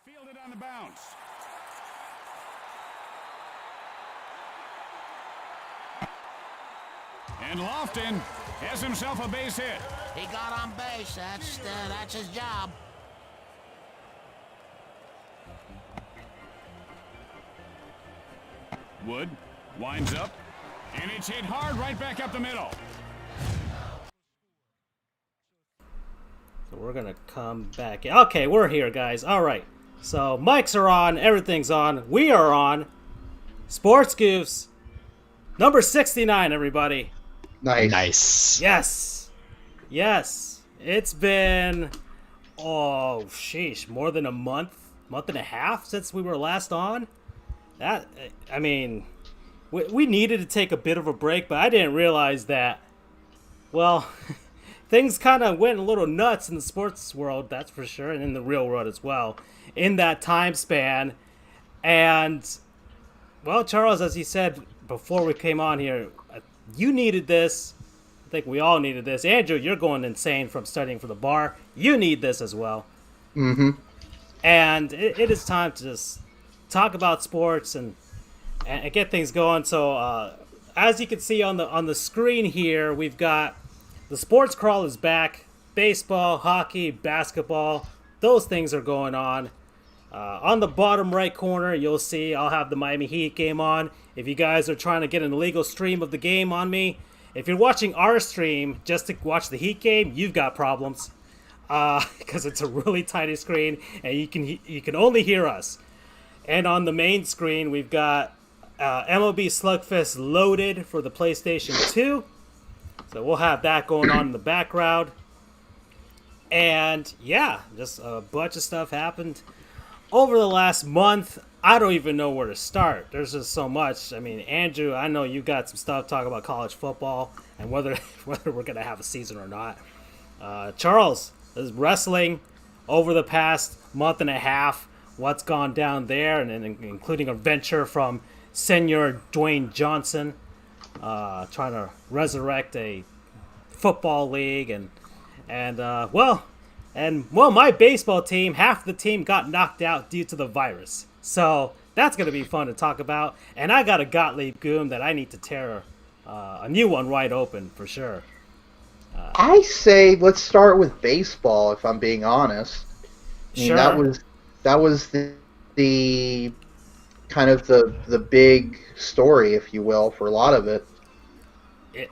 Fielded on the bounce. And Lofton has himself a base hit. He got on base. That's his job. Wood winds up, and it's hit hard right back up the middle. So we're going to come back. Okay, we're here, guys. All right. So mics are on. Everything's on. We are on. Sports Goofs. Number 69, everybody. Nice. Yes. It's been, more than a month and a half since we were last on. We needed to take a bit of a break, but I didn't realize that, well, things kind of went a little nuts in the sports world, that's for sure, and in the real world as well, in that time span. And, well, Charles, as you said before we came on here, you needed this. I think we all needed this. Andrew, you're going insane from studying for the bar. You need this as well. Mm-hmm. And it is time to just talk about sports and get things going. So, as you can see on the screen here, we've got the sports crawl is back. Baseball, hockey, basketball, those things are going on. On the bottom right corner, you'll see I'll have the Miami Heat game on. If you guys are trying to get an illegal stream of the game on me, if you're watching our stream just to watch the Heat game, you've got problems. Because it's a really tiny screen and you can only hear us. And on the main screen, we've got MLB Slugfest loaded for the PlayStation 2. So we'll have that going on in the background. And yeah, just a bunch of stuff happened over the last month. I don't even know where to start. There's just so much. I mean, Andrew, I know you got some stuff talking about college football and whether we're going to have a season or not. Charles, is wrestling over the past month and a half. What's gone down there, and including a venture from Senior Dwayne Johnson, trying to resurrect a football league, and my baseball team, half the team got knocked out due to the virus. So that's going to be fun to talk about. And I got a Gottlieb Goom that I need to tear a new one wide open for sure. I say let's start with baseball, if I'm being honest. Sure. That was the kind of the big story, if you will, for a lot of it.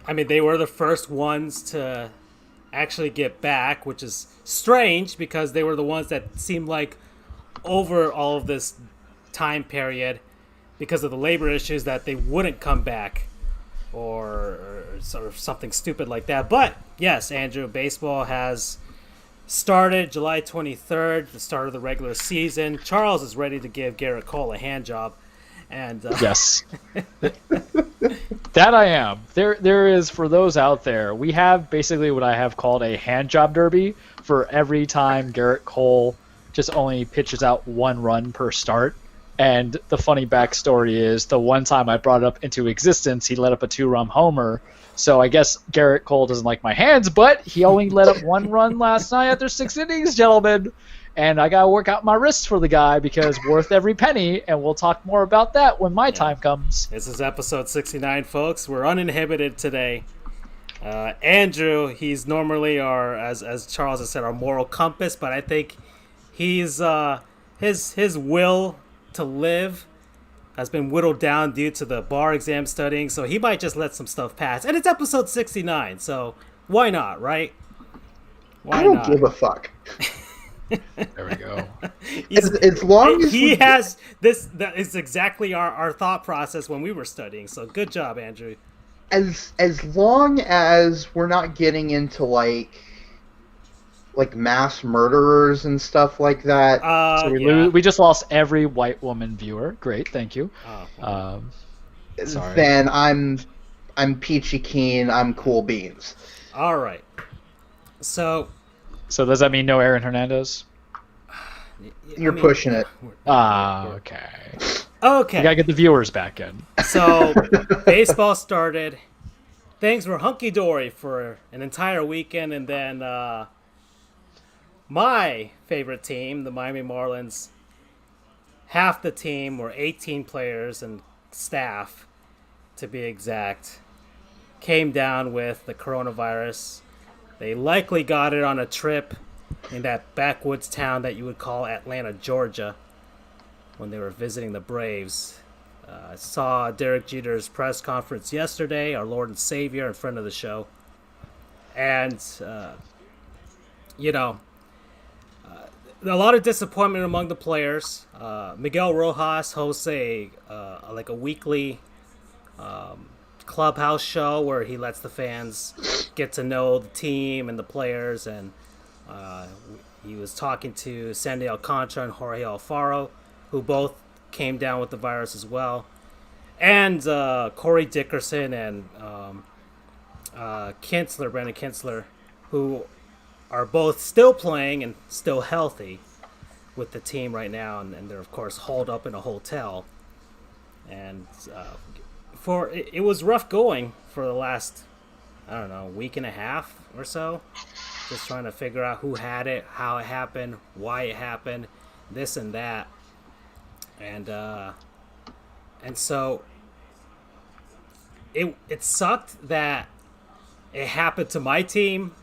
They were the first ones to actually get back, which is strange because they were the ones that seemed like over all of this time period, because of the labor issues, that they wouldn't come back or sort of something stupid like that. But yes, Andrew, baseball has started July 23rd, the start of the regular season. Charles is ready to give Garrett Cole a hand job. And yes, that I am. There is, for those out there, we have basically what I have called a hand job derby for every time Garrett Cole just only pitches out one run per start. And the funny backstory is the one time I brought it up into existence, he let up a 2-run homer. So I guess Garrett Cole doesn't like my hands, but he only let up 1 run last night after 6 innings, gentlemen. And I got to work out my wrists for the guy because worth every penny, and we'll talk more about that when my time comes. This is episode 69, folks. We're uninhibited today. Andrew, he's normally our, as Charles has said, our moral compass, but I think he's his will to live has been whittled down due to the bar exam studying, so he might just let some stuff pass. And it's episode 69, so why not, right? I don't give a fuck. There we go. As long as he has this, that is exactly our thought process when we were studying. So good job, Andrew. As long as we're not getting into like mass murderers and stuff like that. So we just lost every white woman viewer. Great, thank you. Sorry. Then I'm peachy keen. I'm cool beans. All right. So does that mean no Aaron Hernandez? You're pushing it. Okay. Okay. We gotta get the viewers back in. So baseball started. Things were hunky-dory for an entire weekend, and then my favorite team, the Miami Marlins, half the team, or 18 players and staff, to be exact, came down with the coronavirus. They likely got it on a trip in that backwoods town that you would call Atlanta, Georgia, when they were visiting the Braves. I saw Derek Jeter's press conference yesterday, our Lord and Savior and friend of the show. And, a lot of disappointment among the players. Miguel Rojas hosts a weekly clubhouse show where he lets the fans get to know the team and the players, and he was talking to Sandy Alcantara and Jorge Alfaro, who both came down with the virus as well, and Corey Dickerson and Brandon Kinsler, who are both still playing and still healthy with the team right now, and they're of course holed up in a hotel. And it was rough going for the last, I don't know, week and a half or so, just trying to figure out who had it, how it happened, why it happened, this and that. And so it sucked that it happened to my team.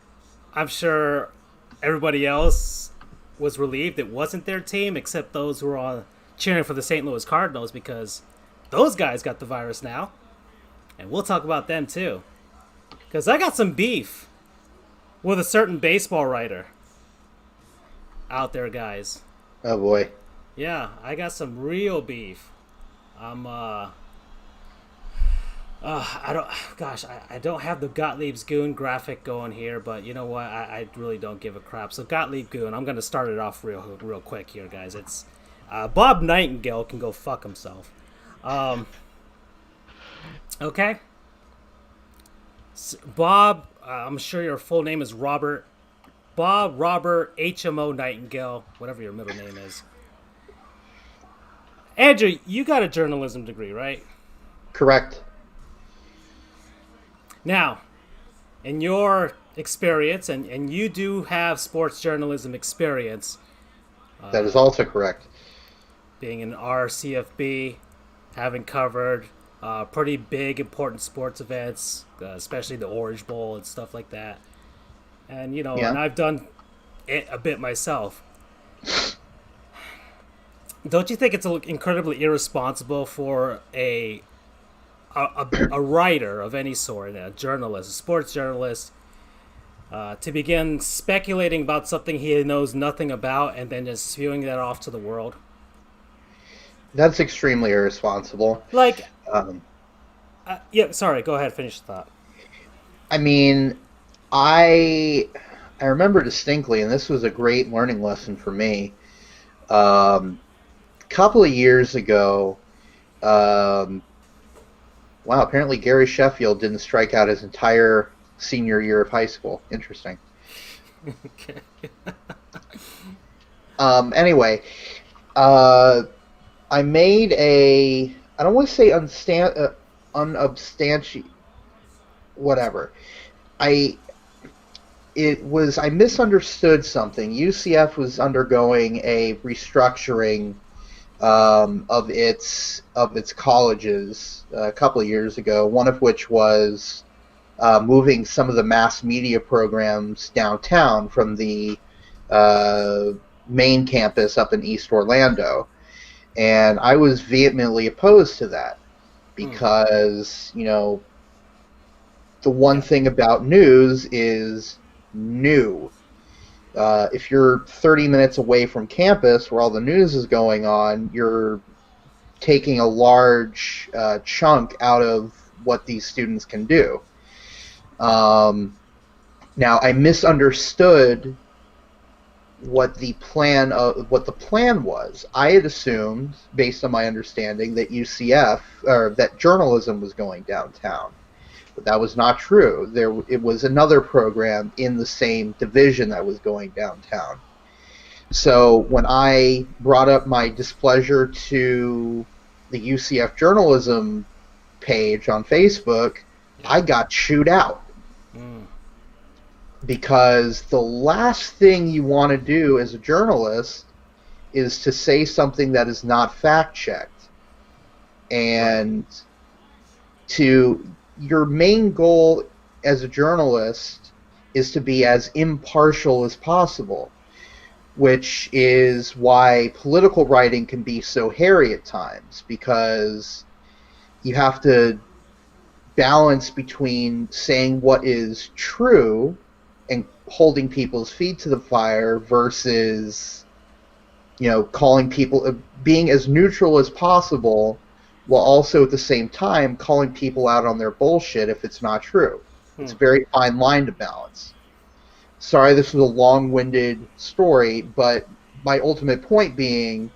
I'm sure everybody else was relieved it wasn't their team, except those who were cheering for the St. Louis Cardinals, because those guys got the virus now. And we'll talk about them too. Because I got some beef with a certain baseball writer out there, guys. Oh, boy. Yeah, I got some real beef. I don't have the Gottlieb's Goon graphic going here, but you know what? I really don't give a crap. So Gottlieb Goon, I'm going to start it off real quick here, guys. It's Bob Nightingale can go fuck himself. Okay? Bob, I'm sure your full name is Robert. Bob Robert HMO Nightingale, whatever your middle name is. Andrew, you got a journalism degree, right? Correct. Now, in your experience, and you do have sports journalism experience. That is also correct. Being an RCFB, having covered pretty big, important sports events, especially the Orange Bowl and stuff like that. And, and I've done it a bit myself. Don't you think it's incredibly irresponsible for a writer of any sort, a journalist, a sports journalist, to begin speculating about something he knows nothing about and then just spewing that off to the world? That's extremely irresponsible. Like, sorry, go ahead, finish the thought. I mean, I remember distinctly, and this was a great learning lesson for me. Couple of years ago, wow, apparently Gary Sheffield didn't strike out his entire senior year of high school. Interesting. Okay. Anyway, I made I don't want to say unubstantiated, whatever. I misunderstood something. UCF was undergoing a restructuring of its colleges a couple of years ago, one of which was moving some of the mass media programs downtown from the main campus up in East Orlando. And I was vehemently opposed to that because, the one thing about news is new. If you're 30 minutes away from campus where all the news is going on, you're taking a large chunk out of what these students can do. Now, I misunderstood what the plan was. I had assumed, based on my understanding, that that journalism was going downtown. But that was not true. It was another program in the same division that was going downtown. So when I brought up my displeasure to the UCF journalism page on Facebook, I got chewed out. Because the last thing you want to do as a journalist is to say something that is not fact checked, and your main goal as a journalist is to be as impartial as possible, which is why political writing can be so hairy at times, because you have to balance between saying what is true and holding people's feet to the fire versus, calling people, being as neutral as possible, while also at the same time calling people out on their bullshit if it's not true. It's a very fine line to balance. Sorry, this was a long-winded story, but my ultimate point being,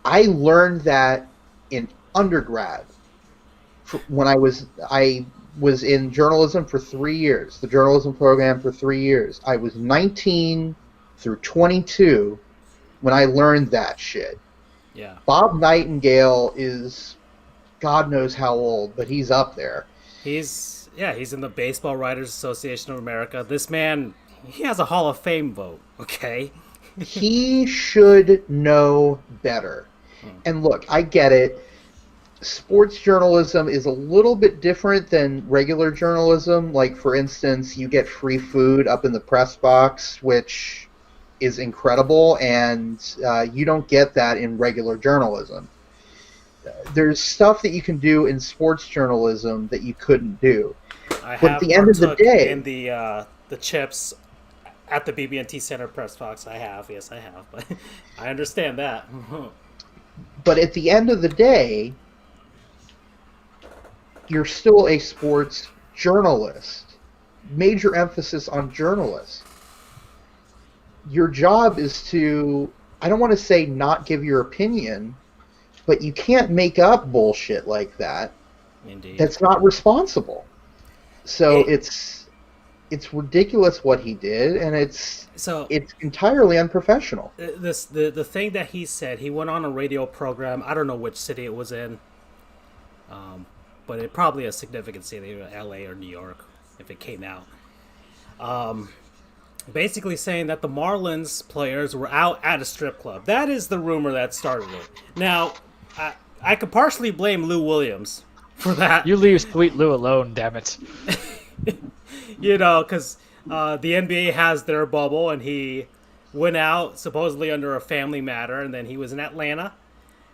I learned that in undergrad. When I was in journalism for 3 years, the journalism program for 3 years. I was 19 through 22 when I learned that shit. Yeah. Bob Nightingale is God knows how old, but he's up there. He's in the Baseball Writers Association of America. This man, he has a Hall of Fame vote, okay? He should know better. And look, I get it. Sports journalism is a little bit different than regular journalism. Like, for instance, you get free food up in the press box, which is incredible, and you don't get that in regular journalism. There's stuff that you can do in sports journalism that you couldn't do. But at the end of the day, in the chips at the BB&T Center press box, yes, I have, but I understand that. But at the end of the day, you're still a sports journalist. Major emphasis on journalist. Your job is to, I don't want to say not give your opinion, but you can't make up bullshit like that. Indeed. That's not responsible. So it's ridiculous what he did, and it's entirely unprofessional. The thing that he said, he went on a radio program. I don't know which city it was in, but it probably a significant city, L.A. or New York, if it came out. Basically saying that the Marlins players were out at a strip club. That is the rumor that started it. Now, I could partially blame Lou Williams for that. You leave Sweet Lou alone, damn it. Because the NBA has their bubble, and he went out supposedly under a family matter, and then he was in Atlanta,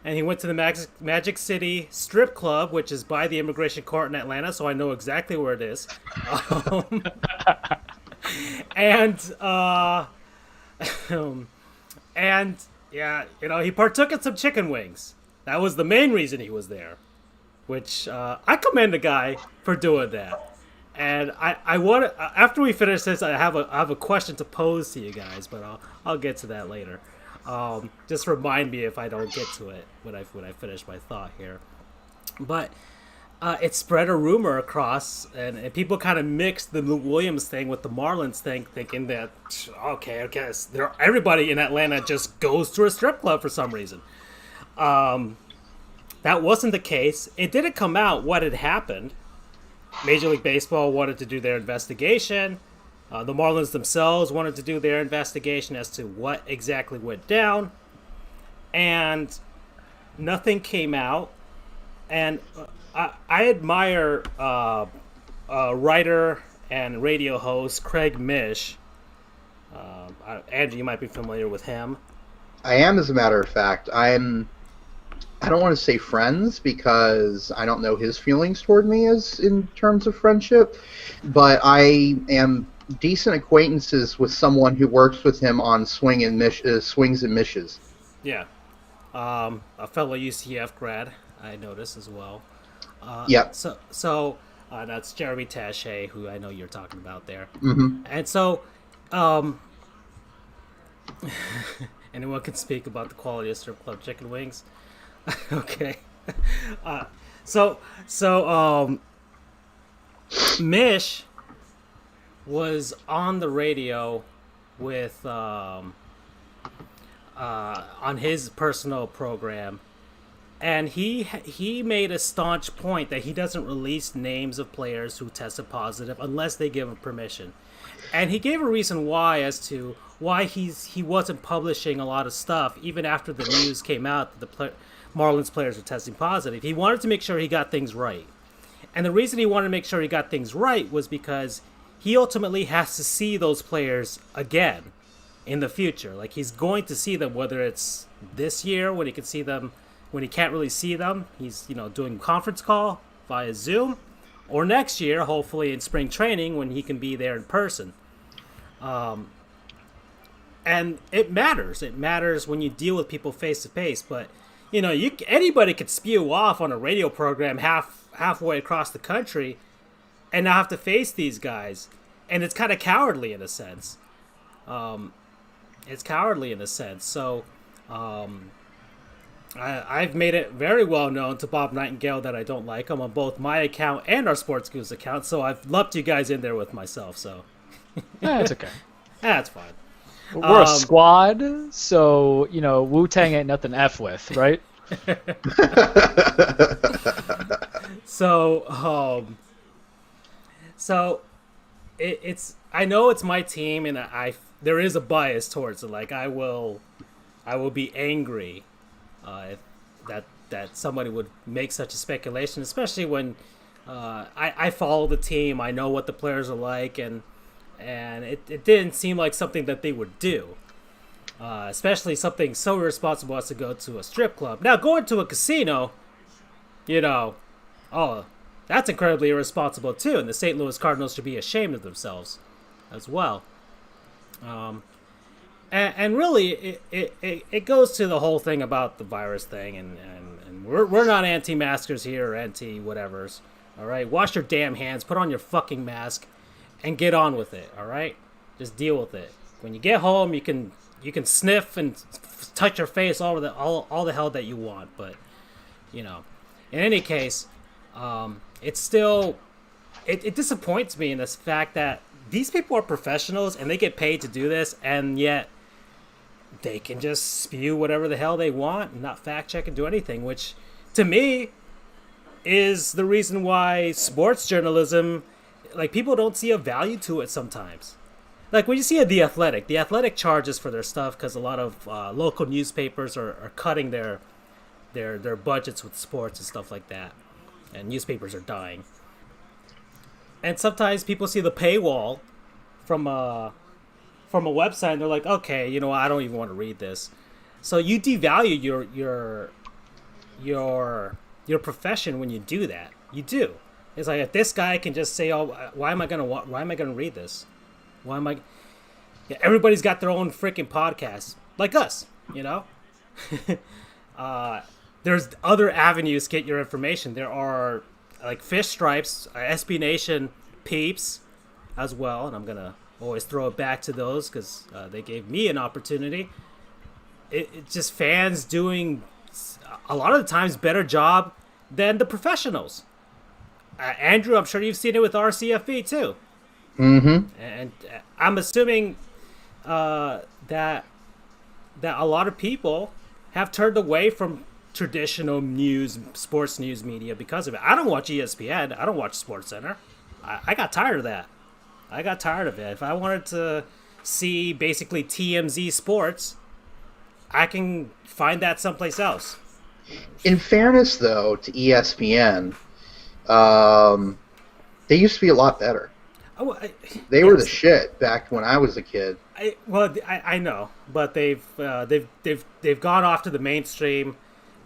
and he went to the Magic City Strip Club, which is by the Immigration Court in Atlanta, so I know exactly where it is. He partook in some chicken wings. That was the main reason he was there, which I commend the guy for doing that. And I want after we finish this, I have a question to pose to you guys, but I'll get to that later. Just remind me if I don't get to it when I finish my thought here. But it spread a rumor across, and people kind of mixed the Lou Williams thing with the Marlins thing, thinking that, okay, I guess everybody in Atlanta just goes to a strip club for some reason. That wasn't the case. It didn't come out what had happened. Major League Baseball wanted to do their investigation. The Marlins themselves wanted to do their investigation as to what exactly went down. And nothing came out. And I admire writer and radio host Craig Mish. Andrew, you might be familiar with him. I am, as a matter of fact. I don't want to say friends because I don't know his feelings toward me as in terms of friendship, but I am decent acquaintances with someone who works with him on swings and mishes. Yeah. A fellow UCF grad, I noticed as well. Yeah. So that's Jeremy Taché, who I know you're talking about there. Mm-hmm. And so, anyone can speak about the quality of strip club chicken wings. Okay. Mish was on the radio with on his personal program, and he made a staunch point that he doesn't release names of players who tested positive unless they give him permission. And he gave a reason why as to why he wasn't publishing a lot of stuff even after the news came out that the Marlins players were testing positive. He wanted to make sure he got things right. And the reason he wanted to make sure he got things right was because he ultimately has to see those players again in the future. Like, he's going to see them, whether it's this year when he can see them, when he can't really see them, he's, doing conference call via Zoom, or next year, hopefully in spring training when he can be there in person. And it matters. It matters when you deal with people face to face. But anybody could spew off on a radio program halfway across the country, and not have to face these guys, and it's kind of cowardly in a sense. So, I've made it very well known to Bob Nightingale that I don't like him on both my account and our Sports Goofs account. So I've lumped you guys in there with myself. So That's okay. That's fine. We're a squad, so Wu-Tang ain't nothing to F with, right? So it's I know it's my team, and there is a bias towards it. Like, I will be angry that somebody would make such a speculation, especially when I follow the team. I know what the players are like, and it didn't seem like something that they would do. Especially something so irresponsible as to go to a strip club. Now, going to a casino, that's incredibly irresponsible too, and the St. Louis Cardinals should be ashamed of themselves as well. And really, it goes to the whole thing about the virus thing, and we're not anti-maskers here or anti-whatevers. All right, wash your damn hands, put on your fucking mask, and get on with it. All right, just deal with it. When you get home, you can sniff and touch your face all the hell that you want, but in any case, it's still it disappoints me in this fact that these people are professionals and they get paid to do this, and yet they can just spew whatever the hell they want and not fact check and do anything, which to me is the reason why sports journalism, like, people don't see a value to it sometimes. Like, when you see The Athletic charges for their stuff because a lot of local newspapers are cutting their budgets with sports and stuff like that, and newspapers are dying. And sometimes people see the paywall from a website and they're like, okay, I don't even want to read this. So you devalue your profession when you do that. You do. It's like, if this guy can just say, "Oh, why am I gonna read this? Why am I?" Yeah, everybody's got their own freaking podcast, like us, There's other avenues to get your information. There are like Fish Stripes, SB Nation peeps, as well, and I'm gonna always throw it back to those because they gave me an opportunity. It's just fans doing a lot of the times better job than the professionals. Andrew, I'm sure you've seen it with RCFE too. Mm-hmm. And I'm assuming that a lot of people have turned away from traditional sports news media because of it. I don't watch ESPN. I don't watch SportsCenter. I got tired of that. I got tired of it. If I wanted to see basically TMZ sports, I can find that someplace else. In fairness, though, to ESPN, they used to be a lot better. They were the shit back when I was a kid. I know, but they've gone off to the mainstream,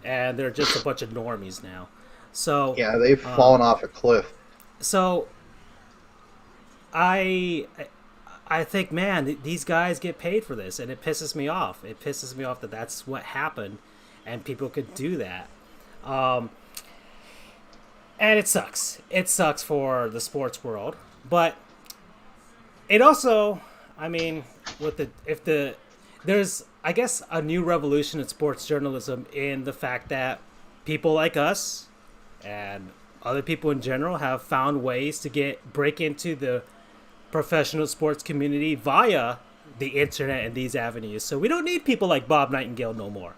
and they're just a bunch of normies now. So yeah, they've fallen off a cliff. So I think, man, these guys get paid for this, and it pisses me off. It pisses me off that that's what happened, and people could do that. And it sucks. It sucks for the sports world, but it also, I mean, there's, I guess, a new revolution in sports journalism in the fact that people like us and other people in general have found ways to break into the professional sports community via the internet and these avenues. So we don't need people like Bob Nightingale no more.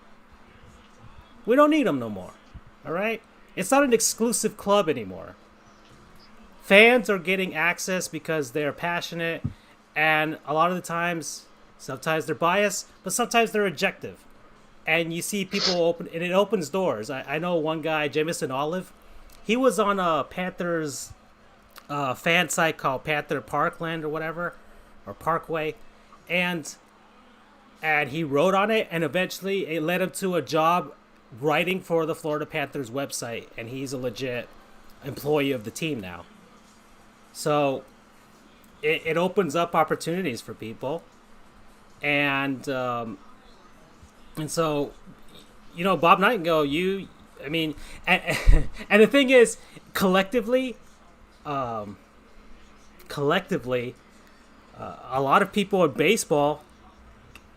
We don't need them no more. All right? It's not an exclusive club anymore. Fans are getting access because they're passionate, and a lot of the times Sometimes they're biased, but sometimes they're objective. And you see people open, and it opens doors. I know one guy, Jamison Olive. He was on a Panthers fan site called Panther Parkland or whatever, or Parkway, and he wrote on it, and eventually it led him to a job writing for the Florida Panthers website, and he's a legit employee of the team now. So it opens up opportunities for people, and so, you know, Bob Nightingale, and the thing is, collectively, a lot of people in baseball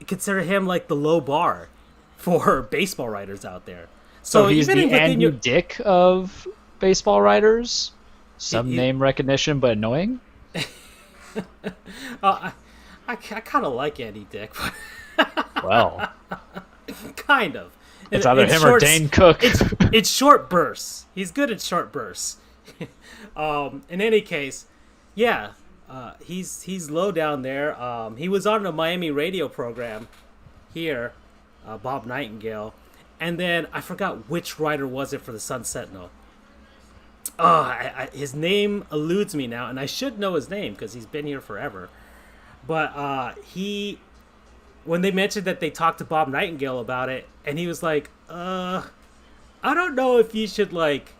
consider him like the low bar for baseball writers out there. So he's the Andy Dick of baseball writers? Some name recognition, but annoying? I kind of like Andy Dick. Well. Kind of. It's either him or Dane Cook. It's short bursts. He's good at short bursts. In any case, yeah, he's low down there. He was on a Miami radio program here, Bob Nightingale, and then I forgot which writer was it for the Sun Sentinel. His name eludes me now, and I should know his name because he's been here forever. But when they mentioned that they talked to Bob Nightingale about it, and he was like, I don't know if you should, like,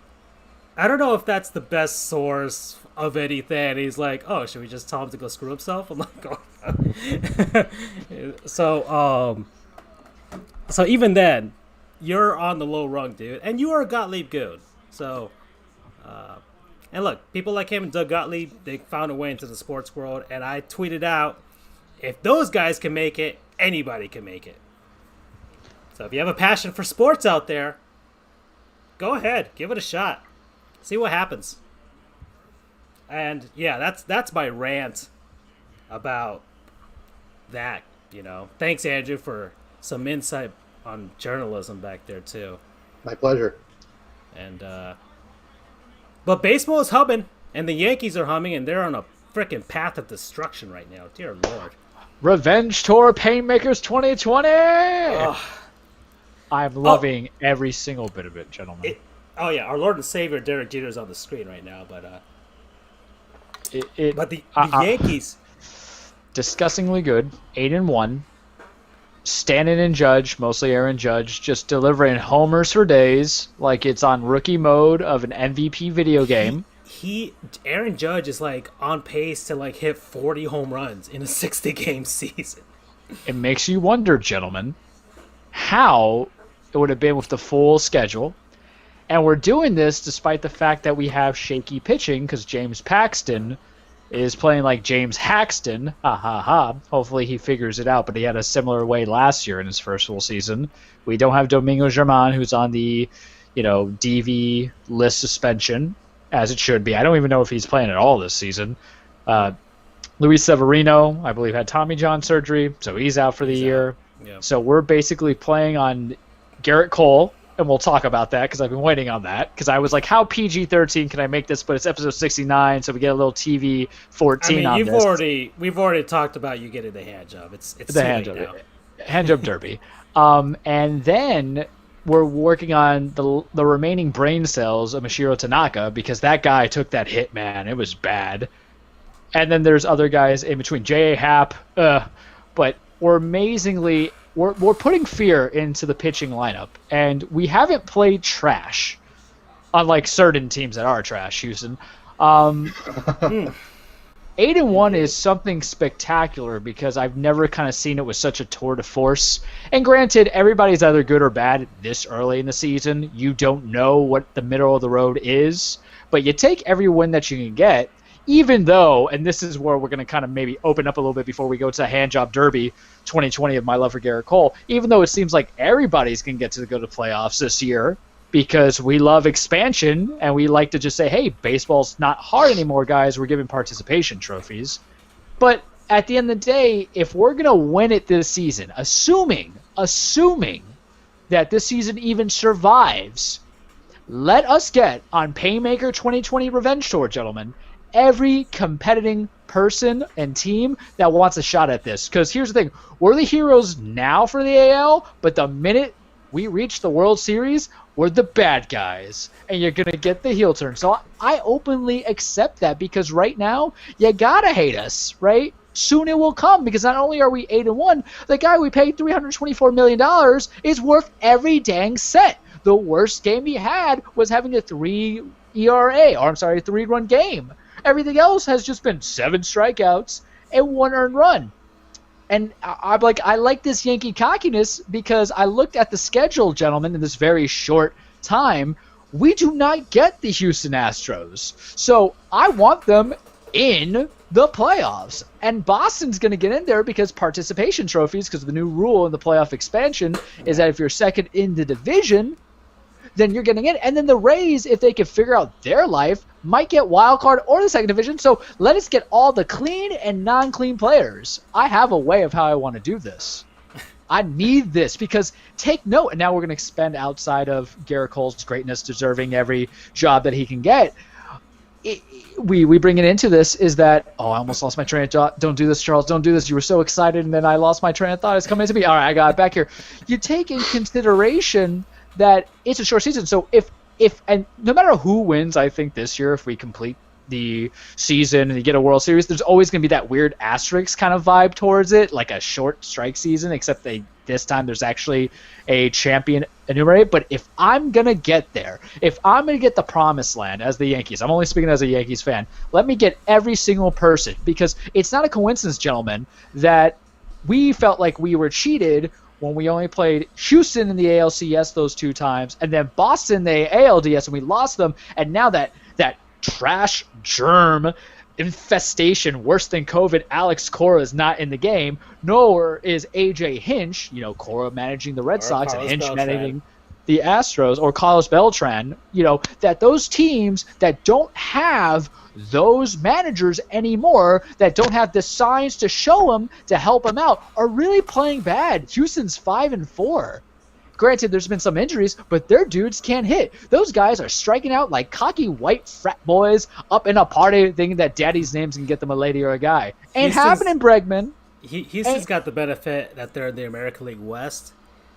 I don't know if that's the best source of anything. And he's like, oh, should we just tell him to go screw himself? I'm like, oh. So even then, you're on the low rung, dude, and you are a Gottlieb goon. So, and look, people like him and Doug Gottlieb, they found a way into the sports world, and I tweeted out, if those guys can make it, anybody can make it. So if you have a passion for sports out there, go ahead, give it a shot. See what happens. And yeah, that's my rant about that, you know. Thanks, Andrew, for some insight on journalism back there too. My pleasure. And but baseball is humming, and the Yankees are humming, and they're on a freaking path of destruction right now. Dear Lord. Revenge Tour Painmakers 2020! Ugh. I'm loving every single bit of it, gentlemen. Oh yeah, our Lord and Savior Derek Jeter is on the screen right now, but the Yankees, disgustingly good, 8-1. Stanton and Judge, mostly Aaron Judge, just delivering homers for days, like it's on rookie mode of an MVP video game. Aaron Judge is like on pace to like hit 40 home runs in a 60-game season. It makes you wonder, gentlemen, how it would have been with the full schedule. And we're doing this despite the fact that we have shaky pitching because James Paxton is playing like James Haxton. Ha ha ha. Hopefully he figures it out, but he had a similar way last year in his first full season. We don't have Domingo Germán, who's on the, DV list suspension, as it should be. I don't even know if he's playing at all this season. Luis Severino, I believe, had Tommy John surgery, so he's out for the year. Yep. So we're basically playing on Garrett Cole, and we'll talk about that because I've been waiting on that. Because I was like, how PG-13 can I make this? But it's episode 69, so we get a little TV 14 on this. We've already talked about you getting the hand job. It's the hand job derby. And then we're working on the remaining brain cells of Mashiro Tanaka because that guy took that hit, man. It was bad. And then there's other guys in between. J.A. Happ. But we're we're putting fear into the pitching lineup. And we haven't played trash, unlike certain teams that are trash, Houston. 8-1 is something spectacular because I've never kind of seen it with such a tour de force. And granted, everybody's either good or bad this early in the season. You don't know what the middle of the road is, but you take every win that you can get, even though, and this is where we're going to kind of maybe open up a little bit before we go to the Hand Job Derby 2020 of my love for Garrett Cole, even though it seems like everybody's going to get to go to playoffs this year, because we love expansion and we like to just say, hey, baseball's not hard anymore, guys. We're giving participation trophies. But at the end of the day, if we're going to win it this season, assuming that this season even survives, let us get on Paymaker 2020 Revenge Tour, gentlemen, every competing person and team that wants a shot at this. Because here's the thing, we're the heroes now for the AL, but the minute we reach the World Series, we're the bad guys, and you're going to get the heel turn. So I openly accept that, because right now, you got to hate us, right? Soon it will come, because not only are we 8-1, the guy we paid $324 million is worth every dang cent. The worst game he had was having a 3-run game. Everything else has just been 7 strikeouts and 1 earned run. And I like this Yankee cockiness, because I looked at the schedule, gentlemen, in this very short time. We do not get the Houston Astros. So I want them in the playoffs. And Boston's going to get in there because participation trophies, because the new rule in the playoff expansion is that if you're second in the division, then you're getting in. And then the Rays, if they can figure out their life, might get wild card or the second division. So let us get all the clean and non-clean players. I have a way of how I want to do this. I need this, because take note, and now we're going to expand outside of Garrett Cole's greatness, deserving every job that he can get. We bring it into this is that, I almost lost my train of thought. Don't do this, Charles. Don't do this. You were so excited, and then I lost my train of thought. It's coming to me. All right, I got it back here. You take in consideration that it's a short season. So if and no matter who wins, I think this year, if we complete the season and you get a World Series, there's always going to be that weird asterisk kind of vibe towards it, like a short strike season, except this time there's actually a champion enumerated. But if I'm going to get there, if I'm going to get the promised land as the Yankees, I'm only speaking as a Yankees fan, let me get every single person, because it's not a coincidence, gentlemen, that we felt like we were cheated when we only played Houston in the ALCS those 2 times, and then Boston in the ALDS, and we lost them. And now that trash germ infestation, worse than COVID, Alex Cora is not in the game, nor is AJ Hinch, Cora managing the Red Sox and Hinch managing the Astros, or Carlos Beltran, that those teams that don't have those managers anymore, that don't have the signs to show them to help them out, are really playing bad. Houston's 5-4. Granted, there's been some injuries, but their dudes can't hit. Those guys are striking out like cocky white frat boys up in a party thinking that daddy's names can get them a lady or a guy. Ain't happening, Bregman. Houston's got the benefit that they're in the American League West,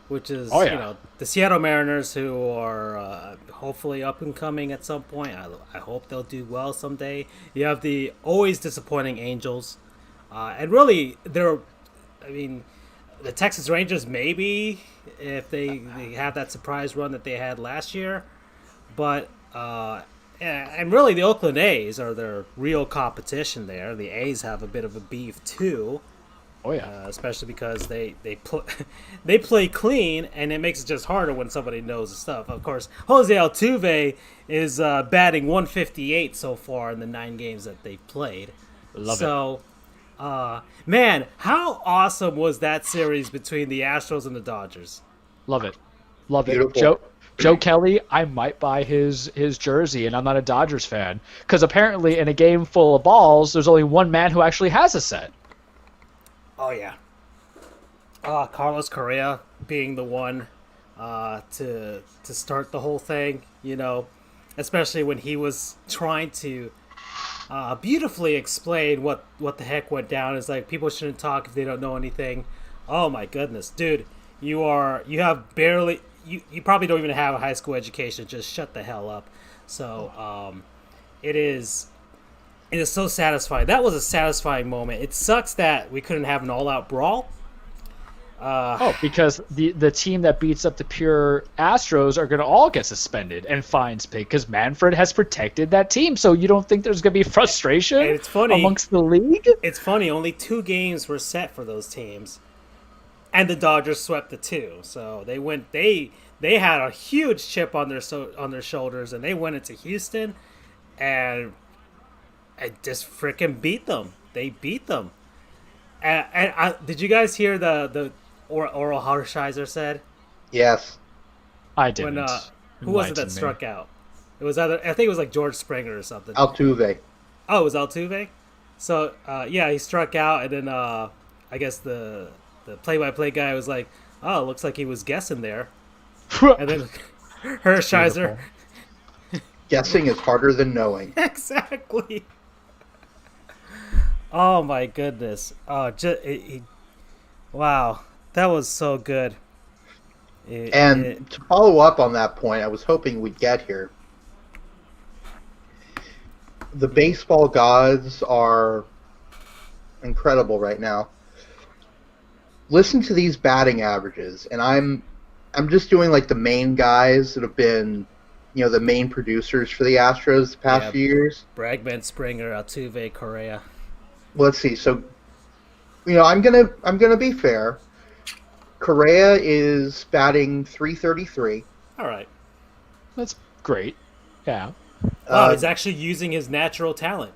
which is the Seattle Mariners, who are hopefully up and coming at some point. I hope they'll do well someday. You have the always disappointing Angels, and really the Texas Rangers, maybe, if they have that surprise run that they had last year, but and really the Oakland A's are their real competition there. The A's have a bit of a beef too. Oh yeah, especially because they play clean, and it makes it just harder when somebody knows the stuff. Of course, Jose Altuve is batting 158 so far in the 9 games that they've played. Love it. Man, how awesome was that series between the Astros and the Dodgers? Love it. Beautiful. Joe Kelly, I might buy his jersey, and I'm not a Dodgers fan, because apparently in a game full of balls, there's only one man who actually has a set. Oh, yeah. Carlos Correa being the one to start the whole thing, especially when he was trying to beautifully explain what the heck went down. It's like, people shouldn't talk if they don't know anything. Oh, my goodness. Dude, you probably don't even have a high school education. Just shut the hell up. So it is so satisfying. That was a satisfying moment. It sucks that we couldn't have an all-out brawl. Because the team that beats up the pure Astros are going to all get suspended and fines paid, because Manfred has protected that team. So you don't think there's going to be frustration amongst the league? It's funny. Only 2 games were set for those teams, and the Dodgers swept the 2. So they went. They had a huge chip on their shoulders, and they went into Houston, and I just freaking beat them. They beat them. And did you guys hear the Oral Hershiser said? Yes. I didn't. When, who was it that struck out? It was I think it was like George Springer or something. Altuve. Oh, it was Altuve? So, he struck out, and then I guess the play-by-play guy was like, oh, looks like he was guessing there. And then Hershiser. Guessing is harder than knowing. Exactly. Oh my goodness! Wow, that was so good. And to follow up on that point, I was hoping we'd get here. The baseball gods are incredible right now. Listen to these batting averages, and I'm just doing like the main guys that have been, the main producers for the Astros the past few years. Bregman, Springer, Altuve, Correa. Let's see. So, I'm gonna be fair. Correa is batting .333. All right. That's great. Yeah. He's actually using his natural talent.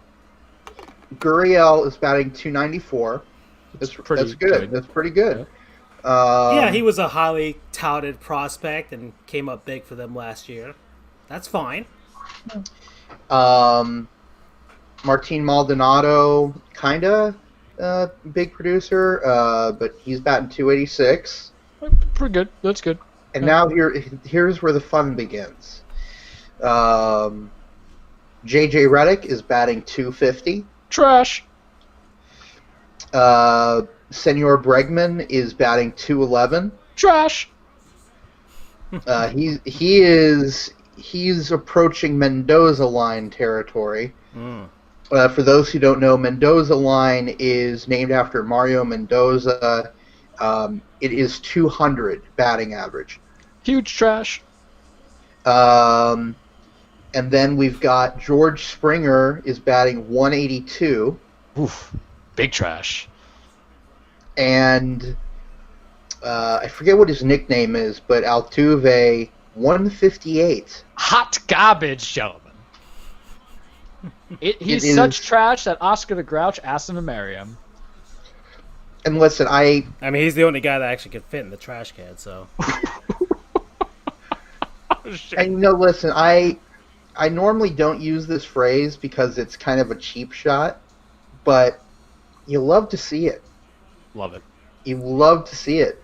Gurriel is batting .294. That's good. That's pretty good. Yeah. He was a highly touted prospect and came up big for them last year. That's fine. Martin Maldonado, kinda big producer, but he's batting .286. Pretty good. That's good. And now here's where the fun begins. JJ Redick is batting .250. Trash. Senor Bregman is batting .211. Trash. He's approaching Mendoza line territory. For those who don't know, Mendoza line is named after Mario Mendoza. It is 200 batting average. Huge trash. And then we've got George Springer is batting .182. Oof. Big trash. And I forget what his nickname is, but Altuve, .158. Hot garbage, gentlemen. He's such trash that Oscar the Grouch asked him to marry him. And listen, I mean, he's the only guy that actually could fit in the trash can, so. And listen, I normally don't use this phrase because it's kind of a cheap shot, but you love to see it. Love it. You love to see it.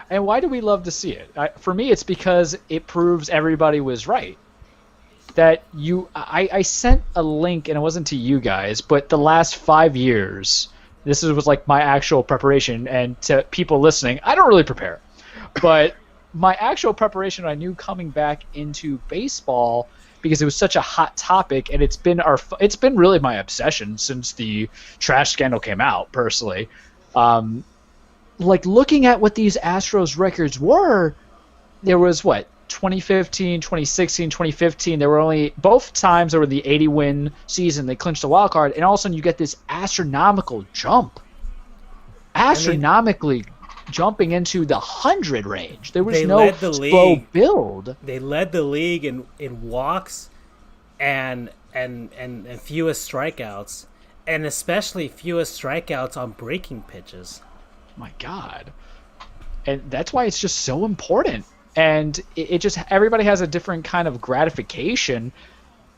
And why do we love to see it? For me, it's because it proves everybody was right. That I sent a link, and it wasn't to you guys, but the last 5 years, this was like my actual preparation, and to people listening, I don't really prepare. But my actual preparation, I knew coming back into baseball, because it was such a hot topic, and it's been really my obsession since the trash scandal came out, personally. Like, looking at what these Astros records were, there was, 2015, 2016, 2015, there were only both times there were the 80-win season, they clinched the wild card, and all of a sudden you get this astronomical jump. Astronomically jumping into the 100 range. There was no slow build. They led the league in walks and fewest strikeouts, and especially fewest strikeouts on breaking pitches. My God. And that's why it's just so important. And it just, everybody has a different kind of gratification.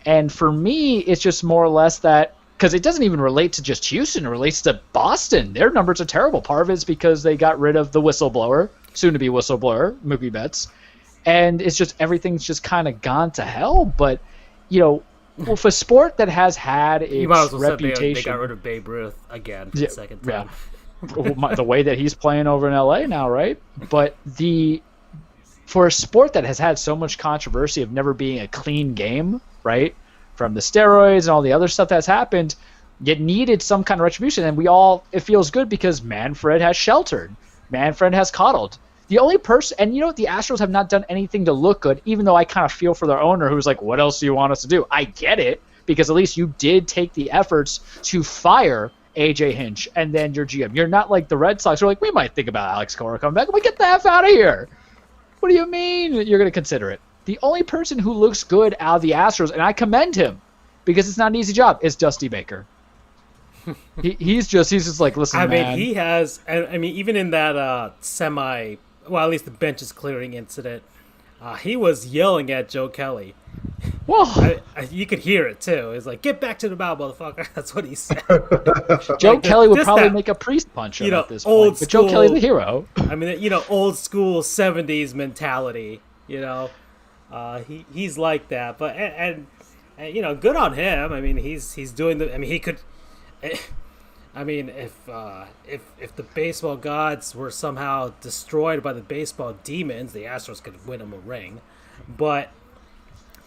And for me, it's just more or less that, because it doesn't even relate to just Houston, it relates to Boston. Their numbers are terrible. Part of it's because they got rid of the whistleblower, soon to be whistleblower, Mookie Betts. And it's just, everything's just kind of gone to hell. But, with a sport that has had its you might as well reputation. They got rid of Babe Ruth again for the second time. Yeah. The way that he's playing over in LA now, right? But for a sport that has had so much controversy of never being a clean game, right? From the steroids and all the other stuff that's happened, it needed some kind of retribution. And it feels good because Manfred has sheltered. Manfred has coddled. The only person, and the Astros have not done anything to look good, even though I kind of feel for their owner who's like, what else do you want us to do? I get it, because at least you did take the efforts to fire AJ Hinch and then your GM. You're not like the Red Sox who are like, we might think about Alex Cora coming back. I'm like, get the F out of here. What do you mean you're going to consider it? The only person who looks good out of the Astros, and I commend him because it's not an easy job, is Dusty Baker. He's just like, listen, man. He has, even in that at least the bench is clearing incident, he was yelling at Joe Kelly. Well, you could hear it too. It's like, get back to the mound, motherfucker. That's what he said. Joe Kelly would probably make a priest punch him at this point. But Joe Kelly's the hero. Old school 70s mentality. He's like that. But and And, good on him. I mean, he's doing the. I mean, he could. I mean, if the baseball gods were somehow destroyed by the baseball demons, the Astros could win him a ring. But,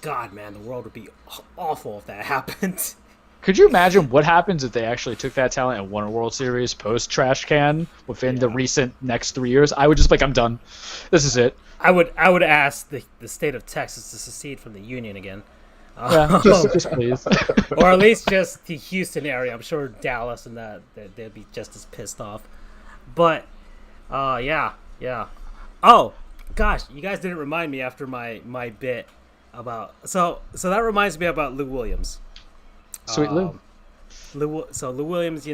God, man, the world would be awful if that happened. Could you imagine what happens if they actually took that talent and won a World Series post trash can within the recent next 3 years? I would just be like, I'm done. This is it. I would ask the state of Texas to secede from the union again. Yeah, just please. Or at least just the Houston area. I'm sure Dallas and they'd be just as pissed off. But, yeah. Oh, gosh, you guys didn't remind me after my bit about... So that reminds me about Lou Williams. Sweet Lou. Lou Williams,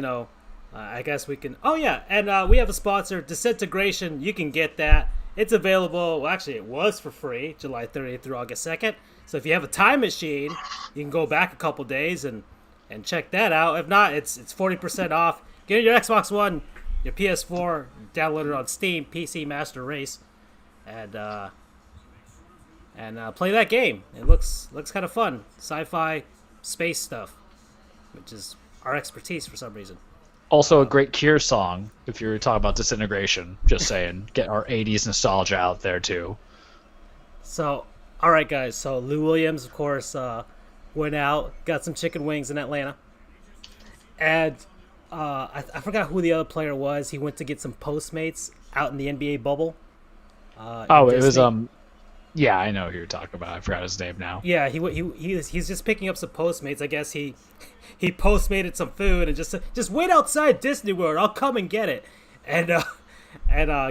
I guess we can... Oh, yeah, and we have a sponsor, Disintegration. You can get that. It's available... Well, actually, it was for free, July 30th through August 2nd. So if you have a time machine, you can go back a couple days and check that out. If not, it's 40% off. Get your Xbox One, your PS4, download it on Steam, PC Master Race, and play that game. It looks kind of fun. Sci-fi, space stuff, which is our expertise for some reason. Also a great Cure song, if you're talking about Disintegration. Just saying. Get our 80s nostalgia out there, too. So, all right, guys. So Lou Williams, of course, went out, got some chicken wings in Atlanta. And I forgot who the other player was. He went to get some Postmates out in the NBA bubble. It was... Yeah, I know who you're talking about. I forgot his name now. Yeah, he's just picking up some Postmates. I guess he Postmated some food and just wait outside Disney World. I'll come and get it, and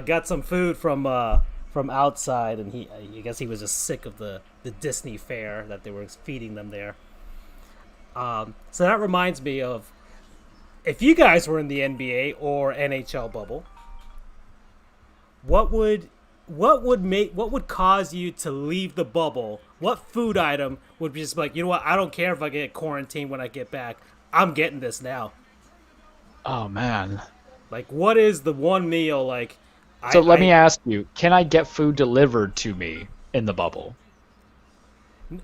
got some food from outside. And I guess he was just sick of the Disney fare that they were feeding them there. So that reminds me of if you guys were in the NBA or NHL bubble, what would cause you to leave the bubble? What food item would be just like, you know what, I don't care if I get quarantined when I get back. I'm getting this now. Oh, man. Like, what is the one meal, like... Let me ask you, can I get food delivered to me in the bubble?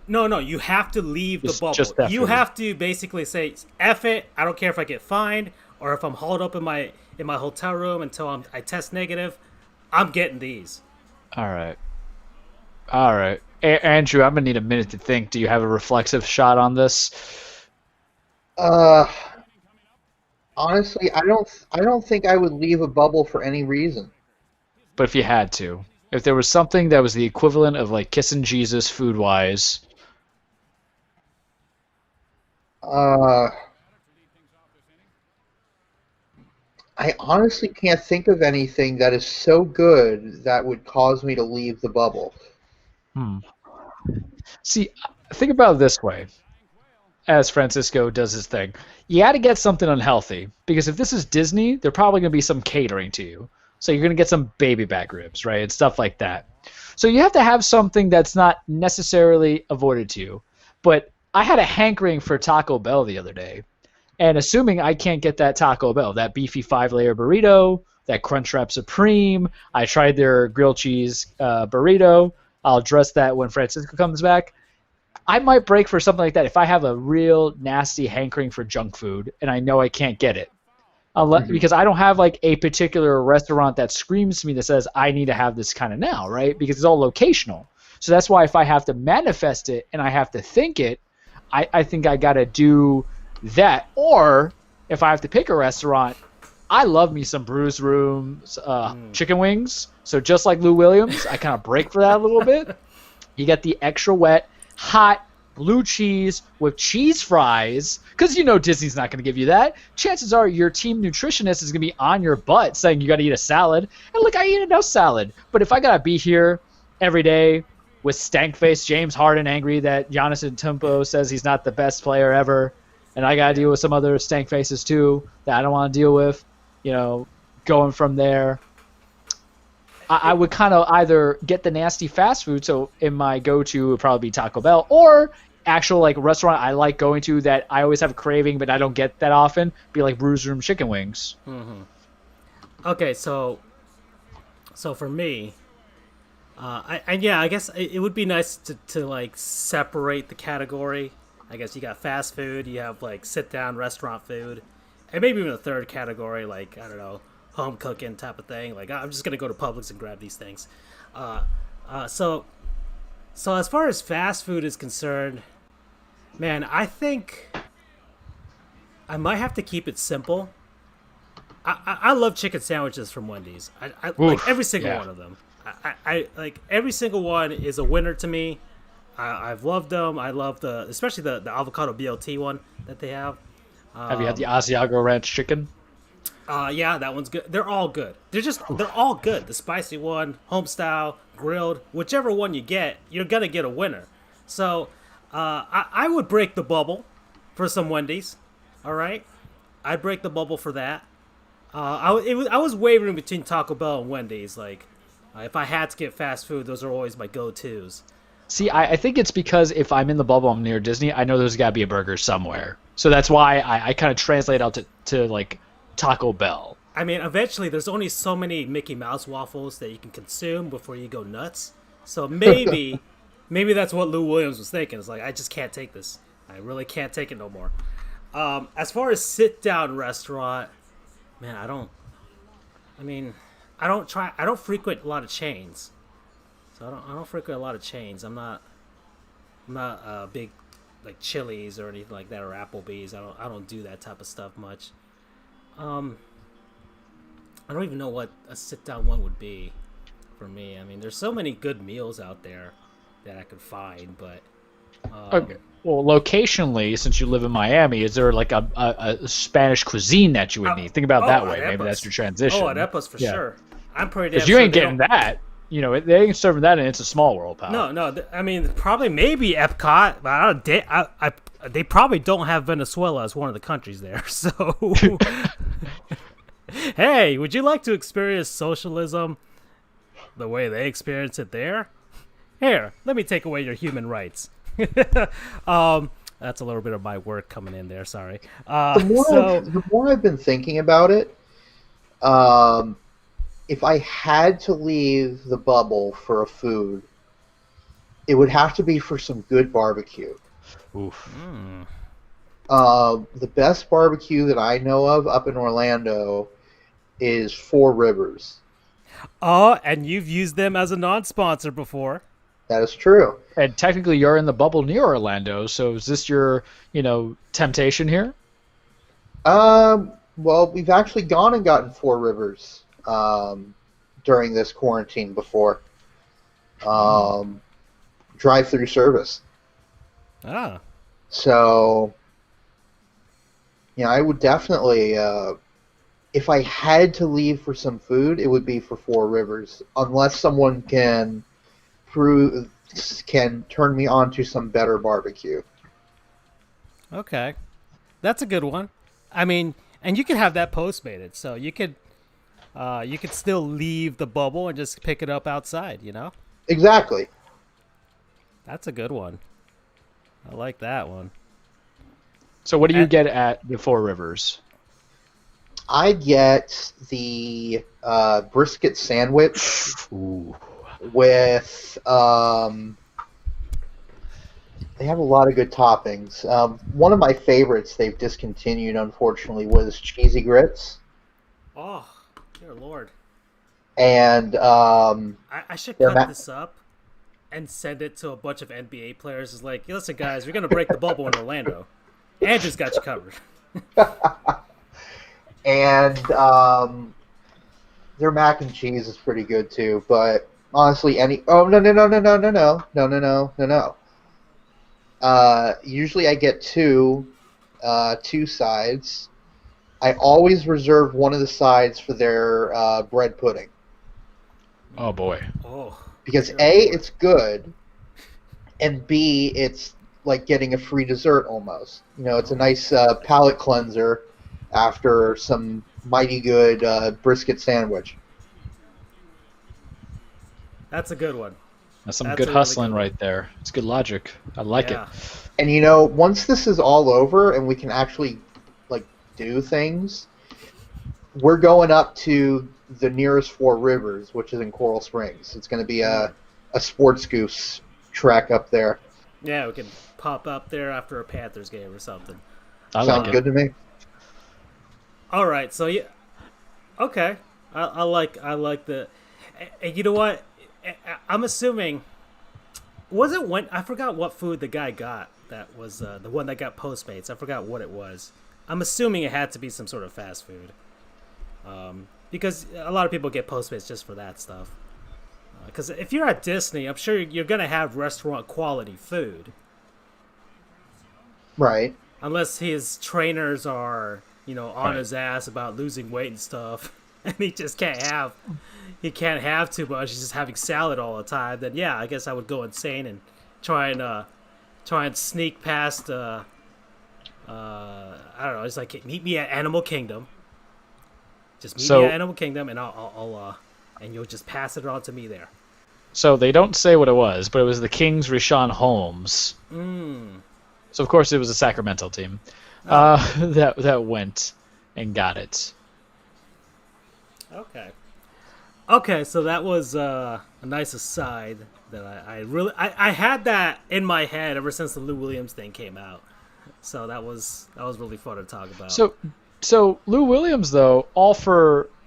No, you have to leave the bubble. You have to basically say, F it, I don't care if I get fined, or if I'm hauled up in my hotel room until I test negative, I'm getting these. All right. Andrew, I'm going to need a minute to think. Do you have a reflexive shot on this? Honestly, I don't think I would leave a bubble for any reason. But if you had to. If there was something that was the equivalent of like kissing Jesus food-wise. I honestly can't think of anything that is so good that would cause me to leave the bubble. See, think about it this way. As Francisco does his thing, you got to get something unhealthy, because if this is Disney, they're probably going to be some catering to you. So you're going to get some baby back ribs, right, and stuff like that. So you have to have something that's not necessarily avoided to you. But I had a hankering for Taco Bell the other day, and assuming I can't get that Taco Bell, that beefy 5-layer burrito, that Crunchwrap Supreme, I tried their grilled cheese burrito. I'll address that when Francisco comes back. I might break for something like that if I have a real nasty hankering for junk food and I know I can't get it. Because I don't have like a particular restaurant that screams to me that says I need to have this kind of now, right? Because it's all locational. So that's why if I have to manifest it and I have to think it, I think I got to do that. Or if I have to pick a restaurant, I love me some Brews Room's chicken wings. So just like Lou Williams, I kind of break for that a little bit. You get the extra wet, hot blue cheese with cheese fries, because you know Disney's not going to give you that. Chances are your team nutritionist is going to be on your butt saying you got to eat a salad. And look, I eat enough salad. But if I got to be here every day with stank-faced James Harden angry that Giannis Antetokounmpo says he's not the best player ever, and I got to deal with some other stank faces too that I don't want to deal with, going from there, I would kind of either get the nasty fast food, so in my go-to would probably be Taco Bell, or actual like restaurant I like going to that I always have a craving but I don't get that often, be like Brews Room chicken wings. Mm-hmm. Okay, so for me, I guess it would be nice to like separate the category I guess you got fast food, you have like sit down restaurant food, and maybe even a third category like I don't know, home cooking type of thing. Like I'm just gonna go to Publix and grab these things. So as far as fast food is concerned, man, I think I might have to keep it simple. I love chicken sandwiches from Wendy's. I like every single one of them. I like every single one is a winner to me. I've loved them. I love especially the avocado BLT one that they have. Have you had the Asiago Ranch chicken? Yeah, that one's good. They're all good. They're all good. The spicy one, home style, grilled, whichever one you get, you're gonna get a winner. So I would break the bubble for some Wendy's. All right, I'd break the bubble for that. I was wavering between Taco Bell and Wendy's. Like, if I had to get fast food, those are always my go-tos. See, I think it's because if I'm in the bubble, I'm near Disney, I know there's got to be a burger somewhere. So that's why I kind of translate out to like Taco Bell. I mean, eventually, there's only so many Mickey Mouse waffles that you can consume before you go nuts. So maybe that's what Lou Williams was thinking. It's like, I just can't take this. I really can't take it no more. As far as sit-down restaurant, man, I don't frequent a lot of chains. So I don't frequent a lot of chains. I'm not a big like Chili's or anything like that, or Applebee's. I don't do that type of stuff much. I don't even know what a sit down one would be for me. I mean, there's so many good meals out there that I could find, but Okay. Well, locationally, since you live in Miami, is there like a Spanish cuisine that you would need? Think about that way. Maybe that's your transition. Oh, at Epos for sure. I'm pretty. Because you ain't getting that. You know, they ain't serving that, and it's a small world, pal. No. I mean, probably maybe Epcot, but they probably don't have Venezuela as one of the countries there. So, hey, would you like to experience socialism the way they experience it there? Here, let me take away your human rights. That's a little bit of my work coming in there. Sorry. The more I've been thinking about it, if I had to leave the bubble for a food, it would have to be for some good barbecue. Oof. The best barbecue that I know of up in Orlando is Four Rivers. Oh, and you've used them as a non-sponsor before. That is true. And technically, you're in the bubble near Orlando, so is this your, temptation here? Well, we've actually gone and gotten Four Rivers during this quarantine before. Drive-through service. Ah. So, I would definitely, if I had to leave for some food, it would be for Four Rivers, unless someone can turn me on to some better barbecue. Okay, that's a good one. I mean, and you can have that postmated, so you could still leave the bubble and just pick it up outside. Exactly. That's a good one. I like that one. So what do you get at the Four Rivers? I get the brisket sandwich. Ooh. With they have a lot of good toppings. One of my favorites they've discontinued, unfortunately, was cheesy grits. Oh, dear Lord! And I should cut this up and send it to a bunch of NBA players. It's like, listen, guys, we're gonna break the bubble in Orlando. Andrew's got you covered. And their mac and cheese is pretty good too, but. Honestly, no. Usually I get two sides. I always reserve one of the sides for their bread pudding. Oh boy. Oh. Because A, it's good, and B, it's like getting a free dessert almost. It's a nice palate cleanser after some mighty good brisket sandwich. That's a good one. That's good hustling right there. It's good logic. I like it. And once this is all over and we can actually do things, we're going up to the nearest Four Rivers, which is in Coral Springs. It's going to be a Sports Goofs trek up there. Yeah, we can pop up there after a Panthers game or something. I Sounds like good to me. All right, so yeah, okay. I like the. And you know what? I'm assuming. Was it when I forgot what food the guy got? That was the one that got Postmates. I forgot what it was. I'm assuming it had to be some sort of fast food. Because a lot of people get Postmates just for that stuff. Because if you're at Disney, I'm sure you're gonna have restaurant quality food. Right. Unless his trainers are, on Right. his ass about losing weight and stuff, and he can't have too much. He's just having salad all the time. Then yeah, I guess I would go insane and try and sneak past. I don't know. It's like meet me at Animal Kingdom. Just meet me at Animal Kingdom, and and you'll just pass it on to me there. So they don't say what it was, but it was the Kings Rashawn Holmes. So of course it was a Sacramento team that went and got it. Okay, so that was a nice aside that I had that in my head ever since the Lou Williams thing came out. So that was really fun to talk about. So Lou Williams though,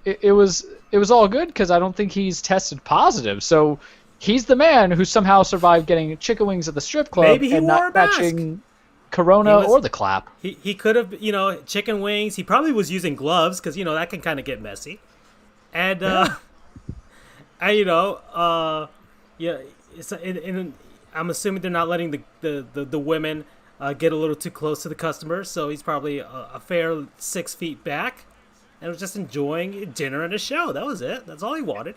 it was all good because I don't think he's tested positive. So he's the man who somehow survived getting chicken wings at the strip club Maybe he and wore not a mask. catching Corona or the clap. He could have, chicken wings. He probably was using gloves because that can kind of get messy. And I'm assuming they're not letting the women get a little too close to the customers, so he's probably a fair 6 feet back, and was just enjoying dinner and a show. That was it. That's all he wanted.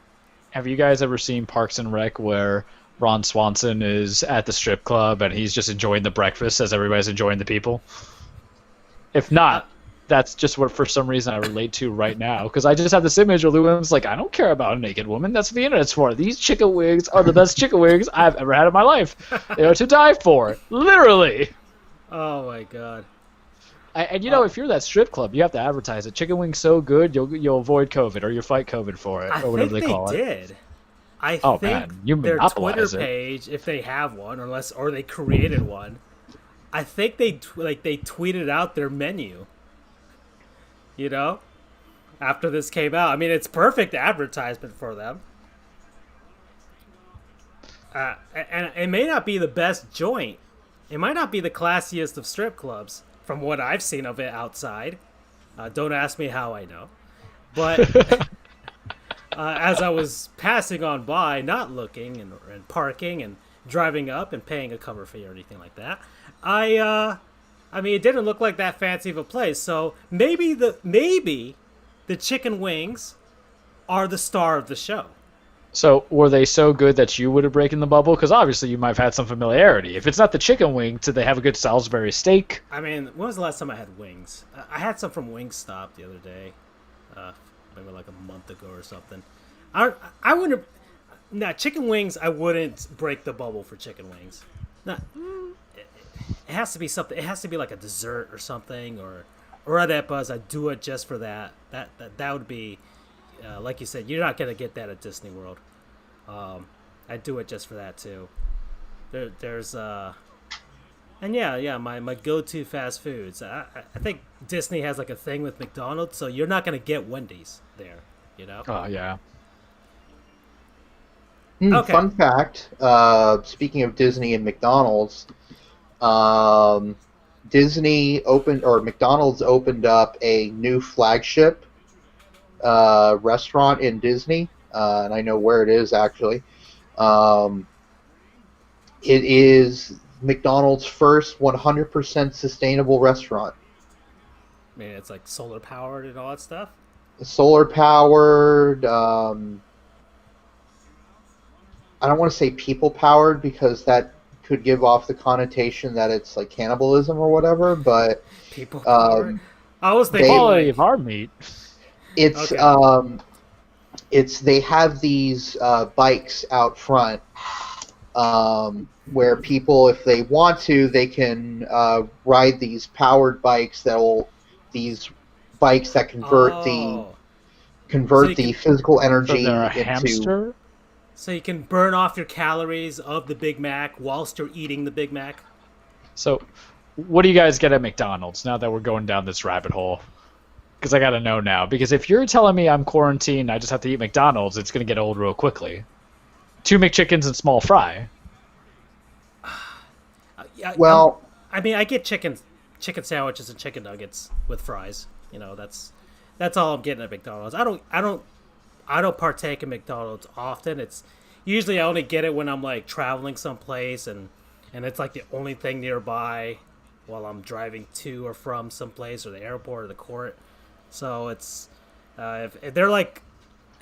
Have you guys ever seen Parks and Rec where Ron Swanson is at the strip club and he's just enjoying the breakfast as everybody's enjoying the people? If not, that's just what for some reason I relate to right now, because I just have this image of Lou Williams like, I don't care about a naked woman. That's what the internet's for. These chicken wings are the best chicken wings I've ever had in my life. They are to die for, literally. Oh my god. And if you're that strip club, you have to advertise it. Chicken wings so good, you'll avoid COVID or you'll fight COVID for it, or whatever they call it. Did. I Oh, think man, you their monopolize Twitter it. page, if they have one, or they created one, I think they tweeted out their menu. After this came out. I mean, it's perfect advertisement for them. And it may not be the best joint. It might not be the classiest of strip clubs, from what I've seen of it outside. Don't ask me how I know. But as I was passing on by, not looking and parking and driving up and paying a cover fee or anything like that, I mean, it didn't look like that fancy of a place. So maybe the chicken wings are the star of the show. So were they so good that you would have broken the bubble? Because obviously you might have had some familiarity. If it's not the chicken wing, did they have a good Salisbury steak? I mean, when was the last time I had wings? I had some from Wingstop the other day, maybe like a month ago or something. I wouldn't. Nah, chicken wings. I wouldn't break the bubble for chicken wings. Nah, it has to be something. It has to be like a dessert or something, or at that buzz. I'd do it just for that. That would be. Like you said, you're not gonna get that at Disney World. I'd do it just for that too. There's and yeah, my go-to fast foods. I think Disney has like a thing with McDonald's, so you're not gonna get Wendy's there. Oh yeah. Okay. Fun fact. Speaking of Disney and McDonald's, McDonald's opened up a new flagship restaurant in Disney, and I know where it is actually. It is McDonald's first 100% sustainable restaurant. I mean, it's like solar powered and all that stuff. Solar powered. I don't want to say people powered because that could give off the connotation that it's like cannibalism or whatever. But People powered. I was thinking Quality of our meat. it's Okay. they have these bikes out front where people, if they want to, they can ride these powered bikes that convert Oh. convert So you the can- physical So energy they're a into hamster? So you can burn off your calories of the Big Mac whilst you're eating the Big Mac. So, what do you guys get at McDonald's now that we're going down this rabbit hole? Because I gotta know now. Because if you're telling me I'm quarantined, I just have to eat McDonald's, it's gonna get old real quickly. 2 McChickens and small fry. Well, I mean, I get chicken sandwiches and chicken nuggets with fries. You know, that's all I'm getting at McDonald's. I don't partake in McDonald's often. It's usually I only get it when I'm like traveling someplace and it's like the only thing nearby while I'm driving to or from someplace or the airport or the court. So it's if they're like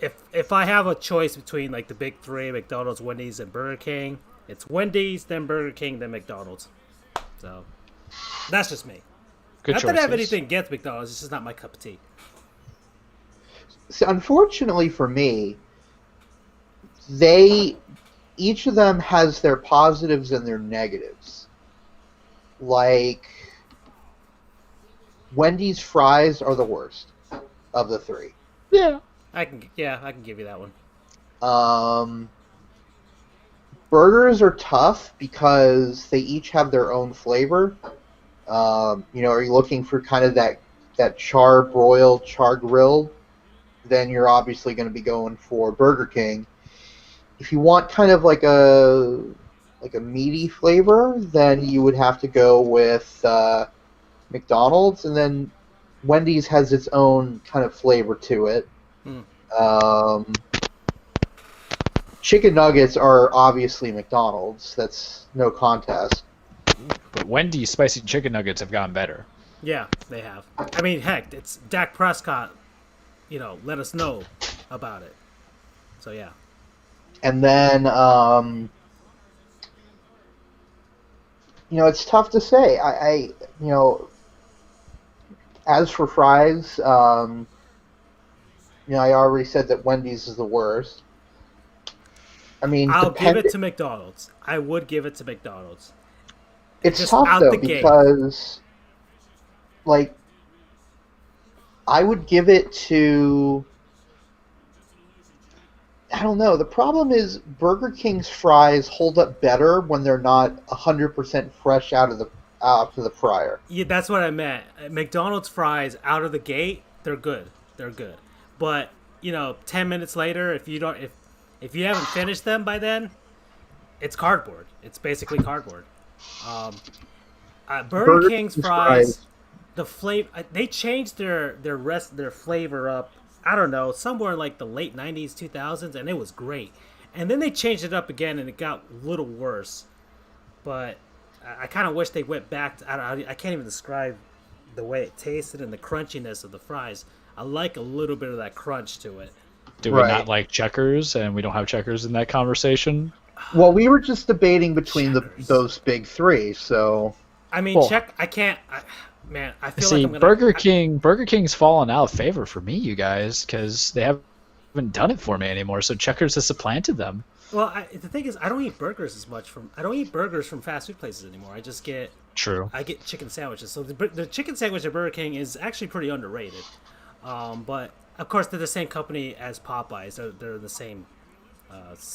if I have a choice between like the big three, McDonald's, Wendy's, and Burger King, it's Wendy's, then Burger King, then McDonald's. So that's just me. Good Not choices. that I have anything against McDonald's, it's just not my cup of tea. So unfortunately for me, each of them has their positives and their negatives. Like, Wendy's fries are the worst of the three. Yeah. I can give you that one. Burgers are tough because they each have their own flavor. Are you looking for kind of that char broiled, char grilled? Then you're obviously going to be going for Burger King. If you want kind of like a meaty flavor, then you would have to go with McDonald's, and then Wendy's has its own kind of flavor to it. Chicken nuggets are obviously McDonald's. That's no contest. But Wendy's spicy chicken nuggets have gotten better. Yeah, they have. I mean, heck, it's Dak Prescott. Let us know about it. So yeah. And then, it's tough to say. As for fries, I already said that Wendy's is the worst. I mean, I'll give it to McDonald's. I would give it to McDonald's. It's Just tough out though the gate. because, like, I would give it to. I don't know. The problem is Burger King's fries hold up better when they're not 100% fresh out of the fryer. Yeah, that's what I meant. McDonald's fries out of the gate, they're good. They're good. But 10 minutes later, if you haven't finished them by then, it's cardboard. It's basically cardboard. Burger King's fries, the flavor, they changed their flavor up. I don't know, somewhere in like the late 90s, 2000s, and it was great. And then they changed it up again, and it got a little worse. But I kind of wish they went back to, I can't even describe the way it tasted and the crunchiness of the fries. I like a little bit of that crunch to it. Do we not like Checkers, and we don't have Checkers in that conversation? Well, we were just debating between those big three, so... I mean, I can't... Man, I feel like I'm gonna... Burger King's fallen out of favor for me, you guys, because they haven't done it for me anymore. So Checkers has supplanted them. Well, the thing is, I don't eat burgers as much I don't eat burgers from fast food places anymore. I just get... True. I get chicken sandwiches. So the chicken sandwich at Burger King is actually pretty underrated. But of course, they're the same company as Popeyes. They're the same.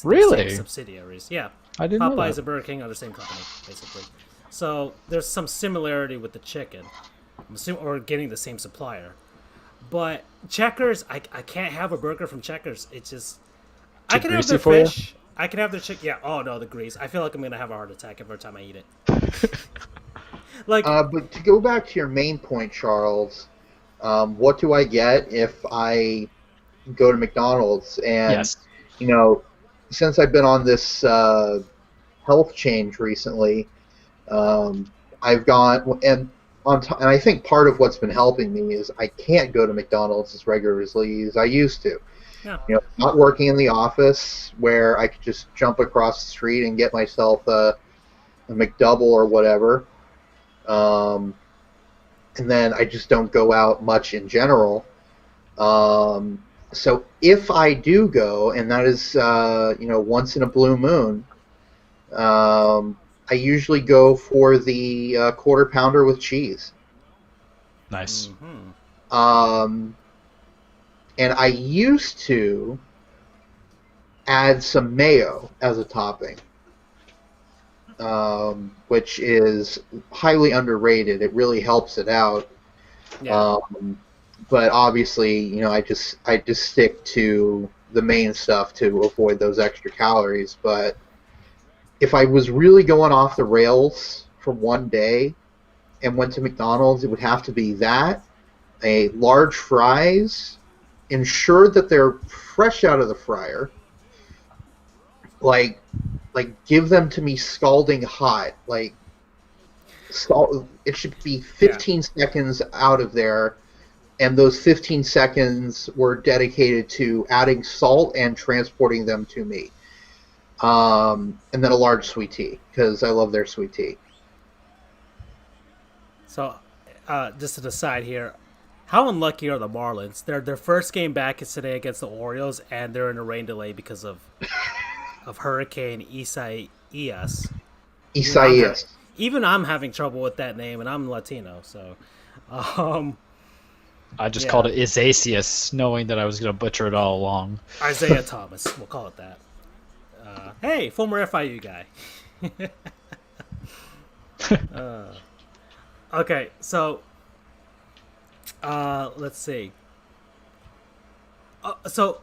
Really? Same subsidiaries. Yeah. I didn't know Popeyes that. and Burger King are the same company, basically. So there's some similarity with the chicken, or getting the same supplier. But Checkers, I can't have a burger from Checkers. It's just I can have their fish. I can have their chicken. Yeah. Oh no, the grease. I feel like I'm gonna have a heart attack every time I eat it. But to go back to your main point, Charles, what do I get if I go to McDonald's? And Yes. Since I've been on this health change recently, I've gone and I think part of what's been helping me is I can't go to McDonald's as regularly as I used to. Yeah. Not working in the office where I could just jump across the street and get myself a McDouble or whatever. And then I just don't go out much in general. So if I do go, and that is once in a blue moon, I usually go for the quarter pounder with cheese. Nice. Mm-hmm. And I used to add some mayo as a topping, which is highly underrated. It really helps it out. Yeah. But obviously, you know, I just stick to the main stuff to avoid those extra calories. But if I was really going off the rails for one day and went to McDonald's, it would have to be that, a large fries, ensure that they're fresh out of the fryer, like give them to me scalding hot, like it should be 15 seconds out of there, and those 15 seconds were dedicated to adding salt and transporting them to me. And then a large sweet tea, because I love their sweet tea. So, just an aside here, how unlucky are the Marlins? Their first game back is today against the Orioles, and they're in a rain delay because of Hurricane Isaias. Even I'm having trouble with that name, and I'm Latino, so. I just called it Isaias, knowing that I was going to butcher it all along. Isaiah Thomas, we'll call it that. Hey, former FIU guy. Okay, so let's see. So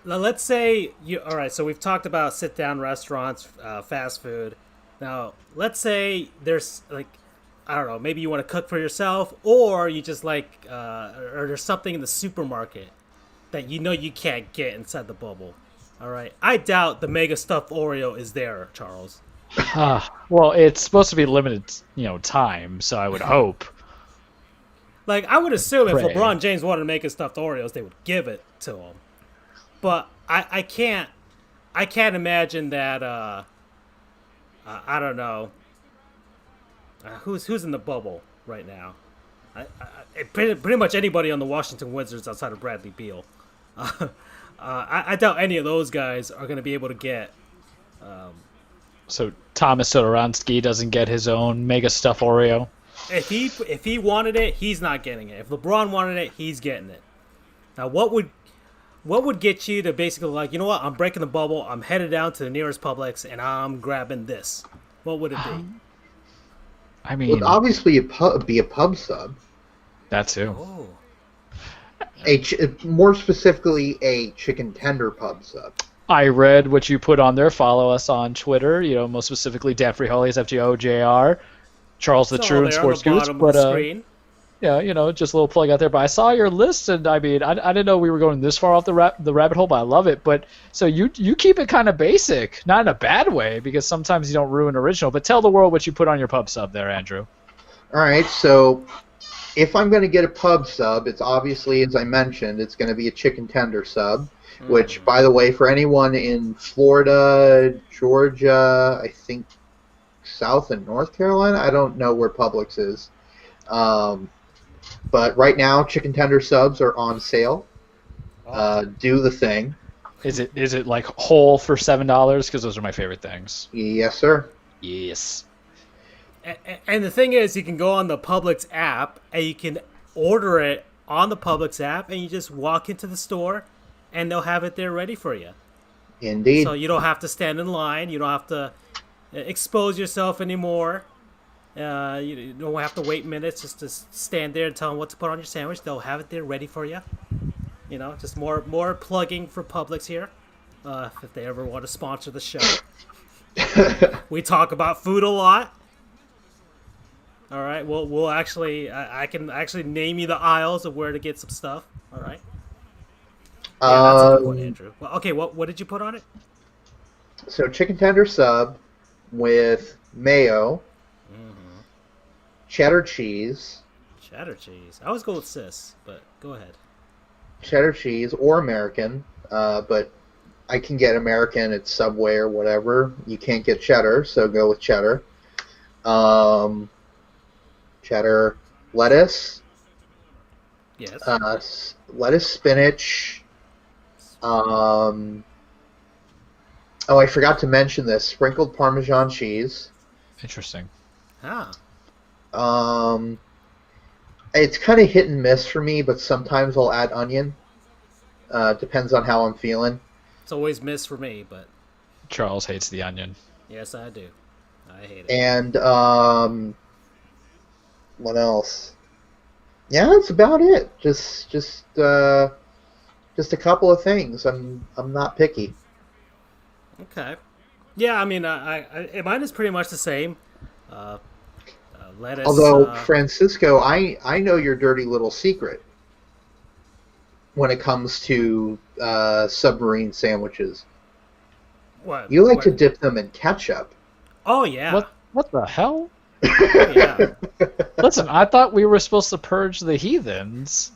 let's say you. All right, so we've talked about sit-down restaurants, fast food. Now, let's say there's like, I don't know, maybe you want to cook for yourself, or you just like, or there's something in the supermarket that you know you can't get inside the bubble. All right, I doubt the mega stuffed Oreo is there, Charles. Well, it's supposed to be limited, time, so I would hope. Like, I would assume if Pray. LeBron James wanted to make his stuffed Oreos, they would give it to him. But I can't imagine that. I don't know. Who's in the bubble right now? Pretty much anybody on the Washington Wizards outside of Bradley Beal. I doubt any of those guys are going to be able to get. So Thomas Satoransky doesn't get his own mega stuff Oreo. If he wanted it, he's not getting it. If LeBron wanted it, he's getting it. Now, what would get you to basically like, you know what? I'm breaking the bubble. I'm headed down to the nearest Publix and I'm grabbing this. What would it be? I mean, It would obviously be a pub sub. that too. Oh. More specifically, a chicken tender pub sub. I read what you put on there. Follow us on Twitter. Most specifically, Dan Frijoles, FGOJR, Charles the It's all True, and there on Sports the Goofs. bottom of the But screen. yeah, just a little plug out there. But I saw your list, and I mean, I didn't know we were going this far off the rabbit hole, but I love it. But so you keep it kind of basic, not in a bad way, because sometimes you don't ruin original. But tell the world what you put on your pub sub there, Andrew. All right, so if I'm going to get a pub sub, it's obviously, as I mentioned, it's going to be a chicken tender sub, which, by the way, for anyone in Florida, Georgia, I think South and North Carolina, I don't know where Publix is. But right now, chicken tender subs are on sale. Do the thing. Is it like whole for $7? Because those are my favorite things. Yes, sir. Yes. And the thing is, you can go on the Publix app and you can order it on the Publix app, and you just walk into the store, and they'll have it there ready for you. Indeed. So you don't have to stand in line. You don't have to expose yourself anymore. You don't have to wait minutes just to stand there and tell them what to put on your sandwich. They'll have it there ready for you. Just more plugging for Publix here. If they ever want to sponsor the show. We talk about food a lot. All right. We'll actually, I can actually name you the aisles of where to get some stuff. All right. Yeah, that's a good one, Andrew. Well, okay. What did you put on it? So chicken tender sub with mayo, cheddar cheese. Cheddar cheese. I always go with sis, but go ahead. Cheddar cheese or American, but I can get American at Subway or whatever. You can't get cheddar, so go with cheddar. Cheddar lettuce. Yes. Lettuce, spinach. Oh, I forgot to mention this. Sprinkled Parmesan cheese. Interesting. Ah. It's kind of hit and miss for me, but sometimes I'll add onion. Depends on how I'm feeling. It's always missed for me, but Charles hates the onion. yes, I do. I hate it. And what else? Yeah, that's about it. Just a couple of things. I'm not picky. Okay. Yeah, I mean, mine is pretty much the same. Lettuce. Although, Francisco, I know your dirty little secret when it comes to submarine sandwiches. What? You like to dip them in ketchup. Oh yeah. What the hell? Oh, yeah. Listen, I thought we were supposed to purge the heathens.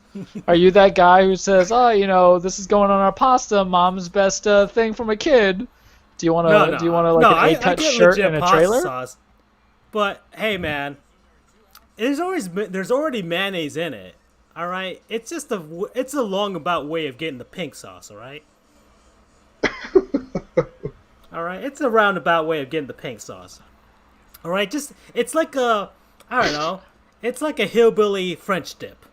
Are you that guy who says, "Oh, this is going on our pasta, mom's best thing from a kid"? Do you want to? No. Do you want No, an A-cut get shirt legit and a pasta trailer? sauce. But hey, man, there's already mayonnaise in it. All right, it's a long about way of getting the pink sauce. All right. All right, it's a roundabout way of getting the pink sauce. All right, it's like I don't know, it's like a hillbilly French dip.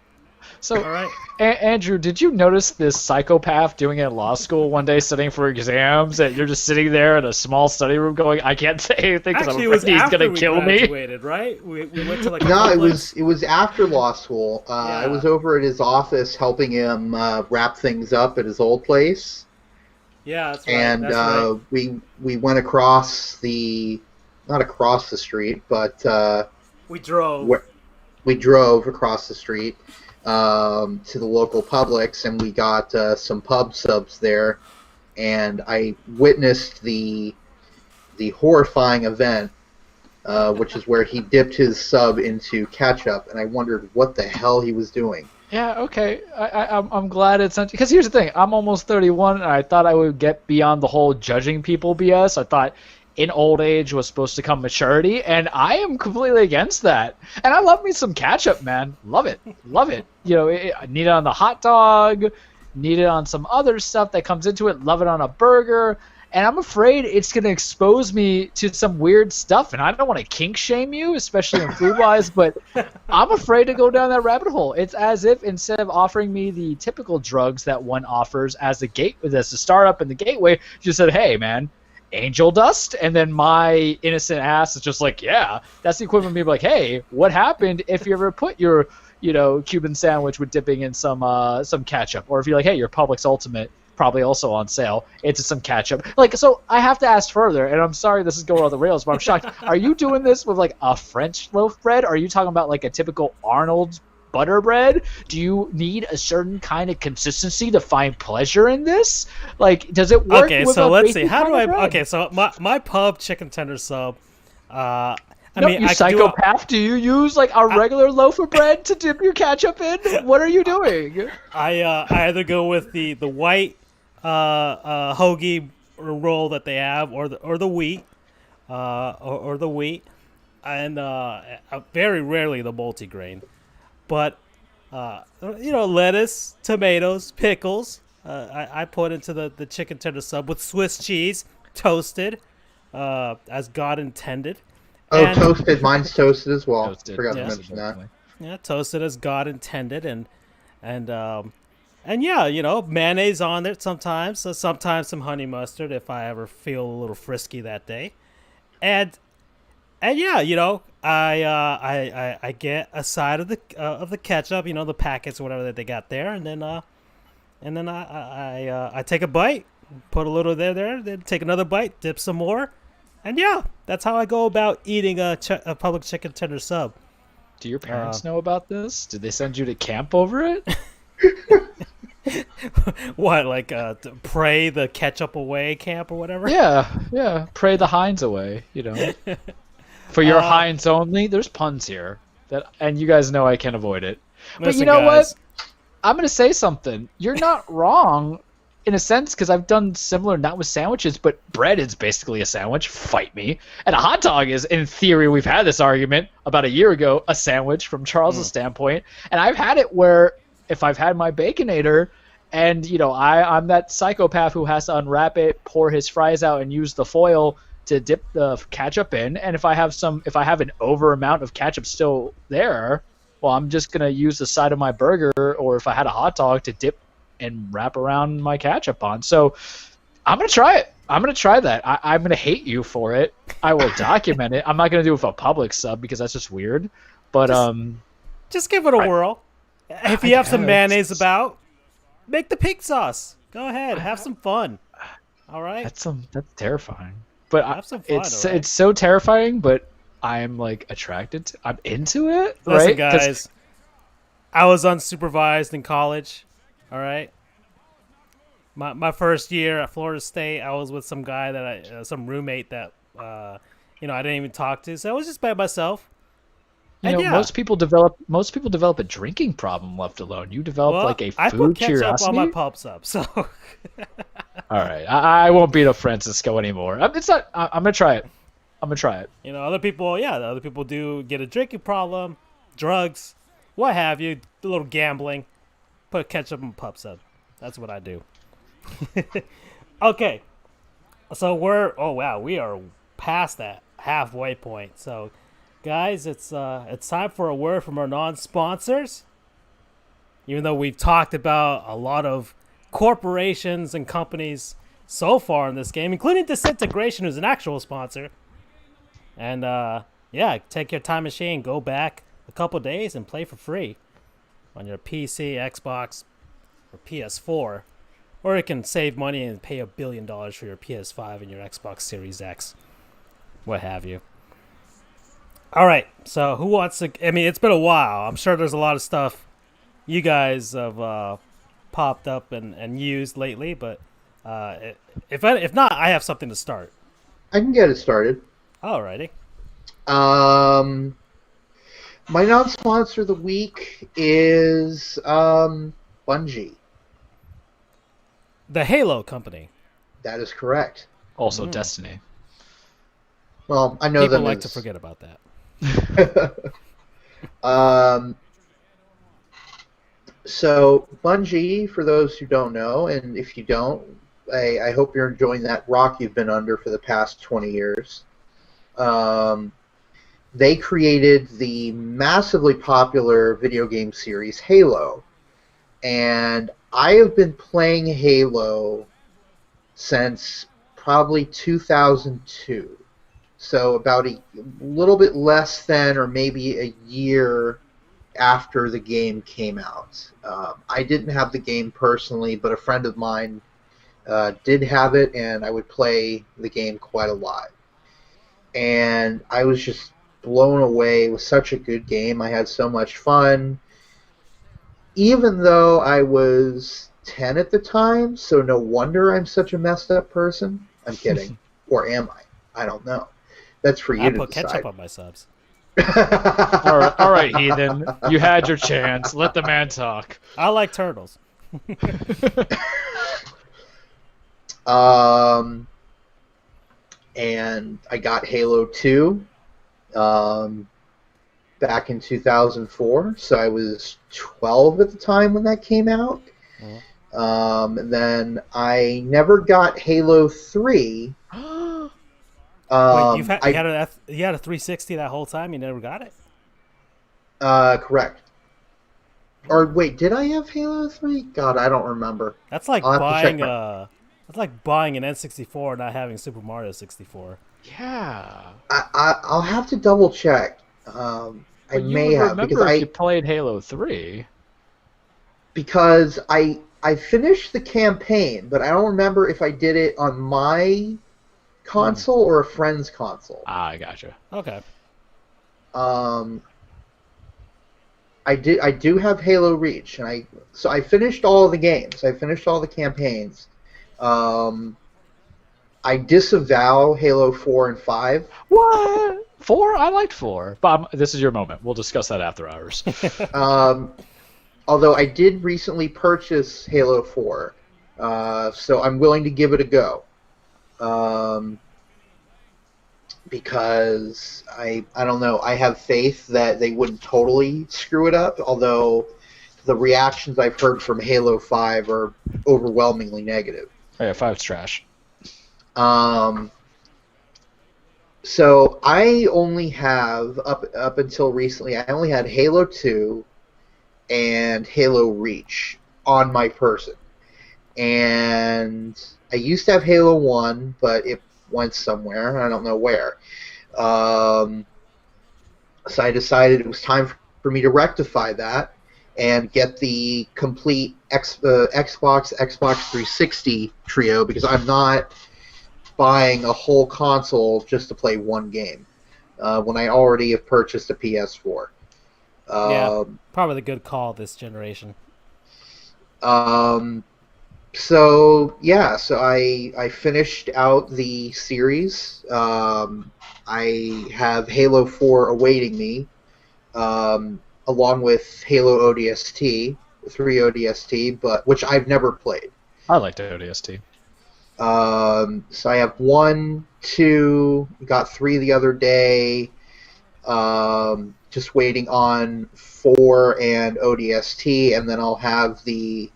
So, All right. Andrew, did you notice this psychopath doing it in law school one day, studying for exams, and you're just sitting there in a small study room going, "I can't say anything because I'm Actually, it was afraid he's after gonna we kill me"? graduated, right? We went to like a No, Publix. it was after law school. I was over at his office helping him wrap things up at his old place. Yeah, that's right. And that's right. we went across not across the street, but We drove. we drove across the street to the local Publix, and we got some pub subs there, and I witnessed the horrifying event, which is where he dipped his sub into ketchup, and I wondered what the hell he was doing. Yeah, okay. I'm glad it's not, because here's the thing. I'm almost 31, and I thought I would get beyond the whole judging people BS. I thought in old age was supposed to come maturity, and I am completely against that. And I love me some ketchup, man. Love it. Love it. I need it on the hot dog, need it on some other stuff that comes into it, love it on a burger. And I'm afraid it's going to expose me to some weird stuff. And I don't want to kink shame you, especially in food-wise, but I'm afraid to go down that rabbit hole. It's as if instead of offering me the typical drugs that one offers as a startup in the gateway, you said, "Hey, man, angel dust?" And then my innocent ass is just like, yeah. That's the equivalent of me like, "Hey, what happened if you ever put your Cuban sandwich with dipping in some ketchup?" Or if you're like, "Hey, your Publix Ultimate, probably also on sale, into some ketchup." So I have to ask further, and I'm sorry this is going off the rails, but I'm shocked. Are you doing this with like a French loaf bread? Are you talking about like a typical Arnold's butter bread? Do you need a certain kind of consistency to find pleasure in this? Like, does it work? Okay, with so a let's see. basic How do kind I? of bread? Okay, so my pub chicken tender sub. I No, mean, you I could do a- psychopath. Do you use like a regular loaf of bread to dip your ketchup in? What are you doing? I either go with the white hoagie roll that they have, or the wheat, or the wheat, and very rarely the multigrain. But lettuce, tomatoes, pickles. I put into the chicken tender sub with Swiss cheese, toasted, as God intended. Oh, And- toasted. Mine's toasted as well. Toasted, Forgot yes. to mention that. Yeah, toasted as God intended, and yeah, mayonnaise on there sometimes. So sometimes some honey mustard if I ever feel a little frisky that day, and yeah, I get a side of the ketchup, the packets or whatever that they got there, and then I take a bite, put a little there, then take another bite, dip some more, and yeah, that's how I go about eating a public chicken tender sub. Do your parents know about this? Did they send you to camp over it? What, like to pray the ketchup away camp or whatever? Yeah. Pray the Heinz away, For your Heinz only, there's puns here. And you guys know I can't avoid it. But Listen, you know guys, what? I'm going to say something. You're not wrong in a sense, because I've done similar, not with sandwiches, but bread is basically a sandwich. Fight me. And a hot dog is, in theory, we've had this argument about a year ago, a sandwich from Charles's standpoint. And I've had it where if I've had my Baconator and, I'm that psychopath who has to unwrap it, pour his fries out, and use the foil to dip the ketchup in. And if I have an over amount of ketchup still there, well, I'm just going to use the side of my burger, or if I had a hot dog, to dip and wrap around my ketchup on. So I'm gonna try it. I'm gonna try that. I'm gonna hate you for it. I will document it. I'm not gonna do it with a public sub because that's just weird. But just give it a whirl. If you have some guess. mayonnaise about, make the pig sauce. Go ahead, have some fun. All right. that's terrifying. But Have some fun, it's all right. it's so terrifying. But I'm like attracted. I'm into it. Listen, right? 'Cause- guys. I was unsupervised in college. All right. My first year at Florida State, I was with some guy that some roommate that I didn't even talk to. So I was just by myself. You And know, yeah. most people develop a drinking problem. Left alone, you develop Well, like a I put food ketchup curiosity. on my pub sub, so All right, I won't beat up Francisco anymore. It's not. I'm gonna try it. I'm gonna try it. other people do get a drinking problem, drugs, what have you, a little gambling. Put ketchup on pub sub. That's what I do. Okay, so we are past that halfway point. So, guys, it's time for a word from our non-sponsors. Even though we've talked about a lot of corporations and companies so far in this game, including Disintegration, who's an actual sponsor. And take your time machine, go back a couple days, and play for free on your PC, Xbox, or PS4. Or you can save money and pay $1 billion for your PS5 and your Xbox Series X, what have you. All right, so who wants to? I mean, it's been a while. I'm sure there's a lot of stuff you guys have popped up and used lately, but if not, I have something to start. I can get it started. Alrighty. My non-sponsor of the week is Bungie. The Halo company. That is correct. Also, Destiny. Well, I know People them like as... to forget about that. So Bungie, for those who don't know, and if you don't, I hope you're enjoying that rock you've been under for the past 20 years. They created the massively popular video game series Halo, and I have been playing Halo since probably 2002. So about a little bit less than, or maybe a year after the game came out. I didn't have the game personally, but a friend of mine did have it, and I would play the game quite a lot. And I was just blown away. It was such a good game. I had so much fun. Even though I was 10 at the time, so no wonder I'm such a messed up person. I'm kidding. Or am I? I don't know. That's for you I to put decide. ketchup on my subs. All right, heathen. You had your chance. Let the man talk. I like turtles. And I got Halo 2 back in 2004, so I was 12 at the time when that came out. And then I never got Halo 3. Wait, you had a 360 that whole time? You never got it? Correct. Or wait, did I have Halo 3? God, I don't remember. That's like I'll have to buying check that's like buying an N64 and not having Super Mario 64. Yeah. I'll have to double check. I may have because you played Halo 3. Because I finished the campaign, but I don't remember if I did it on my console or a friend's console. Ah, I gotcha. Okay. I do have Halo Reach, and I finished all of the games. I finished all the campaigns. I disavow Halo 4 and 5. What? 4? I liked 4. Bob, this is your moment. We'll discuss that after hours. Although I did recently purchase Halo 4, so I'm willing to give it a go. Because I don't know, I have faith that they wouldn't totally screw it up, although the reactions I've heard from Halo 5 are overwhelmingly negative. Oh, yeah, 5's trash. So I only have, up until recently, I only had Halo 2 and Halo Reach on my person. and I used to have Halo 1, but it went somewhere. I don't know where. So I decided it was time for me to rectify that and get the complete Xbox 360 trio, because I'm not buying a whole console just to play one game when I already have purchased a PS4. Yeah, probably the good call this generation. So I finished out the series. I have Halo 4 awaiting me, along with Halo ODST, 3 ODST, but which I've never played. I liked ODST. So I have 1, 2, got 3 the other day. Just waiting on 4 and ODST, and then I'll have the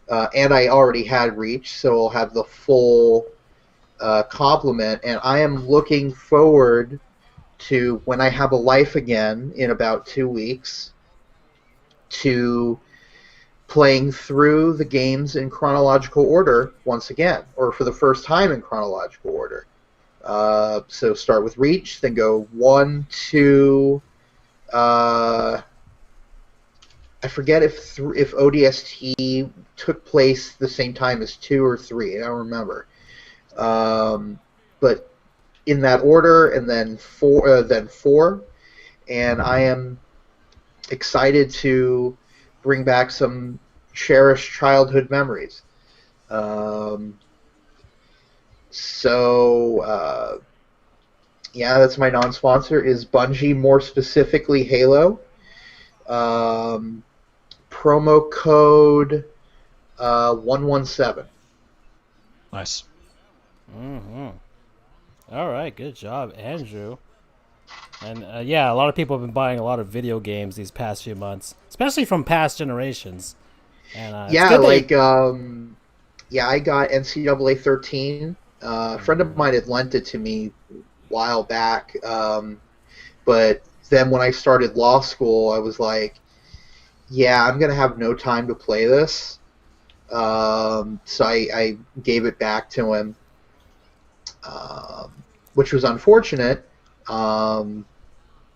and I already had Reach, so I'll have the full complement. And I am looking forward to, when I have a life again in about 2 weeks, to playing through the games in chronological order once again, or for the first time in chronological order. So start with Reach, then go 1, 2. I forget if ODST took place the same time as 2 or 3. I don't remember. But in that order, and then 4, and I am excited to bring back some cherished childhood memories. That's my non-sponsor, is Bungie, more specifically Halo. Promo code 117. Nice. Mm-hmm. All right, good job, Andrew. And a lot of people have been buying a lot of video games these past few months, especially from past generations. And I got NCAA 13. A friend of mine had lent it to me a while back, but then when I started law school, I was like, I'm going to have no time to play this. So I gave it back to him, which was unfortunate,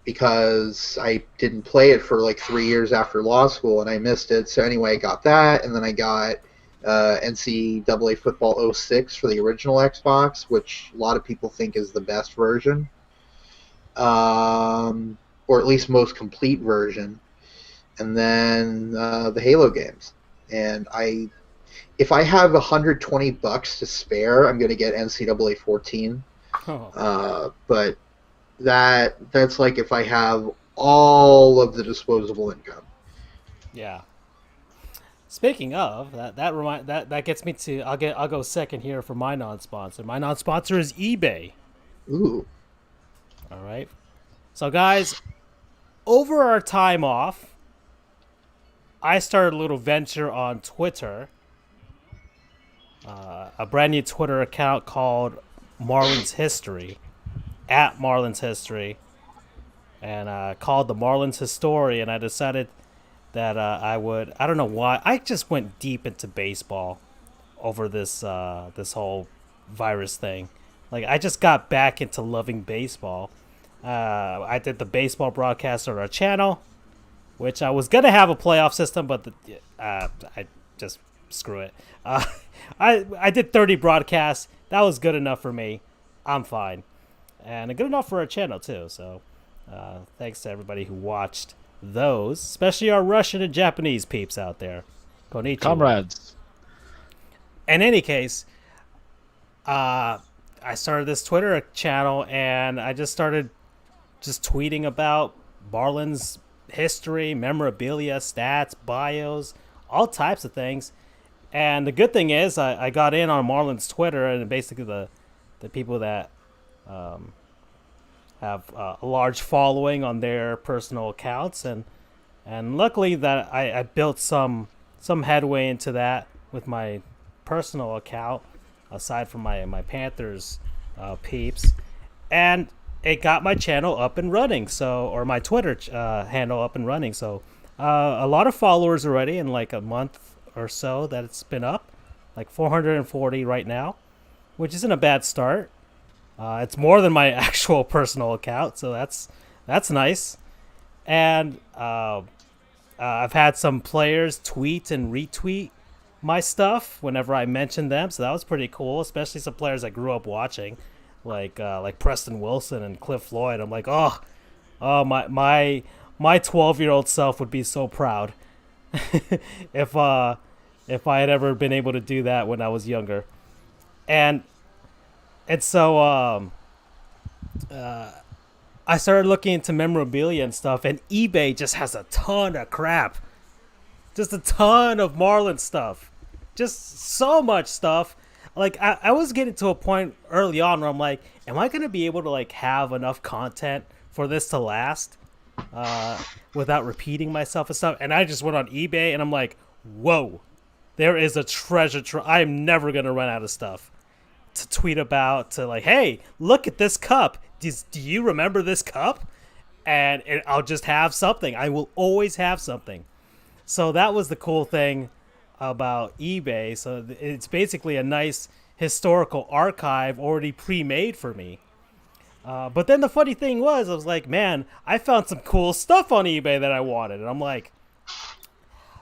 because I didn't play it for like 3 years after law school, and I missed it. So anyway, I got that, and then I got NCAA Football 06 for the original Xbox, which a lot of people think is the best version, or at least most complete version. And then the Halo games. And if I have $120 to spare, I'm going to get NCAA 14. But that's like if I have all of the disposable income. Yeah. Speaking of that gets me to I'll go second here for my non-sponsor. My non-sponsor is eBay. Ooh. All right. So guys, over our time off, I started a little venture on Twitter, a brand new Twitter account called Marlins History, at Marlins History, and called the Marlins Historian. I decided that I don't know why, I just went deep into baseball over this whole virus thing. Like, I just got back into loving baseball. I did the baseball broadcast on our channel, which I was going to have a playoff system, but I just screw it. I did 30 broadcasts. That was good enough for me. I'm fine. And good enough for our channel, too. So thanks to everybody who watched those, especially our Russian and Japanese peeps out there. Konnichiwa. Comrades. In any case, I started this Twitter channel, and I just started tweeting about Marlins history, memorabilia, stats, bios, all types of things. And the good thing is I got in on Marlins Twitter, and basically the people that have a large following on their personal accounts, and luckily that I built some headway into that with my personal account, aside from my Panthers peeps, and it got my channel up and running, or my Twitter handle up and running. So a lot of followers already in like a month or so that it's been up. like 440 right now, which isn't a bad start. It's more than my actual personal account, so that's nice. And I've had some players tweet and retweet my stuff whenever I mention them, so that was pretty cool. Especially some players I grew up watching, like Preston Wilson and Cliff Floyd. I'm like, oh, my 12-year-old self would be so proud if I had ever been able to do that when I was younger. And so I started looking into memorabilia and stuff, and eBay just has a ton of crap. Just a ton of Marlins stuff. Just so much stuff. Like, I was getting to a point early on where I'm like, am I going to be able to, like, have enough content for this to last without repeating myself and stuff? And I just went on eBay, and I'm like, whoa, there is a treasure trove. I'm never going to run out of stuff to tweet about, to like, hey, look at this cup. Do you remember this cup? And I'll just have something. I will always have something. So that was the cool thing about eBay. So it's basically a nice historical archive already pre-made for me. But then the funny thing was, I was like, man, I found some cool stuff on eBay that I wanted. And I'm like,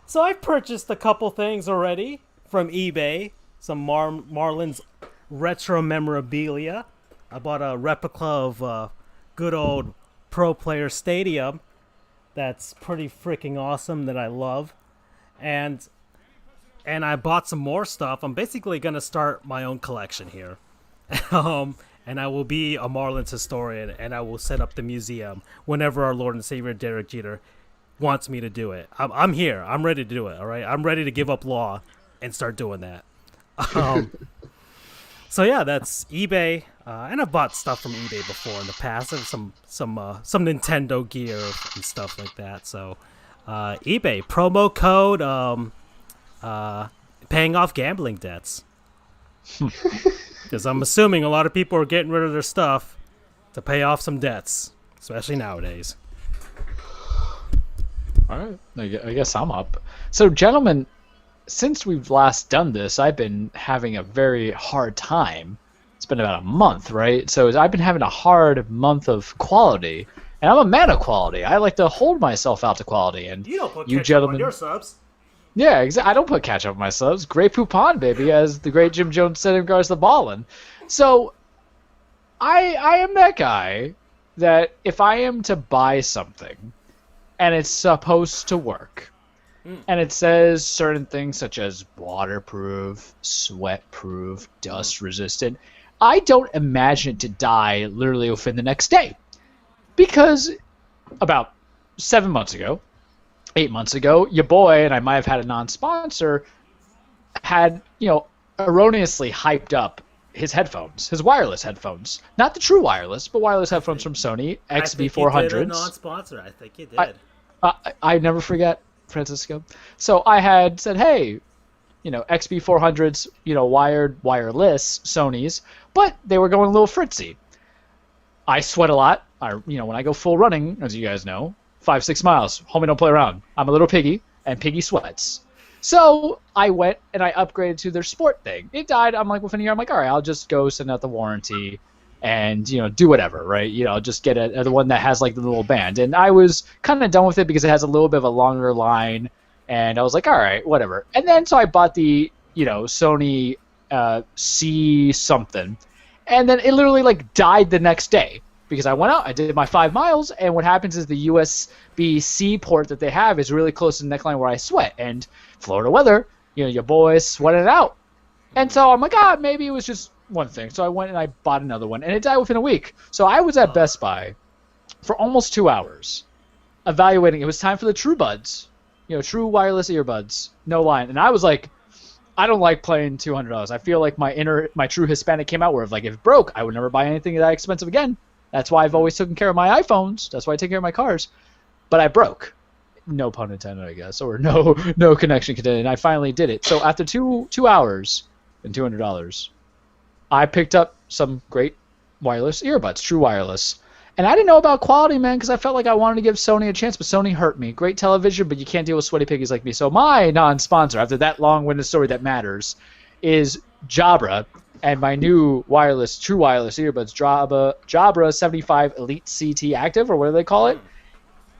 so I've purchased a couple things already from eBay. Some Marlins retro memorabilia. I bought a replica of good old Pro Player Stadium. That's pretty freaking awesome, that I love. And I bought some more stuff. I'm basically going to start my own collection here. And I will be a Marlins historian, and I will set up the museum whenever our Lord and Savior Derek Jeter wants me to do it. I'm here. I'm ready to do it, all right? I'm ready to give up law and start doing that. So yeah, that's eBay, and I've bought stuff from eBay before in the past. There's some Nintendo gear and stuff like that. So eBay promo code paying off gambling debts, because I'm assuming a lot of people are getting rid of their stuff to pay off some debts, especially nowadays. All right, I guess I'm up. So, gentlemen, since we've last done this, I've been having a very hard time. It's been about a month, right? So I've been having a hard month of quality, and I'm a man of quality. I like to hold myself out to quality. And You don't put you ketchup gentlemen, on your subs. yeah, exactly. I don't put ketchup on my subs. Grey Poupon, baby, as the great Jim Jones said in regards to the ballin'. So I am that guy that if I am to buy something and it's supposed to work, and it says certain things such as waterproof, sweat-proof, dust-resistant, I don't imagine it to die literally within the next day. Because about 7 months ago, 8 months ago, your boy, and I might have had a non-sponsor, had, erroneously hyped up his headphones, his wireless headphones. Not the true wireless, but wireless headphones from Sony, XB400s. I think you did a non-sponsor. I think you did. I never forget, Francisco. So I had said, hey, XB400s, wired, wireless Sonys, but they were going a little fritzy. I sweat a lot. When I go full running, as you guys know, 5-6 miles, homie, don't play around. I'm a little piggy, and piggy sweats. So I went and I upgraded to their sport thing. It died. I'm like, within a year, I'm like, all right, I'll just go send out the warranty and, do whatever, right? Just get the one that has like the little band. And I was kind of done with it because it has a little bit of a longer line. And I was like, all right, whatever. And then so I bought the, Sony C something. And then it literally like died the next day because I went out, I did my 5 miles. And what happens is the USB-C port that they have is really close to the neckline where I sweat. And Florida weather, your boys sweating it out. And so I'm like, maybe it was just one thing. So I went and I bought another one, and it died within a week. So I was at Best Buy for almost 2 hours evaluating. It was time for the True Buds, true wireless earbuds, no line. And I was like, I don't like paying $200. I feel like my true Hispanic came out where if it broke, I would never buy anything that expensive again. That's why I've always taken care of my iPhones. That's why I take care of my cars. But I broke. No pun intended, I guess, or no connection intended. And I finally did it. So after two hours and $200, I picked up some great wireless earbuds, true wireless. And I didn't know about quality, man, because I felt like I wanted to give Sony a chance, but Sony hurt me. Great television, but you can't deal with sweaty piggies like me. So my non-sponsor, after that long-winded story that matters, is Jabra, and my new true wireless earbuds, Jabra 75 Elite CT Active, or what do they call it,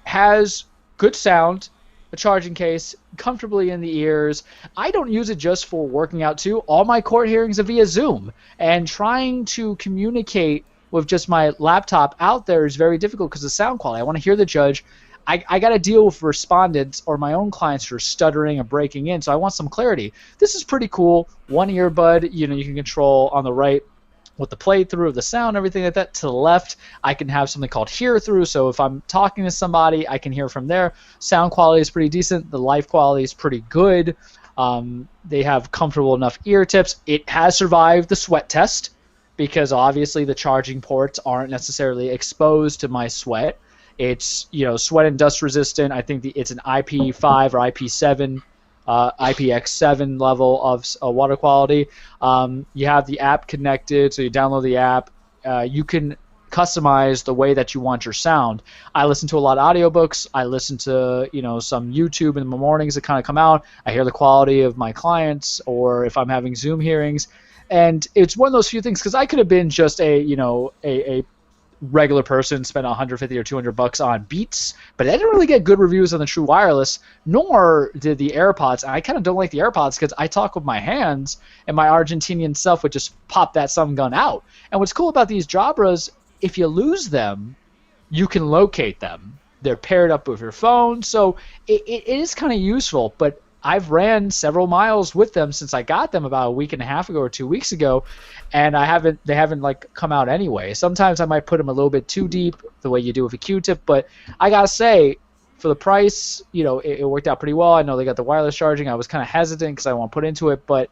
has good sound, a charging case, comfortably in the ears. I don't use it just for working out too. All my court hearings are via Zoom, and trying to communicate with just my laptop out there is very difficult because of sound quality. I want to hear the judge. I got to deal with respondents or my own clients who are stuttering or breaking in, so I want some clarity. This is pretty cool. One earbud, you can control on the right with the play through of the sound, everything like that. To the left, I can have something called hear through, so if I'm talking to somebody, I can hear from there. Sound quality is pretty decent. The life quality is pretty good. They have comfortable enough ear tips. It has survived the sweat test because obviously the charging ports aren't necessarily exposed to my sweat. It's sweat and dust resistant. I think it's an IP5 or IP7, IPX7 level of water quality. You have the app connected, so you download the app. You can customize the way that you want your sound. I listen to a lot of audiobooks. I listen to some YouTube in the mornings that kind of come out. I hear the quality of my clients, or if I'm having Zoom hearings, and it's one of those few things because I could have been just a regular person, spent $150 or $200 on Beats, but I didn't really get good reviews on the True Wireless, nor did the AirPods. And I kind of don't like the AirPods because I talk with my hands, and my Argentinian self would just pop that some gun out. And what's cool about these Jabras, if you lose them, you can locate them. They're paired up with your phone, so it is kind of useful. But I've ran several miles with them since I got them about a week and a half ago or 2 weeks ago, and they haven't like come out anyway. Sometimes I might put them a little bit too deep, the way you do with a Q-tip, but I gotta say, for the price, it worked out pretty well. I know they got the wireless charging. I was kind of hesitant because I want to put into it, but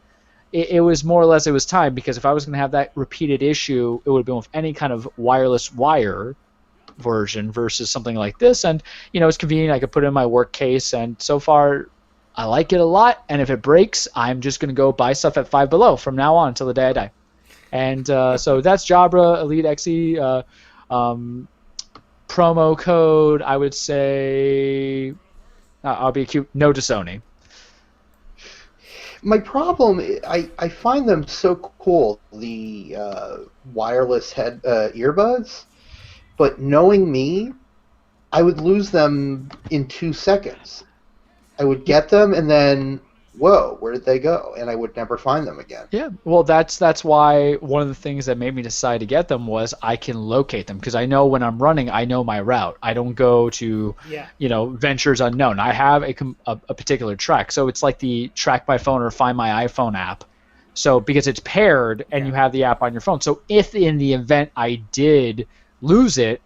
it was more or less it was time, because if I was going to have that repeated issue, it would have been with any kind of wireless wire version versus something like this. And it's convenient. I could put it in my work case, and so far I like it a lot, and if it breaks, I'm just going to go buy stuff at Five Below from now on until the day I die. And so that's Jabra Elite XE. Promo code, I would say, I'll be cute, no to Sony. My problem, I find them so cool, the wireless earbuds, but knowing me, I would lose them in 2 seconds. I would get them, and then, whoa, where did they go? And I would never find them again. Yeah, well, that's why one of the things that made me decide to get them was I can locate them, because I know when I'm running, I know my route. I don't go to, ventures unknown. I have a particular track, so it's like the Track My Phone or Find My iPhone app. So because it's paired and you have the app on your phone, so if in the event I did lose it,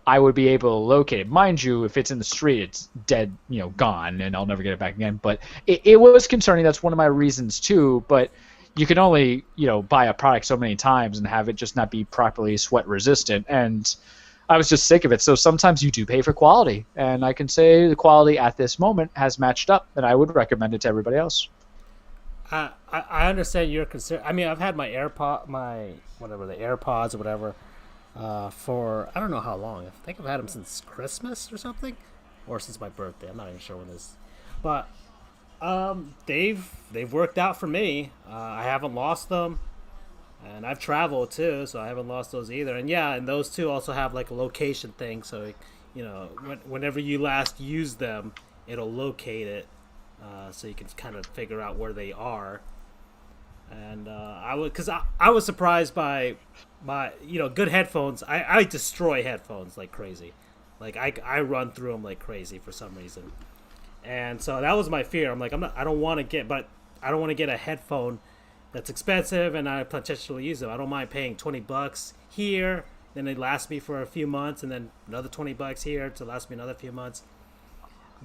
I would be able to locate it. Mind you, if it's in the street, it's dead, gone, and I'll never get it back again. But it was concerning. That's one of my reasons, too. But you can only, buy a product so many times and have it just not be properly sweat resistant. And I was just sick of it. So sometimes you do pay for quality. And I can say the quality at this moment has matched up, and I would recommend it to everybody else. I understand your concern. I mean, I've had the AirPods or whatever, for I don't know how long. I think I've had them since Christmas or something, or since my birthday. I'm not even sure when this, but they've worked out for me. I haven't lost them, and I've traveled too, so I haven't lost those either. And and those two also have like a location thing, so whenever you last use them, it'll locate it, so you can kind of figure out where they are. And I was surprised by my good headphones. I destroy headphones like crazy. Like I run through them like crazy for some reason. And so that was my fear. I'm like, I don't want to get a headphone that's expensive and I potentially use them. I don't mind paying $20 here, then they last me for a few months, and then another $20 here to last me another few months.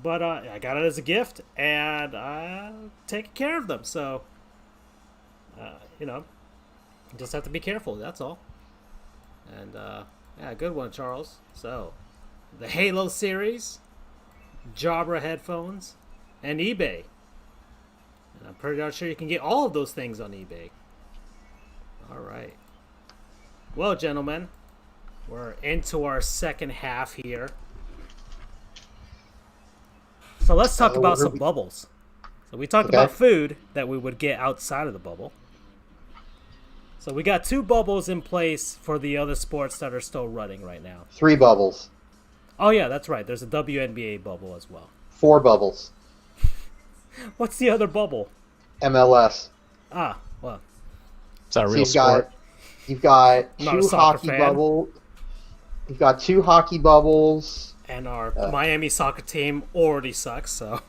But I got it as a gift, and I'm taking care of them. So just have to be careful, that's all. And good one, Charles. So the Halo series, Jabra headphones, and eBay. And I'm pretty sure you can get all of those things on eBay. All right. Well, gentlemen, we're into our second half here. So let's talk about some bubbles. So we talked about food that we would get outside of the bubble. So we got 2 bubbles in place for the other sports that are still running right now. 3 bubbles. Oh yeah, that's right. There's a WNBA bubble as well. 4 bubbles. What's the other bubble? MLS. Ah, well. It's a real sport. You've got Not a 2 soccer hockey fan. bubbles. You've got 2 hockey bubbles. And our Miami soccer team already sucks, so.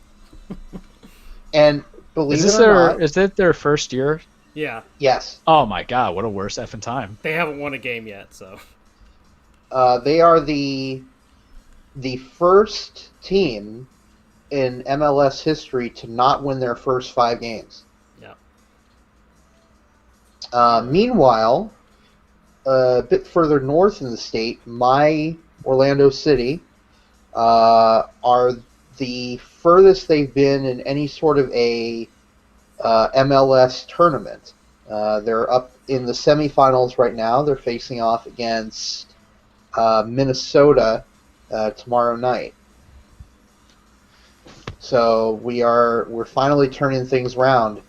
And believe Is it or not, it their first year? Yeah, yes, Oh my god, what a worse effing time. they haven't won a game yet, so. they are the first team in MLS history to not win their first 5 games. Yeah. Meanwhile, a bit further north in the state, my Orlando City are the furthest they've been in any sort of a MLS tournament. They're up in the semifinals right now. They're facing off against Minnesota tomorrow night. So we're finally turning things around.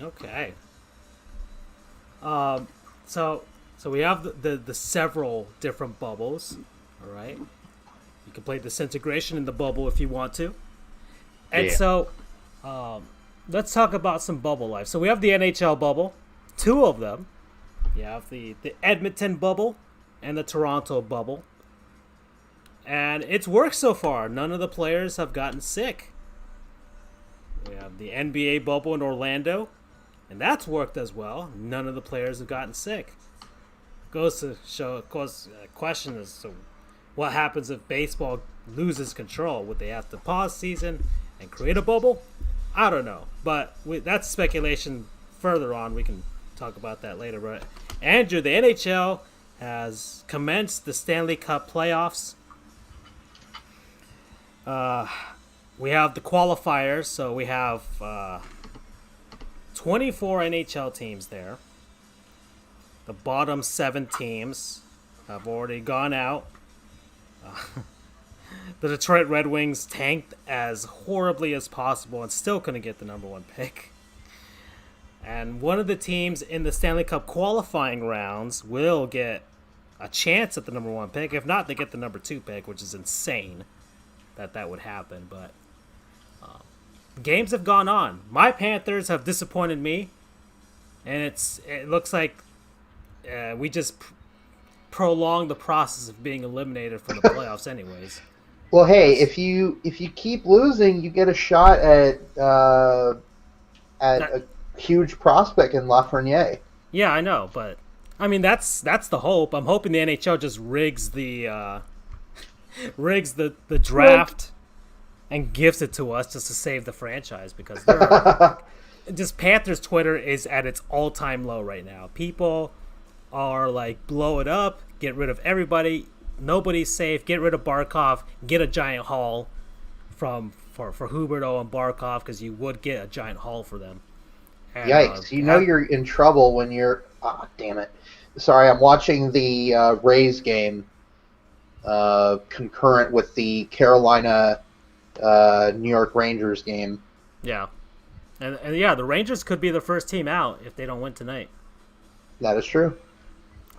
Okay. So we have the several different bubbles, all right? You can play disintegration in the bubble if you want to. And so let's talk about some bubble life. So we have the NHL bubble, 2 of them. You have the Edmonton bubble and the Toronto bubble. And it's worked so far. None of the players have gotten sick. We have the NBA bubble in Orlando, and that's worked as well. None of the players have gotten sick. Goes to show, of course, a question is to what happens if baseball loses control? Would they have to pause season and create a bubble? I don't know, but that's speculation. Further on, we can talk about that later. But Andrew, the NHL has commenced the Stanley Cup playoffs. We have the qualifiers, so we have 24 NHL teams there. The bottom 7 teams have already gone out. The Detroit Red Wings tanked as horribly as possible and still couldn't get the number 1 pick. And one of the teams in the Stanley Cup qualifying rounds will get a chance at the number 1 pick. If not, they get the number 2 pick, which is insane that would happen. But games have gone on. My Panthers have disappointed me, and it looks like we just prolong the process of being eliminated from the playoffs anyways. Well, hey, if you keep losing, you get a shot at a huge prospect in Lafreniere. Yeah, I know, but I mean that's the hope. I'm hoping the NHL just rigs the draft and gives it to us just to save the franchise, because just Panthers Twitter is at its all-time low right now. People are like, blow it up, get rid of everybody, nobody's safe, get rid of Barkov, get a giant haul for Huberdeau and Barkov, because you would get a giant haul for them. And, Yikes! You're in trouble when you're. Damn it! Sorry, I'm watching the Rays game concurrent with the Carolina New York Rangers game. Yeah, and yeah, the Rangers could be the first team out if they don't win tonight. That is true.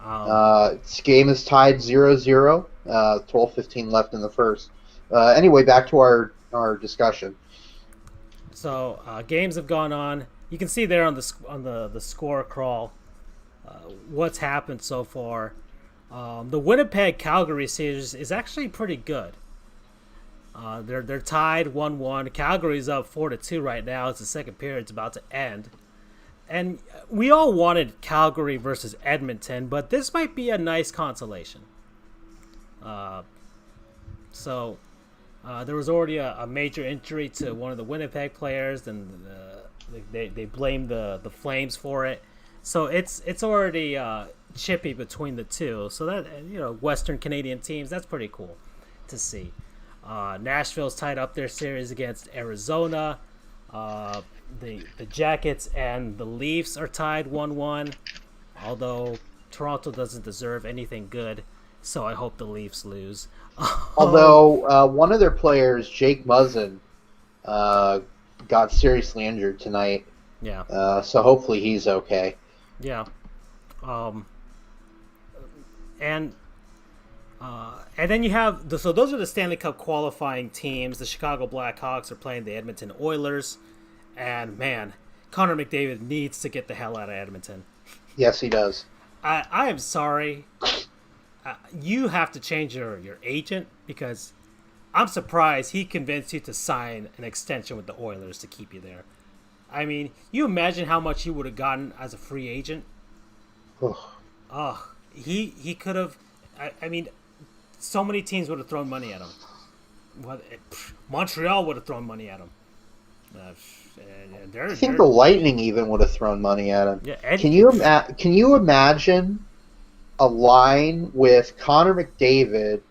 This game is tied 0-0. 12:15 left in the first. Anyway, back to our discussion. So games have gone on. You can see there on the score crawl what's happened so far. The Winnipeg-Calgary series is actually pretty good. They're tied 1-1. Calgary's up 4-2 right now. It's the second period. It's about to end. And we all wanted Calgary versus Edmonton, but this might be a nice consolation. So there was already a major injury to one of the Winnipeg players, and they blamed the Flames for it. So it's already chippy between the two. So that, Western Canadian teams, that's pretty cool to see. Nashville's tied up their series against Arizona. The Jackets and the Leafs are tied 1-1, although Toronto doesn't deserve anything good, so I hope the Leafs lose. Although one of their players, Jake Muzzin, got seriously injured tonight. Yeah. So hopefully he's okay. Yeah. And then you have so those are the Stanley Cup qualifying teams. The Chicago Blackhawks are playing the Edmonton Oilers, and man, Connor McDavid needs to get the hell out of Edmonton. Yes, he does. I am sorry. You have to change your agent, because I'm surprised he convinced you to sign an extension with the Oilers to keep you there. I mean, you imagine how much you would have gotten as a free agent? He could have. I mean, so many teams would have thrown money at him. Montreal would have thrown money at him. I think the Lightning even would have thrown money at him. Yeah, can you imagine a line with Connor McDavid?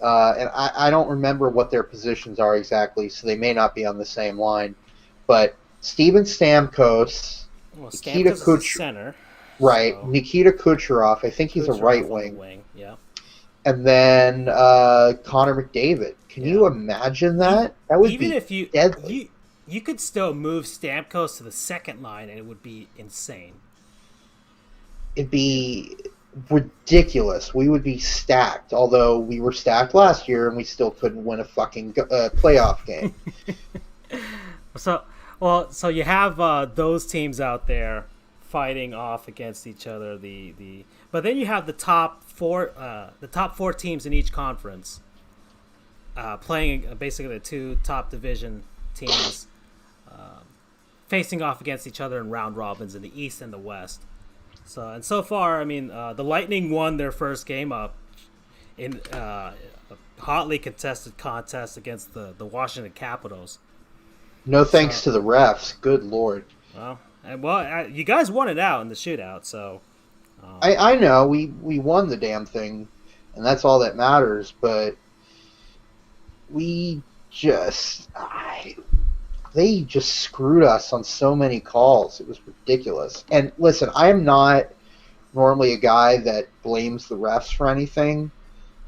And I don't remember what their positions are exactly, so they may not be on the same line. But Steven Stamkos, Nikita Stamkos is center. Right, So. Nikita Kucherov. I think he's a right wing. Yeah. And then Connor McDavid. Can you imagine that? That would Even be if deadly. you could still move Stamkos to the second line, and it would be insane. It'd be ridiculous. We would be stacked. Although we were stacked last year, and we still couldn't win a fucking playoff game. So you have those teams out there fighting off against each other. But then you have the top four teams in each conference playing basically the two top division teams facing off against each other in round robins in the East and the West. So far, I mean, the Lightning won their first game up in a hotly contested contest against the Washington Capitals. No thanks to the refs. Good Lord. Well, you guys won it out in the shootout, so. I know we won the damn thing, and that's all that matters. But we they just screwed us on so many calls. It was ridiculous. And listen, I am not normally a guy that blames the refs for anything,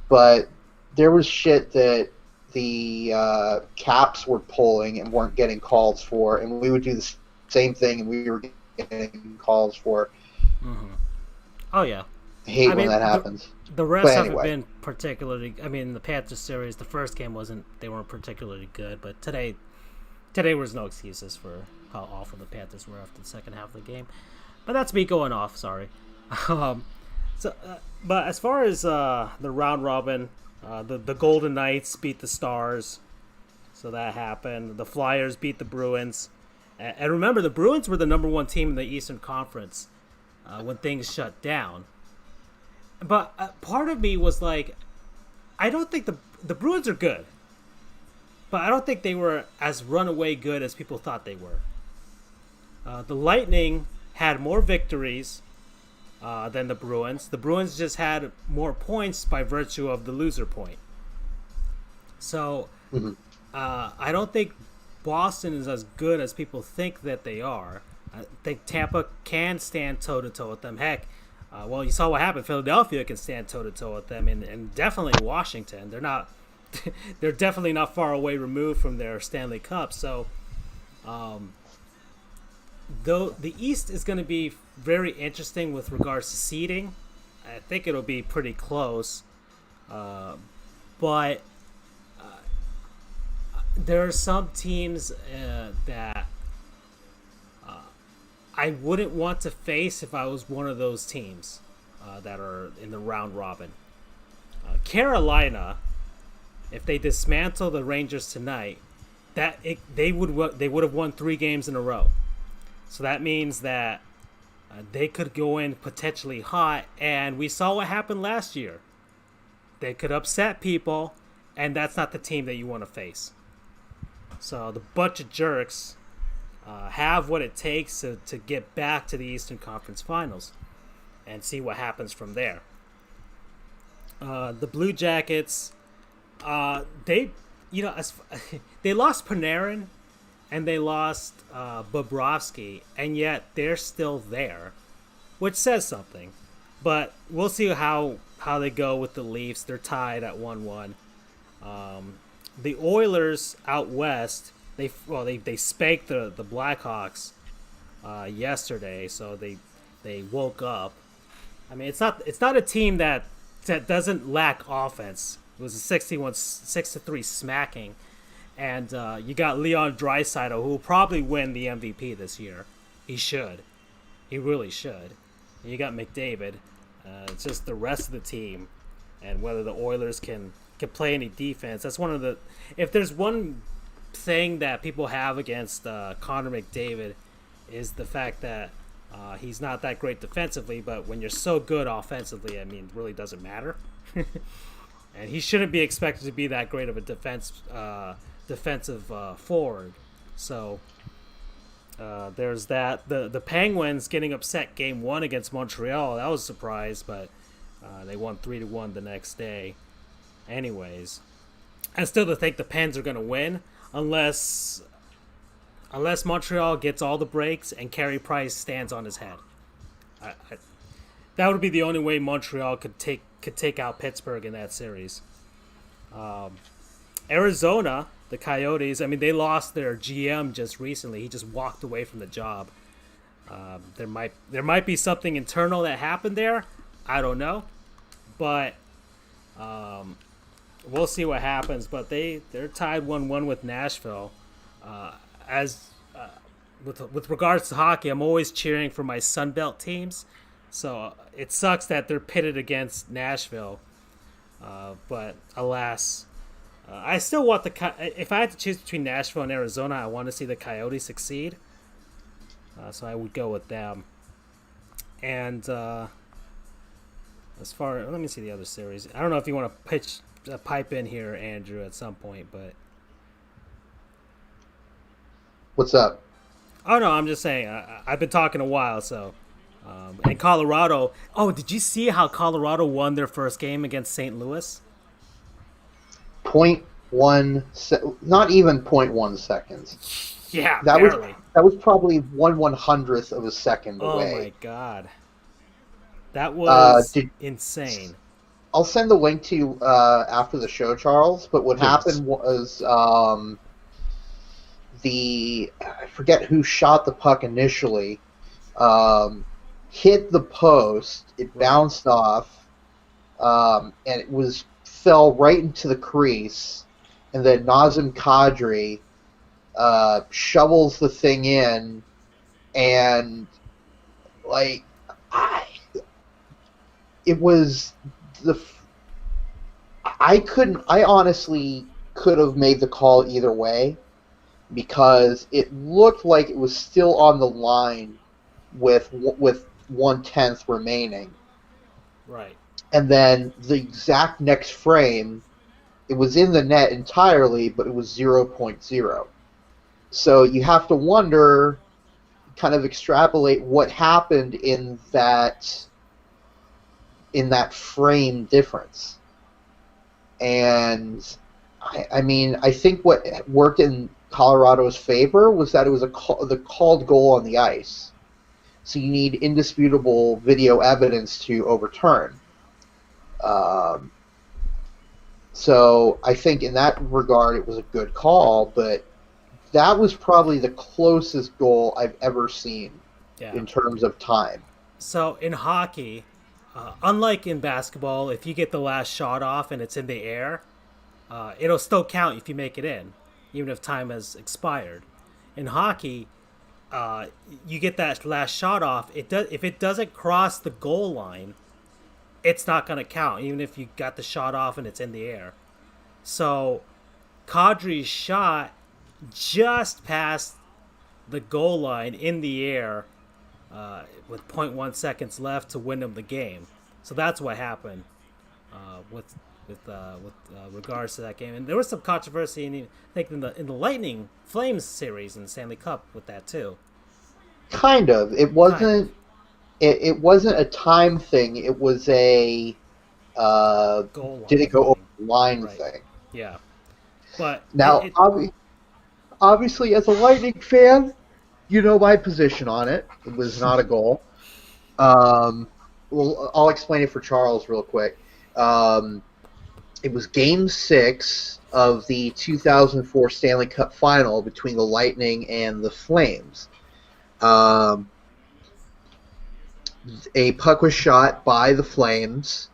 but there was shit that the Caps were pulling and weren't getting calls for, and we would do the same thing, and we were getting calls for. Mm-hmm. Oh yeah, I hate when that happens. The refs haven't been particularly. I mean, the Panthers series, the first game they weren't particularly good, but today was no excuses for how awful the Panthers were after the second half of the game. But that's me going off. Sorry. But as far as the round robin, the Golden Knights beat the Stars, so that happened. The Flyers beat the Bruins, and remember, the Bruins were the number one team in the Eastern Conference when things shut down. But part of me was like, I don't think the Bruins are good, but I don't think they were as runaway good as people thought they were. The Lightning had more victories than the Bruins. The Bruins just had more points by virtue of the loser point. So I don't think Boston is as good as people think that they are. I think Tampa can stand toe-to-toe with them. Heck, well, you saw what happened. Philadelphia can stand toe-to-toe with them, and definitely Washington. They're definitely not far away removed from their Stanley Cup. So, though the East is going to be very interesting with regards to seeding, I think it'll be pretty close. But there are some teams that I wouldn't want to face if I was one of those teams that are in the round robin. Carolina, if they dismantle the Rangers tonight, they would have won 3 games in a row. So that means that they could go in potentially hot, and we saw what happened last year. They could upset people, and that's not the team that you want to face. So the bunch of jerks have what it takes to get back to the Eastern Conference Finals and see what happens from there. The Blue Jackets, they lost Panarin and they lost Bobrovsky, and yet they're still there, which says something. But we'll see how they go with the Leafs. They're tied at 1-1. The Oilers out west, they spanked the Blackhawks yesterday, so they woke up. I mean, it's not a team that doesn't lack offense. It was a 6-3 smacking, and you got Leon Draisaitl, who will probably win the MVP this year. He should, he really should. And you got McDavid. It's just the rest of the team, and whether the Oilers can play any defense. That's one of the. If there's one thing that people have against Connor McDavid, is the fact that he's not that great defensively. But when you're so good offensively, I mean, it really doesn't matter. And he shouldn't be expected to be that great of a defensive forward. So there's that. The Penguins getting upset Game 1 against Montreal. That was a surprise, but they won 3-1 the next day. Anyways, I still think the Pens are going to win unless Montreal gets all the breaks and Carey Price stands on his head. That would be the only way Montreal could take out Pittsburgh in that series. Arizona, the Coyotes, I mean, they lost their GM just recently. He just walked away from the job. There might be something internal that happened there. I don't know, but we'll see what happens. But they're tied 1-1 with Nashville. With regards to hockey, I'm always cheering for my Sunbelt teams. So it sucks that they're pitted against Nashville. But alas, I still want if I had to choose between Nashville and Arizona, I want to see the Coyotes succeed. So I would go with them. And let me see the other series. I don't know if you want to pipe in here, Andrew, at some point, but what's up? Oh no, I'm just saying. I've been talking a while, so. And Colorado. Oh, did you see how Colorado won their first game against St. Louis? 0.1, not even 0.1 seconds. Yeah, that barely. was probably 1/100th of a second away. Oh my god, that was insane. I'll send the link to you after the show, Charles. But what happened was I forget who shot the puck initially. Hit the post, it bounced off, and it fell right into the crease, and then Nazem Kadri shovels the thing in, and I honestly could have made the call either way, because it looked like it was still on the line with 1/10 remaining. Right. And then the exact next frame, it was in the net entirely, but it was 0.0. So you have to wonder, kind of extrapolate what happened in that frame difference. And I mean, I think what worked in Colorado's favor was that it was the called goal on the ice. So you need indisputable video evidence to overturn. So I think in that regard it was a good call, but that was probably the closest goal I've ever seen in terms of time. So in hockey, unlike in basketball, if you get the last shot off and it's in the air, it'll still count if you make it in, even if time has expired. In hockey, you get that last shot off. If it doesn't cross the goal line, it's not going to count, even if you got the shot off and it's in the air. So Kadri's shot just past the goal line in the air with 0.1 seconds left to win them the game. So that's what happened with regards to that game. And there was some controversy in the Lightning Flames series in the Stanley Cup with that too. Kind of. It wasn't. It wasn't a time thing. It was a goal line. Did it go over the line thing? Yeah. But now, obviously, as a Lightning fan, you know my position on it. It was not a goal. Well, I'll explain it for Charles real quick. it was Game 6 of the 2004 Stanley Cup Final between the Lightning and the Flames. A puck was shot by the Flames,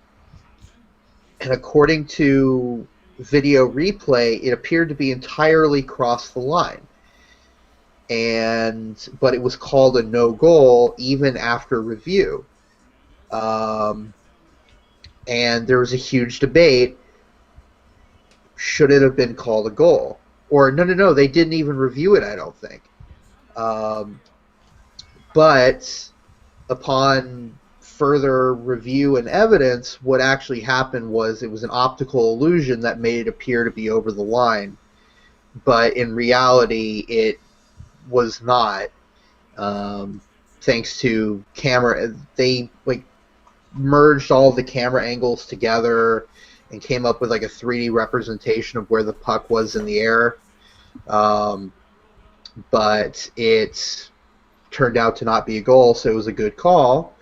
and according to video replay, it appeared to be entirely across the line. But it was called a no goal even after review. And there was a huge debate. Should it have been called a goal? Or no, they didn't even review it, I don't think. But upon further review and evidence, what actually happened was it was an optical illusion that made it appear to be over the line. But in reality, it was not. Thanks to camera, they merged all the camera angles together and came up with a 3D representation of where the puck was in the air. But it turned out to not be a goal, so it was a good call.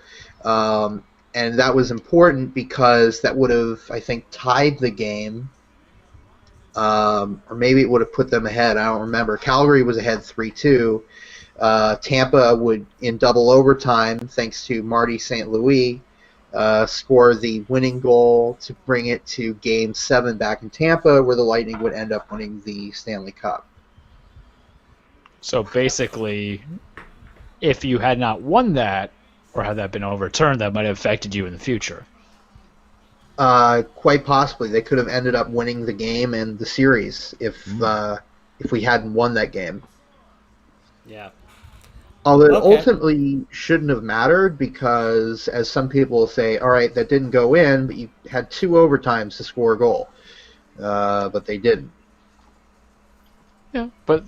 And that was important because that would have, I think, tied the game. Or maybe it would have put them ahead. I don't remember. Calgary was ahead 3-2. Tampa would, in double overtime, thanks to Marty St. Louis, score the winning goal to bring it to Game 7 back in Tampa, where the Lightning would end up winning the Stanley Cup. So basically, if you had not won that, or had that been overturned, that might have affected you in the future. Quite possibly. They could have ended up winning the game and the series if we hadn't won that game. Yeah. Although it ultimately shouldn't have mattered because, as some people say, all right, that didn't go in, but you had 2 overtimes to score a goal. But they didn't. Yeah, but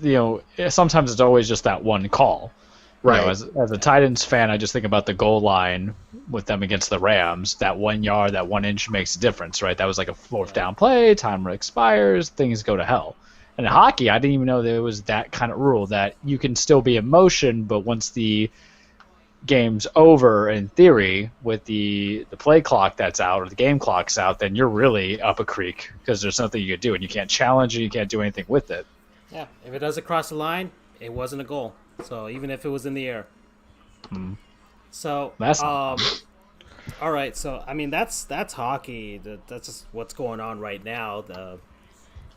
sometimes it's always just that one call. Right. As a Titans fan, I just think about the goal line with them against the Rams. That 1 yard, that 1 inch makes a difference, right? That was like a 4th down play, timer expires, things go to hell. And in hockey, I didn't even know there was that kind of rule that you can still be in motion, but once the game's over, in theory, with the play clock that's out or the game clock's out, then you're really up a creek because there's nothing you can do, and you can't challenge it, you can't do anything with it. Yeah, if it doesn't cross the line, it wasn't a goal. So even if it was in the air. So That's all right. So I mean that's hockey. That's just what's going on right now.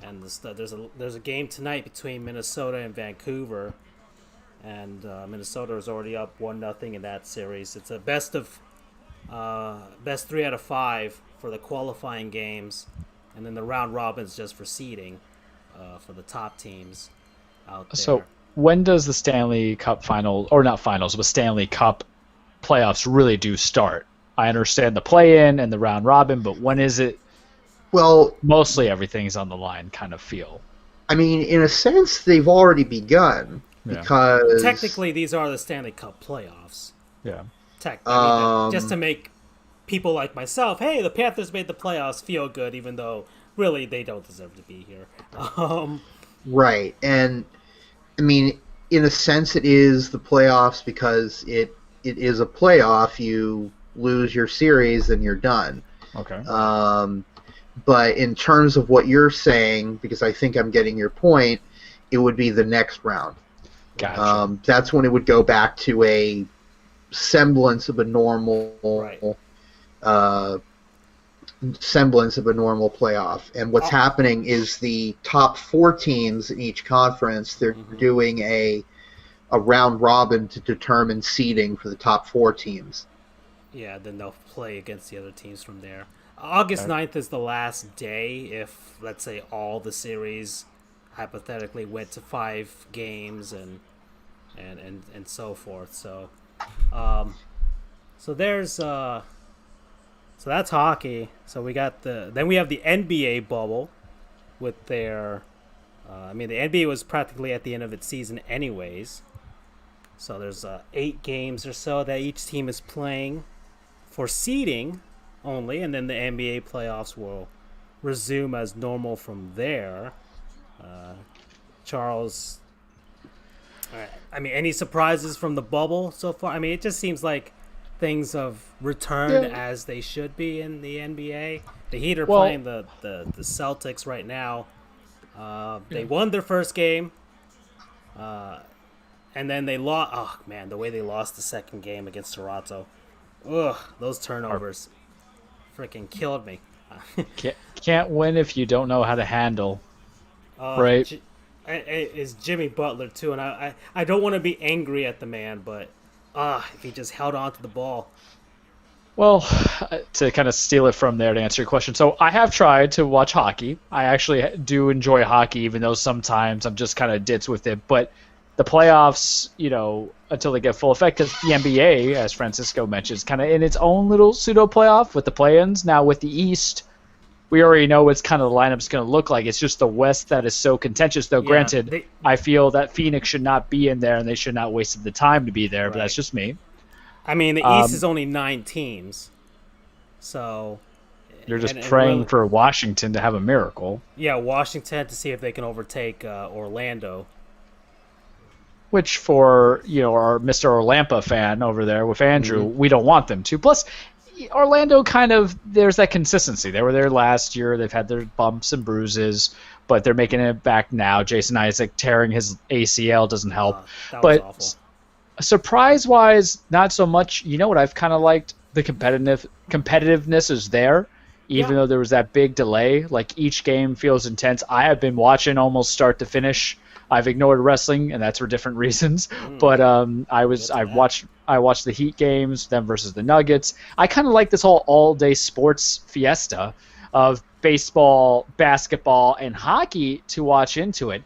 There's a game tonight between Minnesota and Vancouver, and Minnesota is already up 1-0 in that series. It's a best 3 out of 5 for the qualifying games, and then the round robin's just for seeding for the top teams out there. So when does the Stanley Cup finals, or not finals, but Stanley Cup playoffs really do start? I understand the play-in and the round robin, but when is it? Well, mostly everything's on the line kind of feel. I mean, in a sense, they've already begun because technically these are the Stanley Cup playoffs. Yeah. Just to make people like myself, hey, the Panthers made the playoffs, feel good, even though really they don't deserve to be here. Right, and I mean, in a sense, it is the playoffs because it is a playoff. You lose your series, then you're done. Okay. But in terms of what you're saying, because I think I'm getting your point, it would be the next round. Gotcha. That's when it would go back to a semblance of a normal playoff. And what's happening is the top 4 teams in each conference, they're doing a round robin to determine seeding for the top 4 teams. Yeah, then they'll play against the other teams from there. August 9th is the last day if, let's say, all the series hypothetically went to 5 games and so forth. So there's so that's hockey. So we got then we have the NBA bubble with their I mean the NBA was practically at the end of its season anyways. So there's 8 games or so that each team is playing for seeding only, and then the NBA playoffs will resume as normal from there. Charles, I mean, any surprises from the bubble so far? I mean, it just seems like things have returned as they should be in the NBA. The Heat are playing the Celtics right now. They won their first game, and then they lost. Oh man, the way they lost the second game against Toronto. Ugh, those turnovers freaking killed me. Can't win if you don't know how to handle. Right. It's Jimmy Butler too, and I don't want to be angry at the man, but if he just held on to the ball. Well, to kind of steal it from there to answer your question, so I have tried to watch hockey. I actually do enjoy hockey, even though sometimes I'm just kind of ditz with it. But the playoffs, until they get full effect, because the NBA, as Francisco mentioned, is kind of in its own little pseudo playoff with the play-ins. Now with the East, we already know what's kind of the lineup's going to look like. It's just the West that is so contentious. Though, granted, I feel that Phoenix should not be in there, and they should not waste the time to be there. Right. But that's just me. I mean, the East is only 9 teams, so you're just praying for Washington to have a miracle. Yeah, Washington to see if they can overtake Orlando. Which for our Mr. Orlampa fan over there with Andrew, we don't want them to. Plus, Orlando there's that consistency. They were there last year. They've had their bumps and bruises, but they're making it back now. Jason Isaac tearing his ACL doesn't help. That was awful. Surprise-wise, not so much. You know what I've kind of liked? The competitiveness is there, even though there was that big delay. Like, each game feels intense. I have been watching almost start to finish. I've ignored wrestling, and that's for different reasons. But I watched the Heat games, them versus the Nuggets. I kind of like this whole all-day sports fiesta of baseball, basketball, and hockey to watch into it.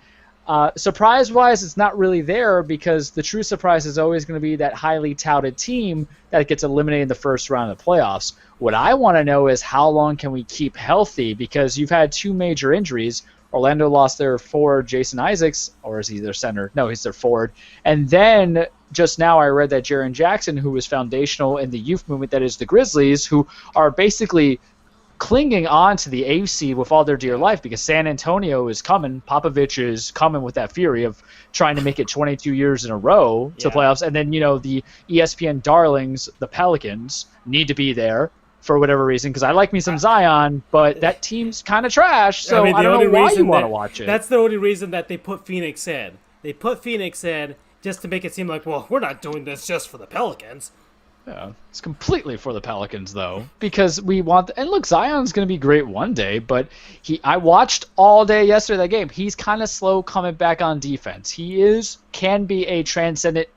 Surprise-wise, it's not really there because the true surprise is always going to be that highly touted team that gets eliminated in the first round of the playoffs. What I want to know is how long can we keep healthy, because you've had 2 major injuries. Orlando lost their forward, Jason Isaacs, or is he their center? No, he's their forward. And then just now I read that Jaren Jackson, who was foundational in the youth movement that is the Grizzlies, who are basically clinging on to the eighth seed with all their dear life because San Antonio is coming. Popovich is coming with that fury of trying to make it 22 years in a row to playoffs. And then, the ESPN darlings, the Pelicans, need to be there for whatever reason because I like me some Zion, but that team's kind of trash, so I don't know why you want to watch it. That's the only reason that they put Phoenix in. They put Phoenix in just to make it seem like, well, we're not doing this just for the Pelicans. Yeah, it's completely for the Pelicans, though, because we want – and look, Zion's going to be great one day, but I watched all day yesterday that game. He's kind of slow coming back on defense. He can be a transcendent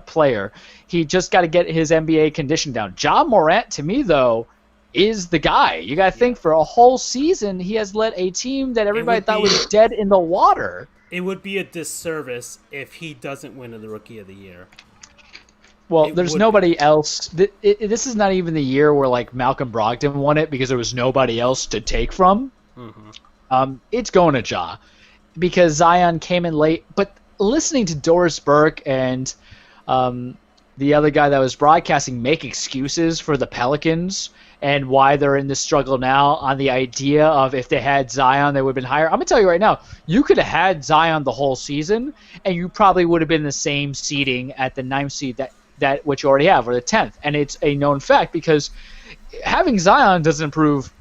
player. He just got to get his NBA condition down. Ja Morant, to me, though, is the guy. You got to think for a whole season he has led a team that everybody thought was dead in the water. It would be a disservice if he doesn't win the Rookie of the Year. Well, there's nobody else. This is not even the year where like Malcolm Brogdon won it because there was nobody else to take from. Mm-hmm. It's going to Ja because Zion came in late. But listening to Doris Burke and the other guy that was broadcasting make excuses for the Pelicans and why they're in this struggle now on the idea of if they had Zion, they would have been higher. I'm going to tell you right now, you could have had Zion the whole season, and you probably would have been the same seeding at the 9th seed that which you already have, or the 10th. And it's a known fact because having Zion doesn't improve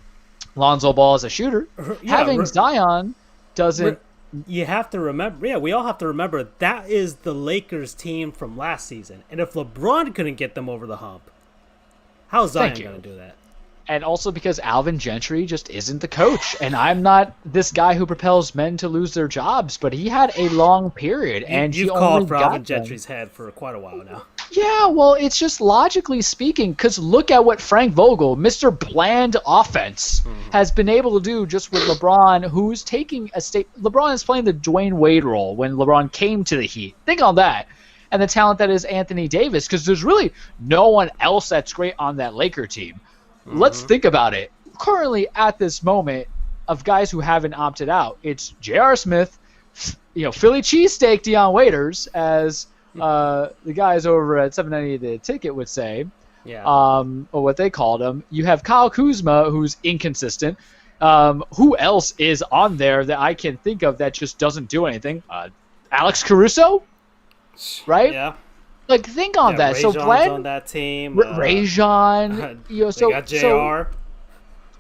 Lonzo Ball as a shooter. Having Zion doesn't... You have to remember, we all have to remember, that is the Lakers team from last season. And if LeBron couldn't get them over the hump, how's Zion going to do that? And also because Alvin Gentry just isn't the coach. And I'm not this guy who propels men to lose their jobs, but he had a long period. And you've called for Alvin Gentry's head for quite a while now. Yeah, well, it's just logically speaking, because look at what Frank Vogel, Mr. Bland Offense, has been able to do just with LeBron, who's taking a state. LeBron is playing the Dwayne Wade role when LeBron came to the Heat. Think on that. And the talent that is Anthony Davis, because there's really no one else that's great on that Laker team. Let's think about it. Currently, at this moment, of guys who haven't opted out, it's J.R. Smith, Philly cheesesteak Deion Waiters, as the guys over at 790 The Ticket would say, or what they called him. You have Kyle Kuzma, who's inconsistent. Who else is on there that I can think of that just doesn't do anything? Alex Caruso, right? Yeah. Like, think on that. So Rajon's Glenn, on that team. Rajon, They got JR.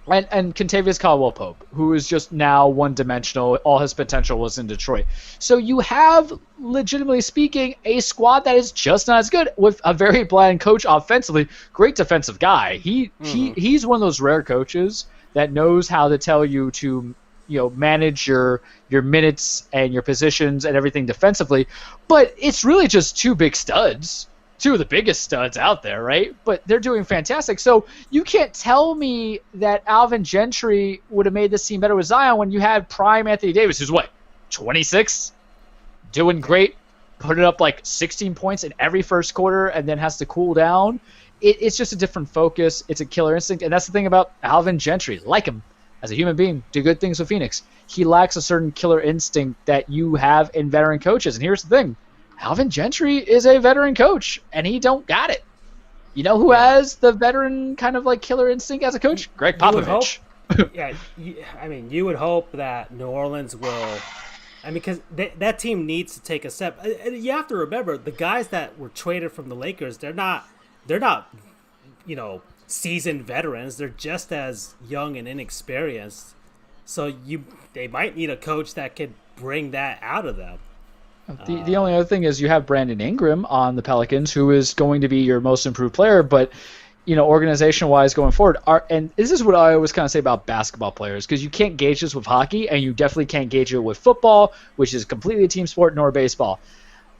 And Contavious Caldwell-Pope, who is just now one-dimensional. All his potential was in Detroit. So you have, legitimately speaking, a squad that is just not as good with a very bland coach offensively. Great defensive guy. He's one of those rare coaches that knows how to tell you to, manage your minutes and your positions and everything defensively. But it's really just two big studs. Two of the biggest studs out there, right? But they're doing fantastic. So you can't tell me that Alvin Gentry would have made this team better with Zion when you had prime Anthony Davis, who's 26, doing great, putting up like 16 points in every first quarter and then has to cool down. It's just a different focus. It's a killer instinct. And that's the thing about Alvin Gentry. Like him as a human being, do good things with Phoenix. He lacks a certain killer instinct that you have in veteran coaches. And here's the thing. Alvin Gentry is a veteran coach, and he don't got it. You know who has the veteran kind of like killer instinct as a coach? Greg Popovich. You would hope that New Orleans will. Because that team needs to take a step. You have to remember the guys that were traded from the Lakers. They're not, seasoned veterans. They're just as young and inexperienced. So they might need a coach that could bring that out of them. The only other thing is you have Brandon Ingram on the Pelicans, who is going to be your most improved player, but organization-wise going forward, and this is what I always kind of say about basketball players, because you can't gauge this with hockey, and you definitely can't gauge it with football, which is completely a team sport, nor baseball.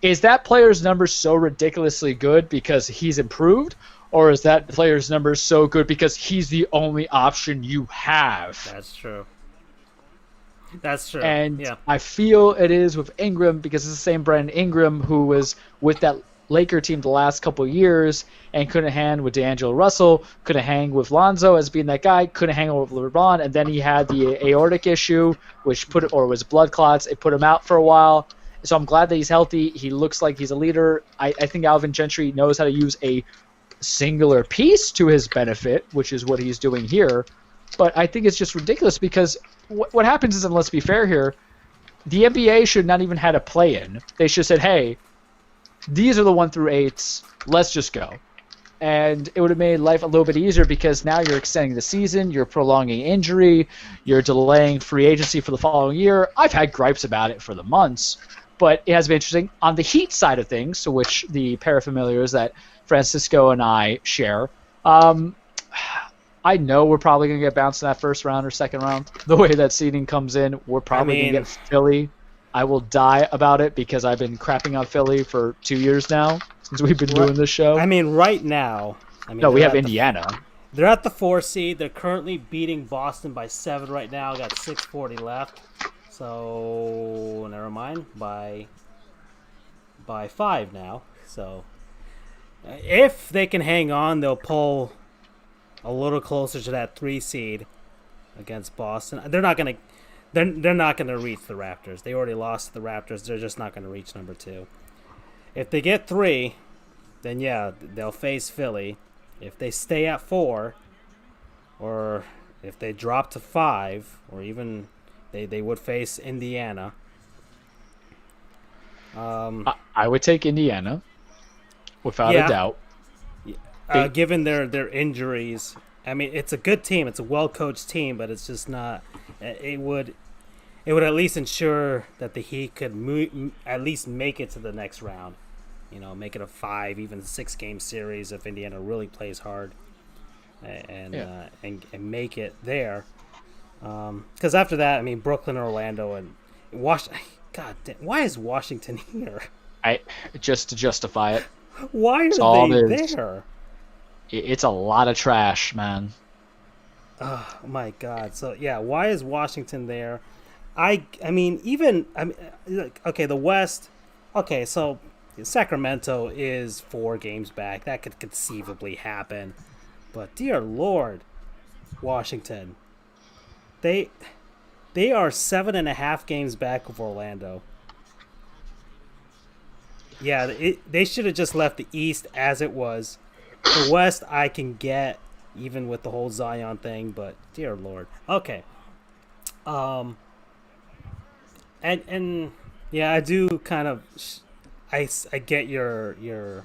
Is that player's number so ridiculously good because he's improved, or is that player's number so good because he's the only option you have? That's true. That's true. And yeah. I feel it is with Ingram because it's the same Brandon Ingram who was with that Laker team the last couple of years and couldn't hang with D'Angelo Russell, couldn't hang with Lonzo as being that guy, couldn't hang with LeBron, and then he had the aortic issue, or was blood clots. It put him out for a while. So I'm glad that he's healthy. He looks like he's a leader. I think Alvin Gentry knows how to use a singular piece to his benefit, which is what he's doing here. But I think it's just ridiculous because what happens is, and let's be fair here, the NBA should not even had a play-in. They should have said, hey, these are the 1 through 8s. Let's just go. And it would have made life a little bit easier because now you're extending the season, you're prolonging injury, you're delaying free agency for the following year. I've had gripes about it for the months, but it has been interesting. On the Heat side of things, to which the parafamiliars that Francisco and I share, I know we're probably going to get bounced in that first round or second round. The way that seeding comes in, we're probably going to get Philly. I will die about it because I've been crapping on Philly for 2 years now since we've been doing this show. Right now. No, we have Indiana. They're at the 4 seed. They're currently beating Boston by 7 right now. Got 6:40 left. So, never mind. By 5 now. So, if they can hang on, they'll pull a little closer to that 3 seed against Boston. They're not gonna reach the Raptors. They already lost to the Raptors. They're just not gonna reach number 2. If they get 3, then yeah, they'll face Philly. If they stay at 4, or if they drop to 5, or even they would face Indiana. I would take Indiana without a doubt. Given their injuries, it's a good team. It's a well-coached team, but it's just not. It would at least ensure that the Heat could at least make it to the next round. Make it a 5, even 6-game series if Indiana really plays hard, and make it there. Because after that, Brooklyn, Orlando, and Washington. God damn, why is Washington here? Just to justify it. Why are they there? It's a lot of trash, man. Oh my God! So yeah, why is Washington there? Okay, the West. Okay, so Sacramento is 4 games back. That could conceivably happen, but dear Lord, Washington. They are 7.5 games back of Orlando. Yeah, they should have just left the East as it was. The West I can get, even with the whole Zion thing, but dear Lord. Okay. And yeah, I do kind of I get your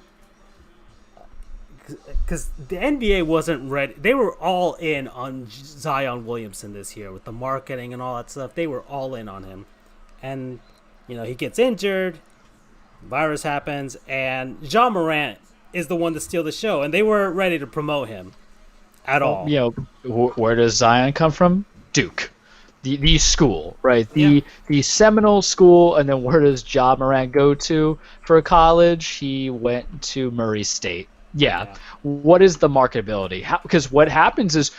because the NBA wasn't ready. They were all in on Zion Williamson this year with the marketing and all that stuff. They were all in on him, and he gets injured, virus happens, and Ja Morant is the one to steal the show, and they weren't ready to promote him at all. Where does Zion come from? Duke. The school, right? The Seminole school, and then where does Ja Morant go to for college? He went to Murray State. Yeah. What is the marketability? Because what happens is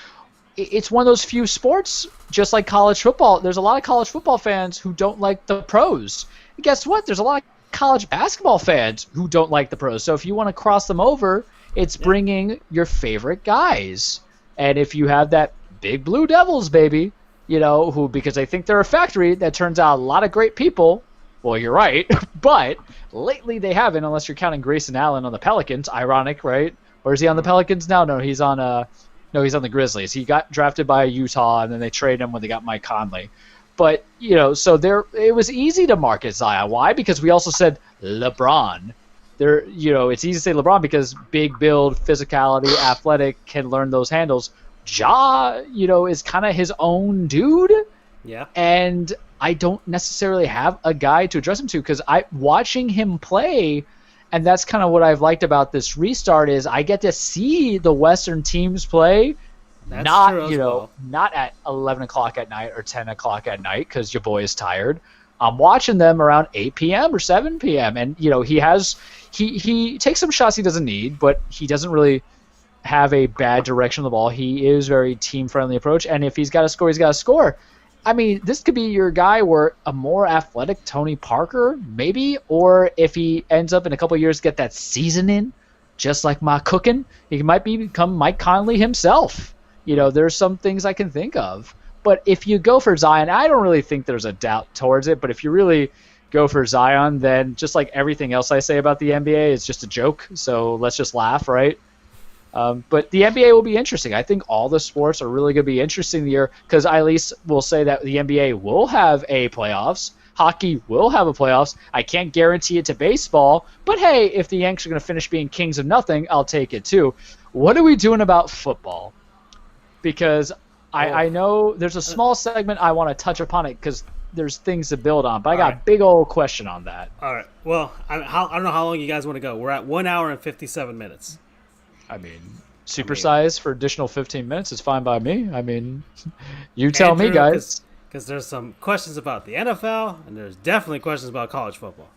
it's one of those few sports, just like college football. There's a lot of college football fans who don't like the pros. And guess what? There's a lot of college basketball fans who don't like the pros. So if you want to cross them over, it's bringing your favorite guys. And if you have that big Blue Devils, baby, who, because they think they're a factory that turns out a lot of great people. Well, you're right, but lately they haven't, unless you're counting Grayson Allen on the Pelicans. Ironic, right? Or is he on the Pelicans now? No, he's on the Grizzlies. He got drafted by Utah, and then they traded him when they got Mike Conley. But so it was easy to market Zion. Why? Because we also said LeBron. It's easy to say LeBron because big build, physicality, athletic, can learn those handles. Ja, is kind of his own dude. Yeah. And I don't necessarily have a guy to address him to because watching him play, and that's kind of what I've liked about this restart is I get to see the Western teams play. That's not true as well. Not at 11 o'clock at night or 10 o'clock at night because your boy is tired. I'm watching them around 8 p.m. or 7 p.m. And he takes some shots he doesn't need, but he doesn't really have a bad direction of the ball. He is very team-friendly approach, and if he's got to score, he's got to score. I mean, this could be your guy where a more athletic Tony Parker, maybe, or if he ends up in a couple of years get that seasoning, just like my cooking, he might become Mike Conley himself. There's some things I can think of. But if you go for Zion, I don't really think there's a doubt towards it, but if you really go for Zion, then just like everything else I say about the NBA, it's just a joke, so let's just laugh, right? But the NBA will be interesting. I think all the sports are really going to be interesting this year because I at least will say that the NBA will have a playoffs. Hockey will have a playoffs. I can't guarantee it to baseball, but hey, if the Yanks are going to finish being kings of nothing, I'll take it too. What are we doing about football? Because I know there's a small segment I want to touch upon it because there's things to build on, but I got a big old question on that. All right. Well, I don't know how long you guys want to go. We're at 1 hour and 57 minutes. I mean, supersize for additional 15 minutes is fine by me. I mean, you tell me, guys. Because there's some questions about the NFL, and there's definitely questions about college football.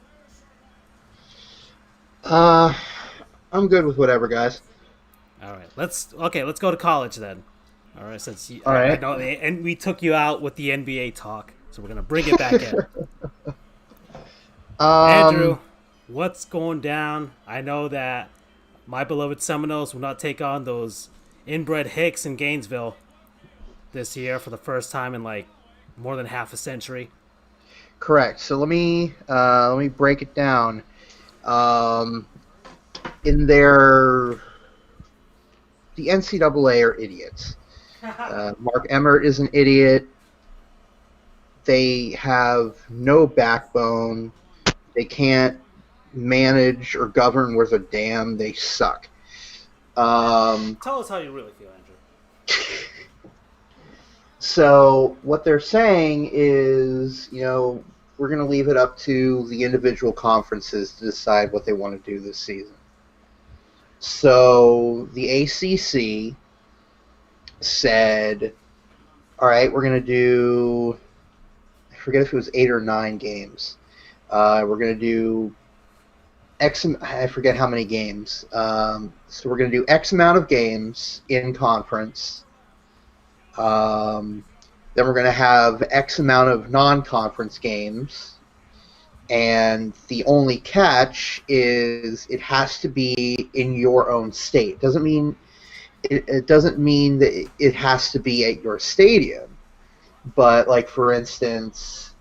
I'm good with whatever, guys. All right. Let's go to college then. All right. All right. I know, and we took you out with the NBA talk, so we're gonna bring it back in. Andrew, what's going down? I know that my beloved Seminoles will not take on those inbred Hicks in Gainesville this year for the first time in like more than half a century. Correct. So let me break it down. The NCAA are idiots. Mark Emmert is an idiot. They have no backbone. They can't manage or govern worth a damn. They suck. Tell us how you really feel, Andrew. So what they're saying is, we're going to leave it up to the individual conferences to decide what they want to do this season. So the ACC said, all right, we're going to do, I forget if it was 8 or 9 games. We're going to do I forget how many games. So we're going to do X amount of games in conference. Then we're going to have X amount of non-conference games. And the only catch is it has to be in your own state. It doesn't mean that it has to be at your stadium. But, like, for instance,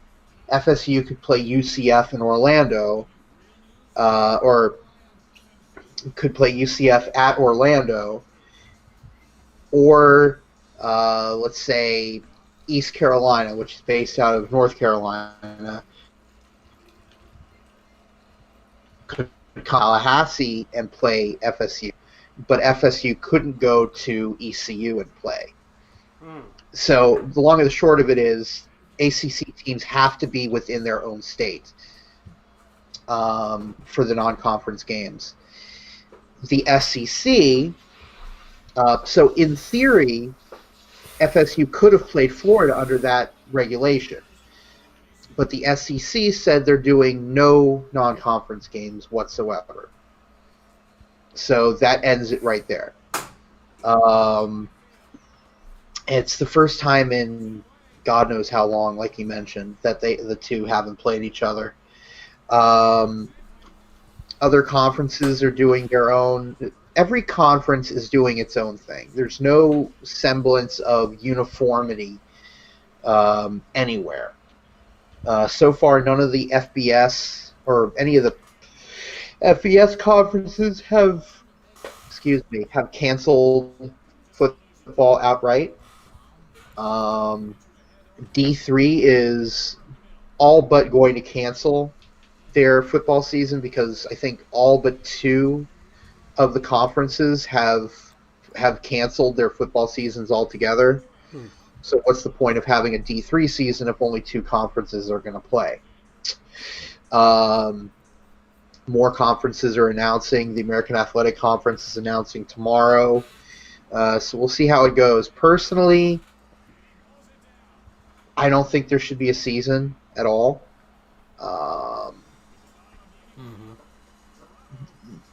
FSU could play UCF in Orlando, or could play UCF at Orlando, or let's say East Carolina, which is based out of North Carolina, could Tallahassee and play FSU. but FSU couldn't go to ECU and play. So the long and the short of it is ACC teams have to be within their own state for the non-conference games. The SEC, so in theory, FSU could have played Florida under that regulation. But the SEC said they're doing no non-conference games whatsoever. So that ends it right there. It's the first time in God knows how long, like you mentioned, that the two haven't played each other. Other conferences are doing their own. Every conference is doing its own thing. There's no semblance of uniformity anywhere. So far, none of the FBS or any of the FBS conferences have canceled football outright. D3 is all but going to cancel their football season because I think all but two of the conferences have canceled their football seasons altogether. So what's the point of having a D3 season if only two conferences are going to play? More conferences are announcing. The American Athletic Conference is announcing tomorrow. So we'll see how it goes. Personally, I don't think there should be a season at all.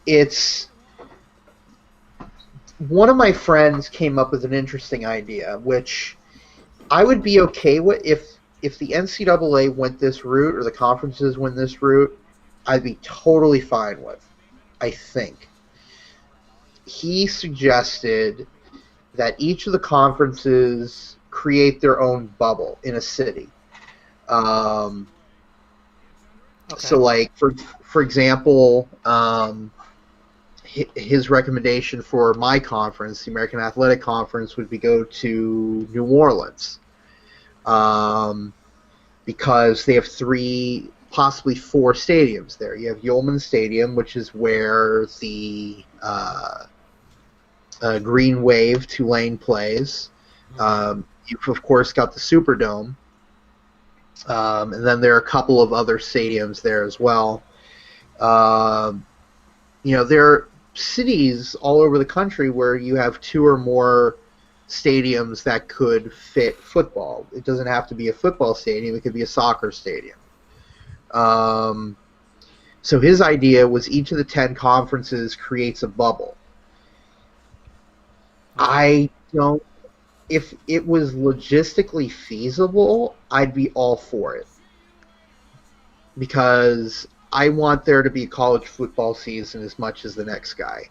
It's one of my friends came up with an interesting idea, which I would be okay with if the NCAA went this route or the conferences went this route. I'd be totally fine with. I think he suggested that each of the conferences create their own bubble in a city. So, like for example, his recommendation for my conference, the American Athletic Conference, would be go to New Orleans, because they have three, possibly four stadiums there. You have Yulman Stadium, which is where the Green Wave Tulane plays. You've of course got the Superdome, and then there are a couple of other stadiums there as well. There are cities all over the country where you have two or more stadiums that could fit football. It doesn't have to be a football stadium. It could be a soccer stadium. So his idea was each of the 10 conferences creates a bubble. If it was logistically feasible, I'd be all for it. Because I want there to be a college football season as much as the next guy.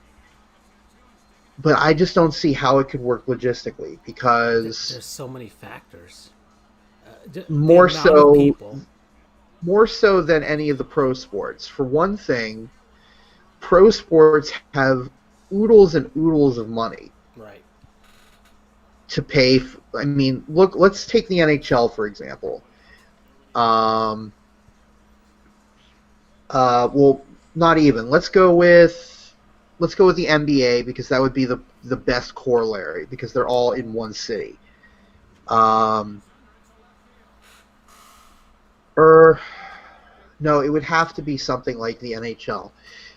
But I just don't see how it could work logistically because there's so many factors. More so than any of the pro sports. For one thing, pro sports have oodles and oodles of money. Right. To pay. Look, let's take the NHL for example. Well, not even. Let's go with the NBA because that would be the best corollary because they're all in one city. No, it would have to be something like the NHL.